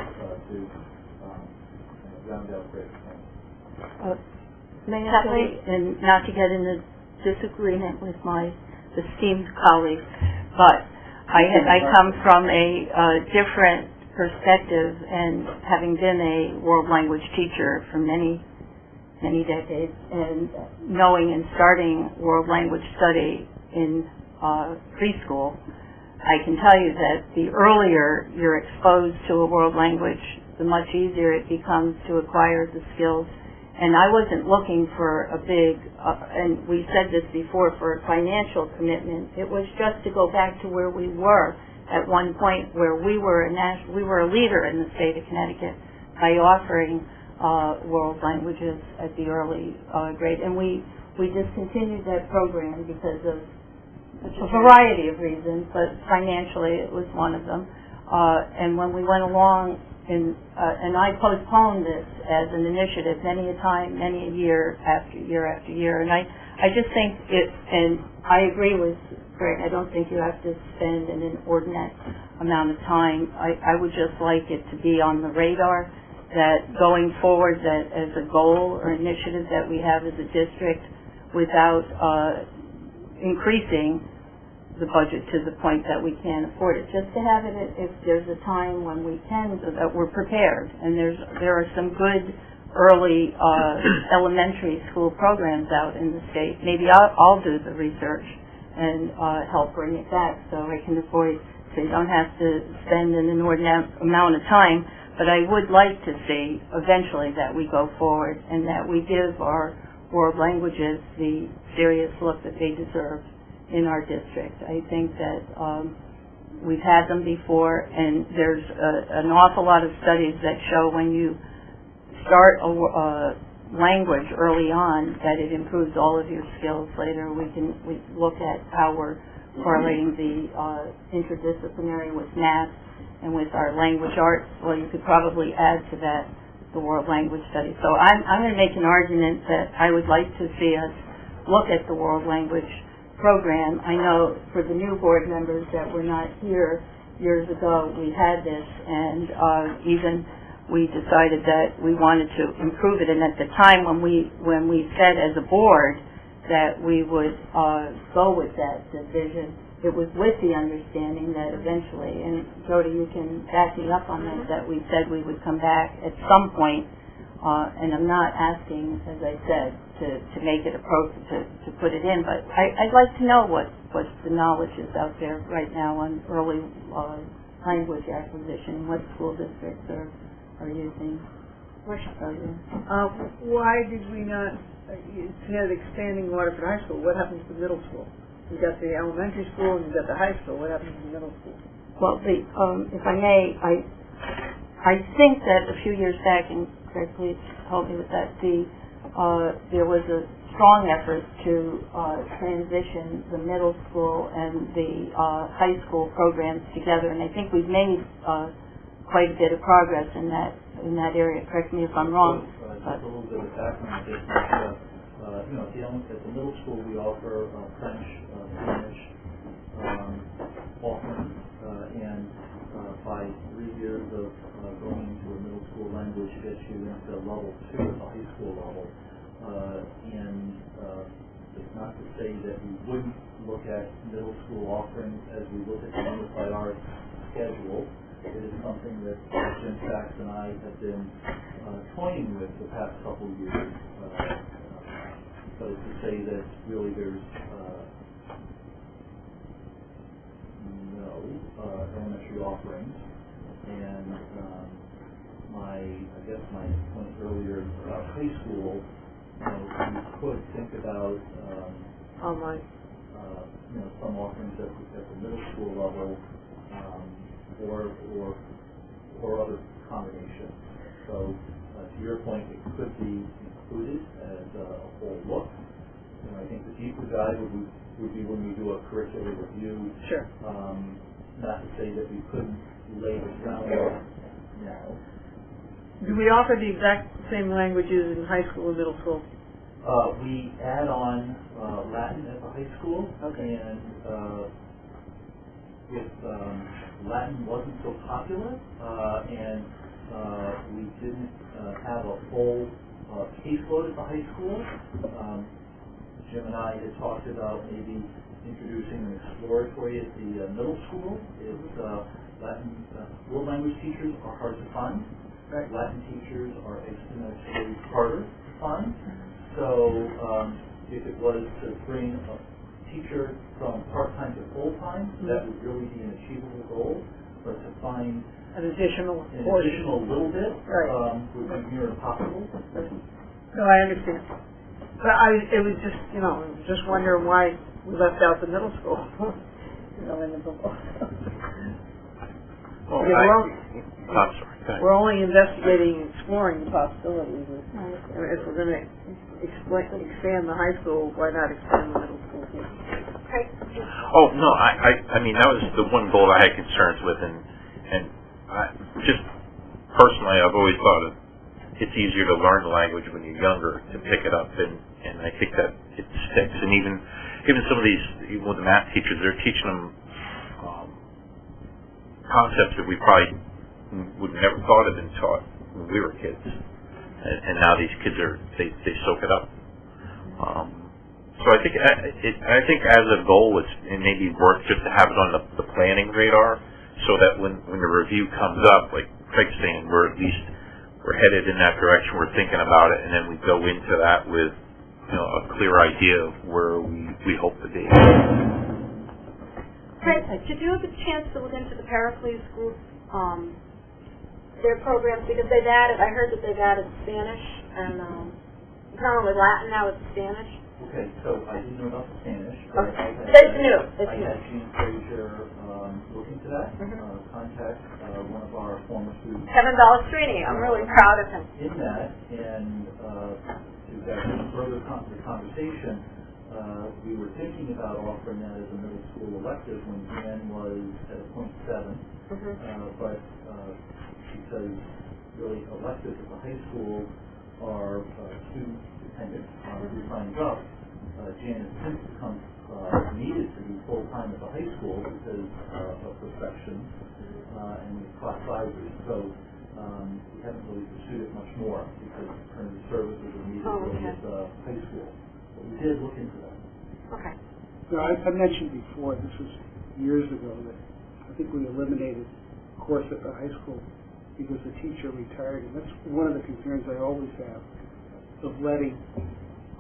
to round out great points. May I say, and not to get into disagreement with my esteemed colleagues, but I come from a different perspective, and having been a world language teacher for many decades, and knowing and starting world language study in preschool, I can tell you that the earlier you're exposed to a world language, the much easier it becomes to acquire the skills. And I wasn't looking for a big, and we said this before, for a financial commitment. It was just to go back to where we were at one point, where we were a leader in the state of Connecticut by offering world languages at the early grade. And we discontinued that program because of a variety of reasons, but financially it was one of them. And when we went along, and I postponed this as an initiative many a time, many a year after year after year. And I just think and I agree with Greg, I don't think you have to spend an inordinate amount of time. I would just like it to be on the radar that going forward, that as a goal or initiative that we have as a district, without increasing the budget to the point that we can't afford it. Just to have it if there's a time when we can, so that we're prepared. And there are some good early elementary school programs out in the state. Maybe I'll do the research and help bring it back so I can avoid so you don't have to spend an inordinate amount of time. But I would like to see eventually that we go forward and that we give our world languages the serious look that they deserve in our district. I think that we've had them before, and there's an awful lot of studies that show when you start a language early on that it improves all of your skills later. We look at how we're correlating the interdisciplinary with math and with our language arts. Well, you could probably add to that the world language study. So I'm going to make an argument that I would like to see us look at the world language program. I know for the new board members that were not here years ago, we had this, and even we decided that we wanted to improve it. And at the time when we said as a board that we would go with that division, it was with the understanding that eventually, and Jody, you can back me up on this, that we said we would come back at some point, and I'm not asking, as I said, to make it appropriate to put it in, but I'd like to know what the knowledge is out there right now on early language acquisition, what school districts are using. Why did we not, instead of expanding Waterford High School, what happens to middle school? You've got the elementary school and you've got the high school. What happens to the middle school? Well, if I may, I think that a few years back, and Greg, please help me with that, there was a strong effort to transition the middle school and the high school programs together, and I think we've made quite a bit of progress in that area. Correct me if I'm wrong. Just a little bit of background. At the middle school we offer French, Spanish offerings, and by 3 years of going into a middle school language gets you into level 2 at the high school level. And it's not to say that we wouldn't look at middle school offerings as we look at the Unified Arts schedule. It is something that Jim Sachs and I have been toying with the past couple of years. But it's to say that really there's no elementary offerings, and my point earlier about high school, you could think about online, some offerings at the middle school level, or other combinations. So to your point, it could be included as a whole look. And I think the deeper dive would be when we do a curricular review. Sure. Not to say that we couldn't lay the groundwork now. Do we offer the exact same languages in high school and middle school? We add on Latin at the high school, okay. And if Latin wasn't so popular, and we didn't have a full caseload at the high school, Jim and I had talked about maybe introducing an exploratory at the middle school. Latin world language teachers are hard to find. Right. Latin teachers are exponentially harder to find. So if it was to bring a teacher from part-time to full-time, that would really be an achievable goal. But to find an additional little bit right. Would be near impossible. No, I understand. But it was just wondering why we left out the middle school. In the book. I'm sorry. We're only investigating and exploring the possibilities. If we're going to expand the high school, why not expand the middle school too? Oh no, I mean that was the one goal I had concerns with, and I just personally I've always thought it's easier to learn the language when you're younger to pick it up, and I think that it sticks. And even some of these, even with the math teachers, they're teaching them concepts that we probably would never thought had been taught when we were kids, and now these kids they soak it up. So I think as a goal, it may be worth just to have it on the planning radar, so that when the review comes up, like Craig's saying, we're headed in that direction, we're thinking about it, and then we go into that with a clear idea of where we hope to be. I Okay, did you have a chance to look into the Pericles group, their programs, because they've added, I heard that they've added Spanish, and it's not only Latin, now it's Spanish. Okay, so I didn't know about the Spanish. But Okay, I new. had Gene Frazier look into that, contact one of our former students. Kevin Balestrini, I'm really proud of him. In that, and to that further the conversation, we were thinking about offering that as a middle school elective when Jan was at a .7, but because really electives at the high school are student dependent on who signs up. Jan has since become needed to be full-time at the high school because of perfection and class sizes. So we haven't really pursued it much more because kind of the services are needed at the high school. But we did look into that. Okay. No, I mentioned before, this was years ago, that I think we eliminated a course at the high school because the teacher retired, and that's one of the concerns I always have, of letting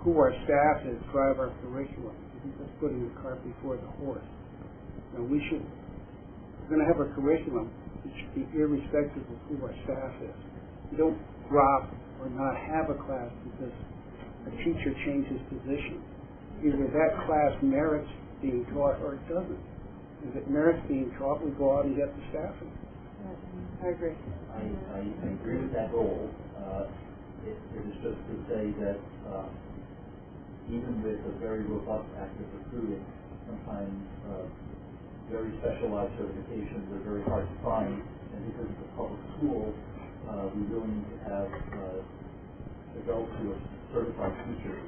who our staff is drive our curriculum. I think that's putting the cart before the horse. Now, we're going to have a curriculum that should be irrespective of who our staff is. You don't drop or not have a class because a teacher changes position. Either that class merits being taught or it doesn't. If it merits being taught, we go out and get the staffing. I agree. I agree with that goal. It is just to say that even with a very robust active recruiting, sometimes very specialized certifications are very hard to find, and because it's a public school, we really need to have adults who are certified teachers.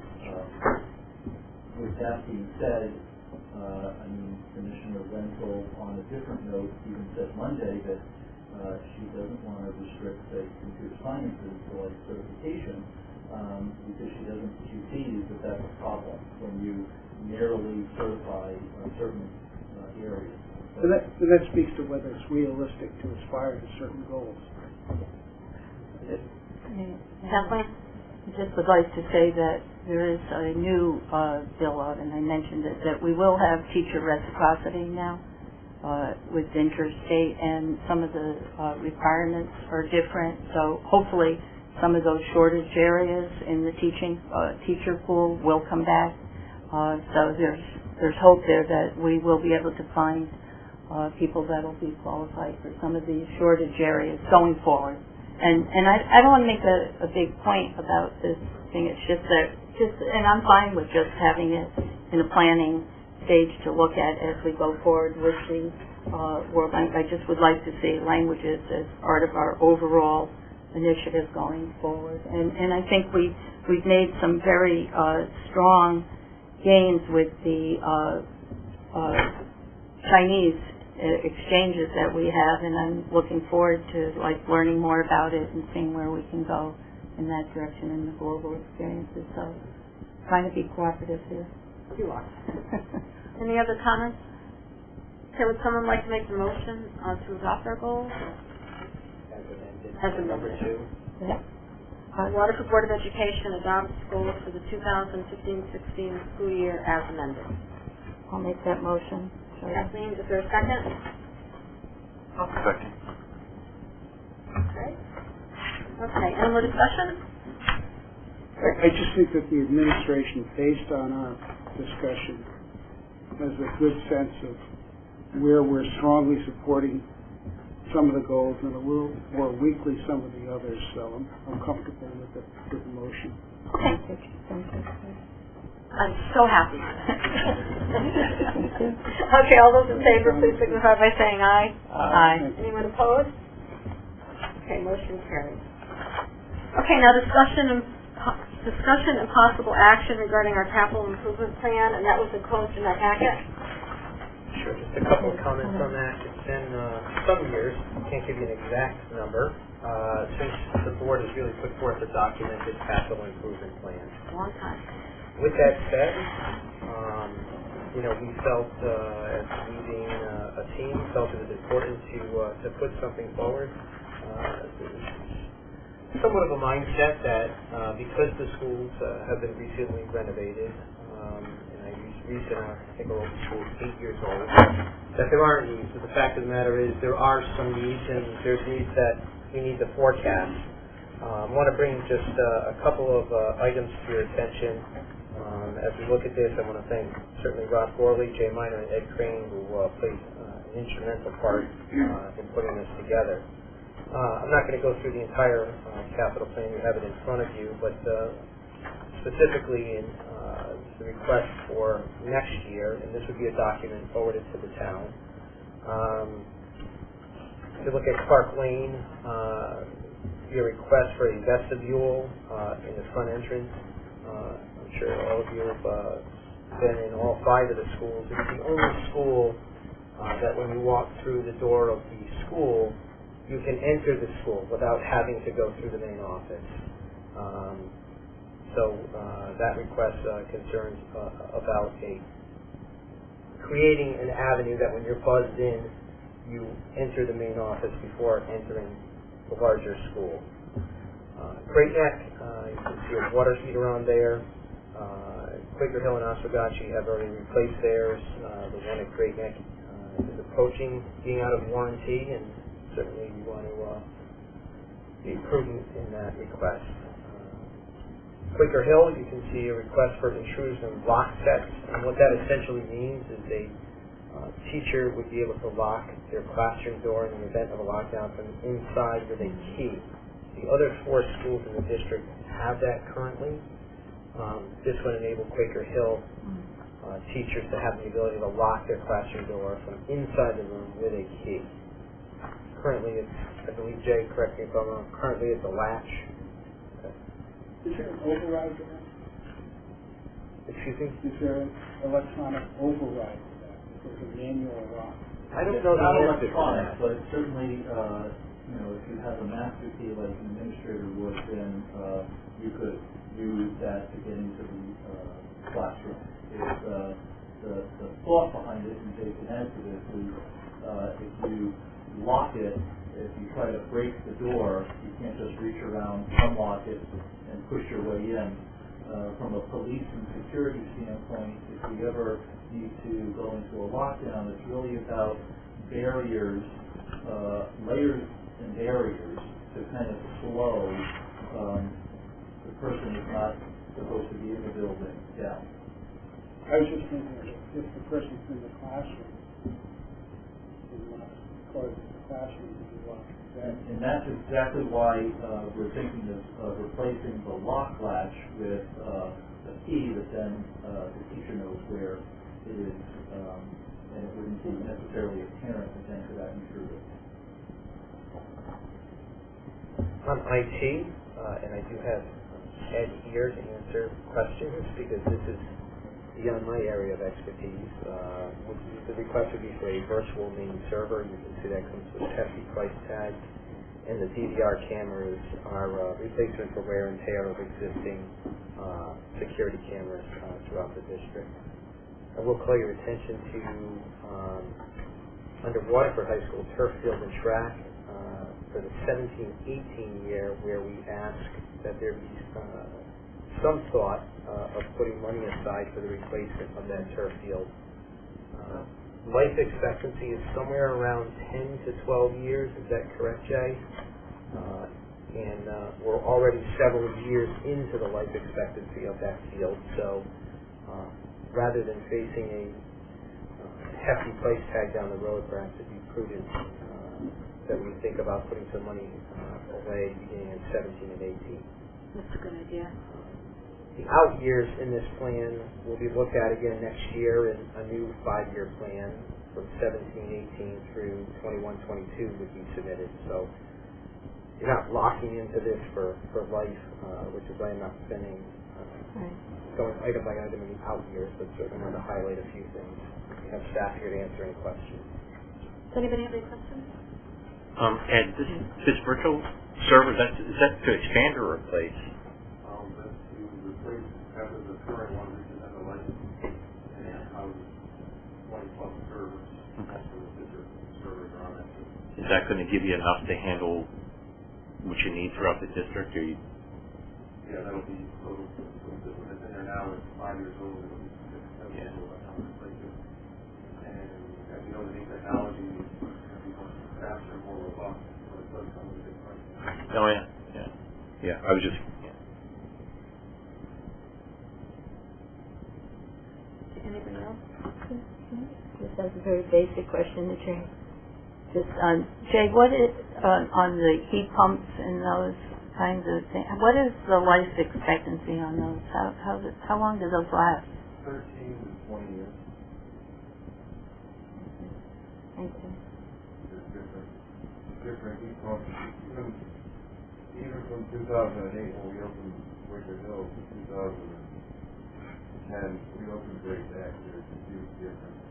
With that being said, Commissioner Rental, on a different note, even said Monday that she doesn't want to restrict, say, computer sciences to like certification because she sees that that's a problem when you narrowly certify certain areas. And that speaks to whether it's realistic to aspire to certain goals. Kathleen? I just would like to say that there is a new bill out, and I mentioned it, that we will have teacher reciprocity now with interstate, and some of the requirements are different. So hopefully some of those shortage areas in the teacher pool will come back. So there's hope there that we will be able to find people that will be qualified for some of these shortage areas going forward. And I don't want to make a big point about this thing. It's just that, and I'm fine with just having it in a planning stage to look at as we go forward with the World Bank. I just would like to see languages as part of our overall initiative going forward. And I think we've made some very strong gains with the Chinese exchanges that we have, and I'm looking forward to learning more about it and seeing where we can go in that direction in the global experiences. So trying to be cooperative here. You are. Any other comments? Okay, would someone like to make the motion to adopt our goals? As amended. Number 2. Yeah. Waterford Board of Education adopts goals for the 2015-16 school year as amended. I'll make that motion. Kathleen, is there a second? Second. Okay. Okay, any more discussion? I just think that the administration, based on our discussion, has a good sense of where we're strongly supporting some of the goals and a little more weakly some of the others. So I'm comfortable with the motion. Thank you. Thank you. I'm so happy. Okay, all those in favor, please signify by saying aye. Aye. Anyone opposed? Okay, motion carries. Okay, now discussion and possible action regarding our capital improvement plan, and that was enclosed in that packet. Sure, just a couple of comments on that. It's been some years, can't give you an exact number, since the board has really put forth a documented capital improvement plan. Long time. With that said, we felt as leading a team, felt it was important to put something forward. Somewhat of a mindset that because the schools have been recently renovated, and I use recent, I think our old school is 8 years old, that there aren't needs. But the fact of the matter is there are some needs, and there's needs that we need to forecast. I want to bring just a couple of items to your attention. As we look at this, I want to thank certainly Rob Gorley, Jay Miner, and Ed Crane, who played an instrumental part in putting this together. I'm not going to go through the entire capital plan. You have it in front of you, but specifically in the request for next year, and this would be a document forwarded to the town. If you look at Clark Lane, your request for a vestibule in the front entrance. I'm sure all of you have been in all 5 of the schools. It's the only school that when you walk through the door of the school, you can enter the school without having to go through the main office. So that request concerns about creating an avenue that when you're buzzed in, you enter the main office before entering the larger school. Great Neck, you can see a water heater on there. Quaker Hill and Oswegatchie have already replaced theirs. The one at Great Neck is approaching being out of warranty, and certainly you want to be prudent in that request. Quaker Hill, you can see a request for intrusion lock sets, and what that essentially means is a teacher would be able to lock their classroom door in the event of a lockdown from inside with a key. The other 4 schools in the district have that currently. This would enable Quaker Hill teachers to have the ability to lock their classroom door from inside the room with a key. Currently, it's, I believe, Jay, correct me if I'm wrong, currently it's a latch. Is there an override to that? Excuse me? Is there an electronic override to that? Or is it manual lock? I don't know the Not answer to electronic, that. but certainly, if you have a master key like an administrator would, then you could use that to get into the classroom. It's, the thought behind it, and Dave can add to this, is if you lock it, if you try to break the door, you can't just reach around, unlock it, and push your way in. From a police and security standpoint, if we ever need to go into a lockdown, it's really about barriers, layers and barriers to kind of slow the person who's not supposed to be in the building down. I was just thinking if the person's in the classroom, close the classroom to be locked. And that's exactly why we're thinking of replacing the lock latch with a key that then the teacher knows where it is, and it wouldn't be necessarily apparent to enter that intruder. On IT, and I do have Ed here to answer questions because this is beyond my area of expertise. The request would be for a virtual main server. You can see that comes with a hefty price tag. And the DVR cameras are replacement for wear and tear of existing security cameras throughout the district. I will call your attention to under Waterford High School turf field and track for the 17-18 year, where we ask that there be some thought of putting money aside for the replacement of that turf field. Life expectancy is somewhere around 10 to 12 years. Is that correct, Jay? And we're already several years into the life expectancy of that field. So rather than facing a hefty price tag down the road, perhaps it'd be prudent that we think about putting some money away beginning in 17 and 18. That's a good idea. The out years in this plan will be looked at again next year, and a new 5-year plan from 17-18 through 21-22 would be submitted. So you're not locking into this for life, which is why I'm not spending going item by item in the out years, but certainly want to highlight a few things. We have staff here to answer any questions. Does anybody have any questions? And this virtual server, is that to expand or replace? That's to replace after the current one, which is under license, and houses 20-plus servers. That's where the district servers are on that. Is that going to give you enough to handle what you need throughout the district? Or you... Yeah, that'll be, so when it's in there now, it's 5 years old, it'll be 6, 7 years old. does come with a big price. Oh, yeah, yeah. Yeah, I was just, Anybody else? Just as a very basic question to Jay. Just, Jay, what is, on the heat pumps and those kinds of things, what is the life expectancy on those? How long do those last? 13 to 20 years. Thank you. There's different heat pumps. Even from 2008 when we opened Wicker Hill to 2010, we opened Great Neck. There's a huge difference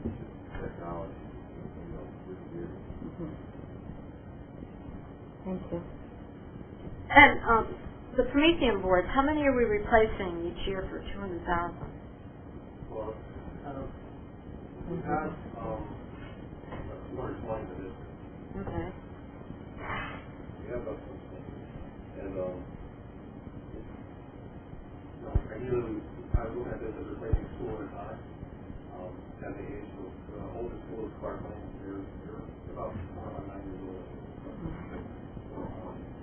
in technology in those 3 years. Thank you. And the Promethean boards, how many are we replacing each year for $200,000? Well, we have 220 of this. Okay. We have about 220. And, ideally, I was looking at this as replacing school at a time. At the age of the oldest school is Clark Lane. They're about 9 years old.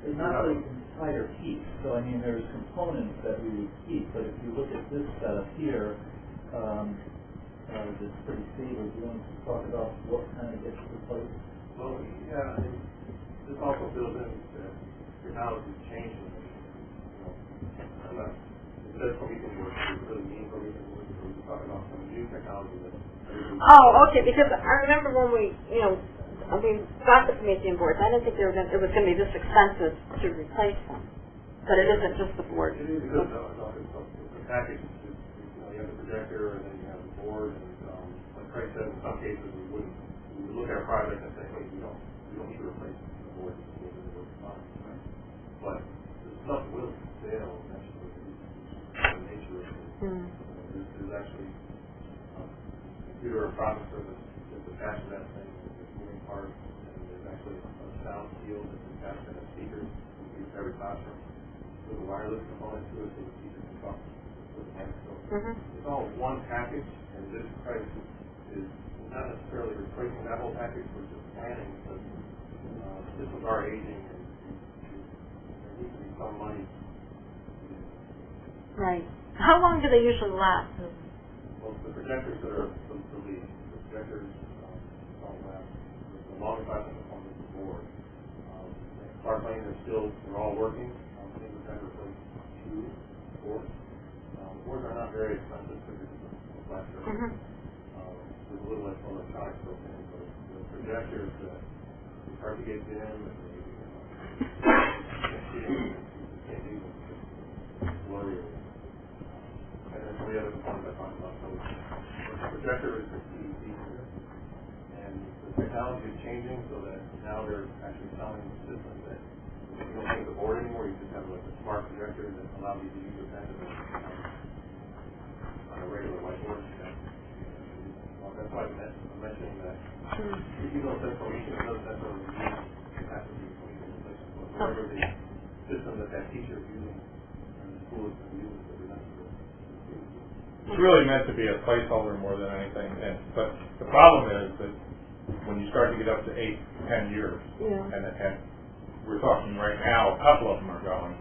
It's not like entire heat, so I mean, there's components that we heat, but if you look at this setup here, it's pretty stable. Do you want to talk about what kind of gets replaced? Well, yeah, I mean, this also builds in that your house is changing. I'm not, instead of Promethean work, it really means Promethean work, so we're talking about some new technology that. Oh, okay, because I remember when we got the Promethean boards, I didn't think it was going to be this expensive to replace them. But it isn't just the board. It is good though, it's a package. You have the projector and then you have the board, and like Craig said, in some cases we would look at a project and say, hey, we don't need to replace the board, the board's fine. Right? But the stuff will fail eventually. The nature of it. There's actually computer processor that's attached to that thing, there's moving parts, and there's actually a sound shield that's attached to the speakers we use every classroom. There's a wireless component to it so the teacher can talk with the microphone. It's all one package, and this price is not necessarily replacing that whole package, we're just planning because systems are aging and there needs to be some money. Right. How long do they usually last? Well, the projectors that are the lead. The projectors don't last. The longest lasting component is the board. Clark Lane is still, they're all working. I think we've had to replace 2 boards. Boards are not very expensive because it's flat surface. There's a little less electronics built in, but the projectors that it's hard to get dim and they can't use them. It's blurry. And then some of the other components I talked about. So the projector is the key piece of it. And the technology is changing so that now they're actually selling systems that you don't need the board anymore. You just have like a smart projector that allows you to use the pen on a regular whiteboard. That's why I'm mentioning that if you don't set information, it doesn't necessarily mean it has to be information replacement. So whatever the system that teacher is using and the school is going to use, that we're not supposed to. It's really meant to be a placeholder more than anything. But the problem is that when you start to get up to 8, 10 years, and we're talking right now, a couple of them are going,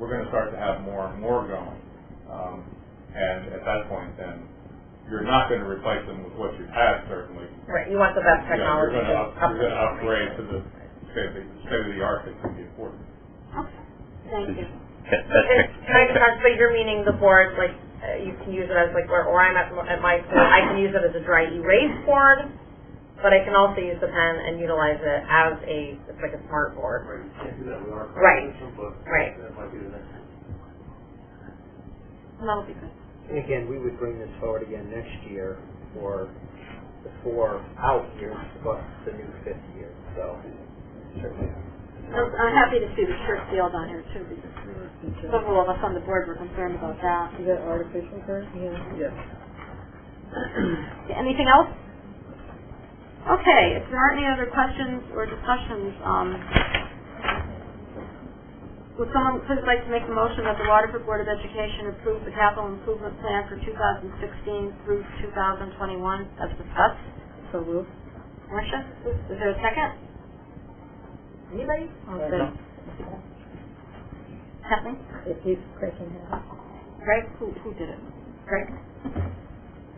we're going to start to have more and more going. And at that point, then, you're not going to replace them with what you've had, certainly. Right, you want the best technology. You're going to upgrade to the state-of-the-art that can be afforded. Thank you. Can I just ask, so you're meaning the board, like, you can use it as, like, where I'm at my school, I can use it as a dry erase board, but I can also use the pen and utilize it as it's like a smart board. Right, you can't do that with our system, but that might be the next one. That'll be good. And again, we would bring this forward again next year for the 4 out years plus the new 5th year. So certainly. I'm happy to see the turf field on here too, because several of us on the board were concerned about that. Is that artificial turf? Yeah. Yes. Anything else? Okay, if there aren't any other questions or discussions, would someone please like to make a motion that the Waterford Board of Education approve the capital improvement plan for 2016 through 2021 as discussed? So moved. Marcia, is there a second? Anybody? Okay. Kathleen? It keeps clicking out. Greg? Who did it? Greg?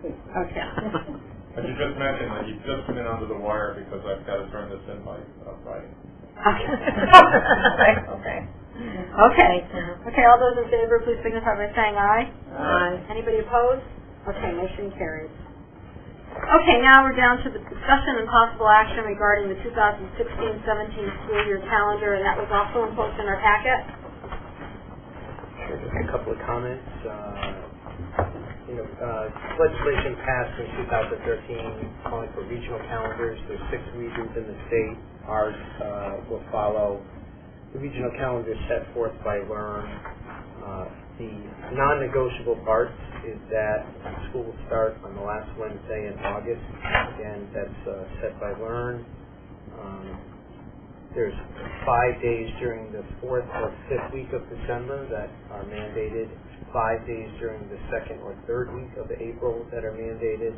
Okay. And you just mentioned that you've just come in under the wire because I've got to turn this in by Friday. Okay. Okay, all those in favor, please signify by saying aye. Aye. Anybody opposed? Okay, motion carries. Okay, now we're down to the discussion and possible action regarding the 2016-17 school year calendar, and that was also enclosed in our packet. Sure, just a couple of comments. Legislation passed in 2013 calling for regional calendars. There's 6 regions in the state. Ours will follow the regional calendar set forth by LEARN. The non-negotiable parts is that school will start on the last Wednesday in August. Again, that's set by LEARN. There's 5 days during the 4th or 5th week of December that are mandated. 5 days during the 2nd or 3rd week of April that are mandated.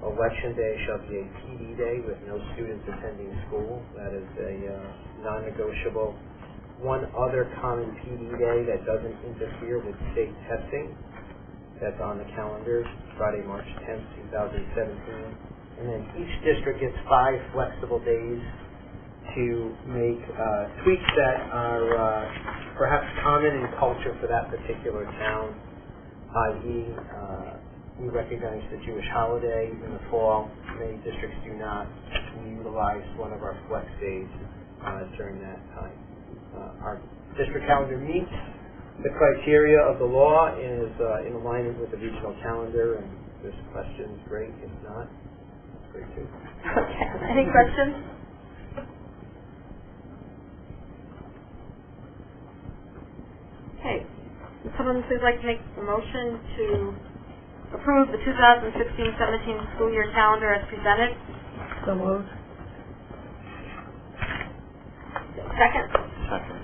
Election day shall be a PD day with no students attending school. That is a non-negotiable. One other common PD day that doesn't interfere with state testing. That's on the calendar, Friday, March 10th, 2017. And then each district gets 5 flexible days to make tweaks that are perhaps common in culture for that particular town, i.e., we recognize the Jewish holiday in the fall. Many districts do not. We utilize one of our flex days during that time. Our district calendar meets the criteria of the law and is in alignment with the regional calendar, and if there's questions, great. If not, that's great too. Okay. Any questions? Okay. Would someone please like to make a motion to approve the 2016-17 school year calendar as presented? So moved. Second? Second.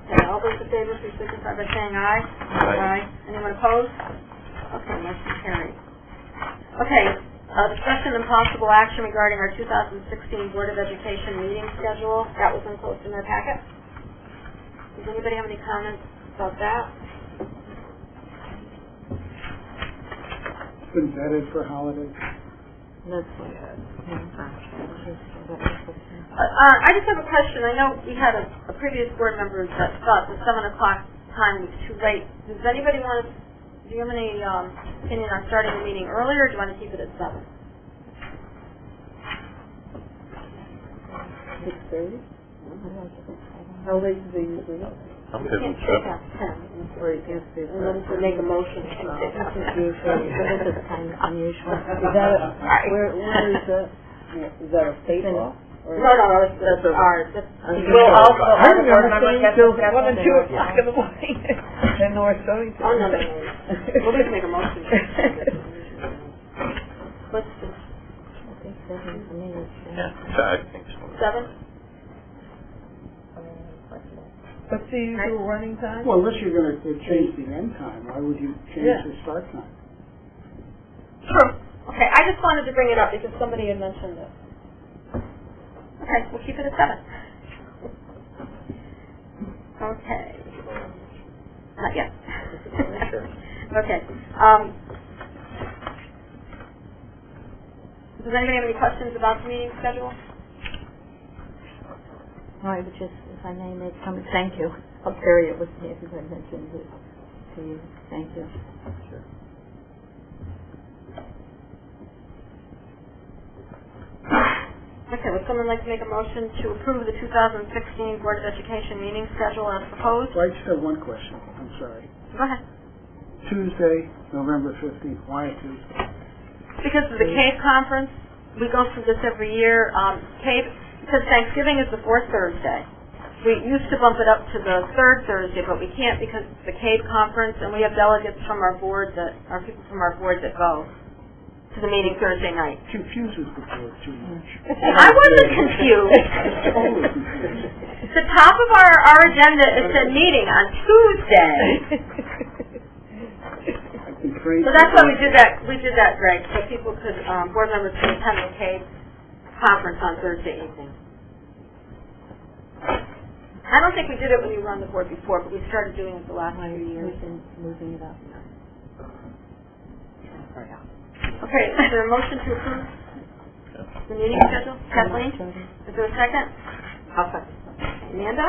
Okay, all those in favor, please signify by saying aye. Aye. Anyone opposed? Okay, motion carried. Okay, discussion and possible action regarding our 2016 Board of Education meeting schedule. That was enclosed in our packet. Does anybody have any comments about that? Been vetted for holidays. That's what I just have a question. I know we had a previous board member that thought the 7 o'clock time was too late. Does anybody want to, do you have any opinion on starting the meeting earlier, or do you want to keep it at 7? 6:30? How late do they usually go? I'm You good can't with take that. out 10. Or you can't stay And then to make a motion, you can take out 10. This is kind of unusual. Is that where is that? Is that a state law? No, that's ours. We'll also, all the board members get Till discussed. 1 and 2 o'clock in the morning. In North Stonington. Oh, no. We'll just make a motion. Let's do I think 7 for me is Yeah, so I think so. 7? What's the usual running time? Well, unless you're going to change the end time, why would you change the start time? True. Okay, I just wanted to bring it up because somebody had mentioned it. Okay, we'll keep it at 7. Okay. Not yet. Okay. Does anybody have any questions about the meeting schedule? No, I would just, if I may make some, thank you. I'll carry it with me if I mentioned it to you. Thank you. Sure. Okay, would someone like to make a motion to approve the 2016 Board of Education meeting schedule as proposed? Well, I just have one question. I'm sorry. Go ahead. Tuesday, November 15th. Why a Tuesday? Because of the CAVE conference, we go through this every year. CAVE, because Thanksgiving is the 4th Thursday. We used to bump it up to the 3rd Thursday, but we can't because it's the CAVE conference, and we have delegates from our board that are people from our board that go to the meeting Thursday night. Confuses the board too much. I wasn't confused. Totally confused. The top of our agenda is a meeting on Tuesday. I can afraid. So that's why we did that, Greg, so people could, board members could attend the CAVE conference on Thursday evening. I don't think we did it when you were on the board before, but we started doing it the last few years. We've been moving it up. Okay, is there a motion to approve the meeting schedule? Kathleen? Is there a second? I'll second. Amanda?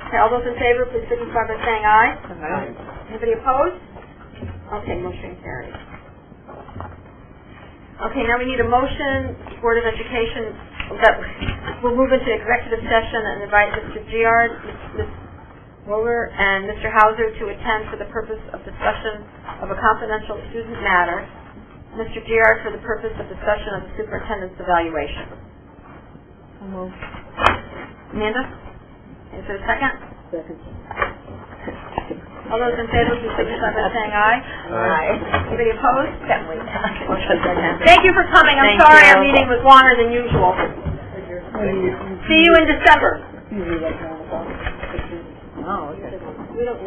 Okay, all those in favor, please signify by saying aye. Aye. Anybody opposed? Okay, motion carries. Okay, now we need a motion, Board of Education, that we'll move into executive session and invite Mr. Giard, Ms. Wohler, and Mr. Hauser to attend for the purpose of discussion of a confidential student matter. Mr. Giard for the purpose of discussion of the superintendent's evaluation. Amanda? Is there a second? Second. All those in favor, please signify by saying aye. Aye. Anybody opposed? Motion carries. Thank you for coming. I'm Thank sorry you. our meeting was longer than usual. See you in December. Usually like 9 o'clock. Oh, we don't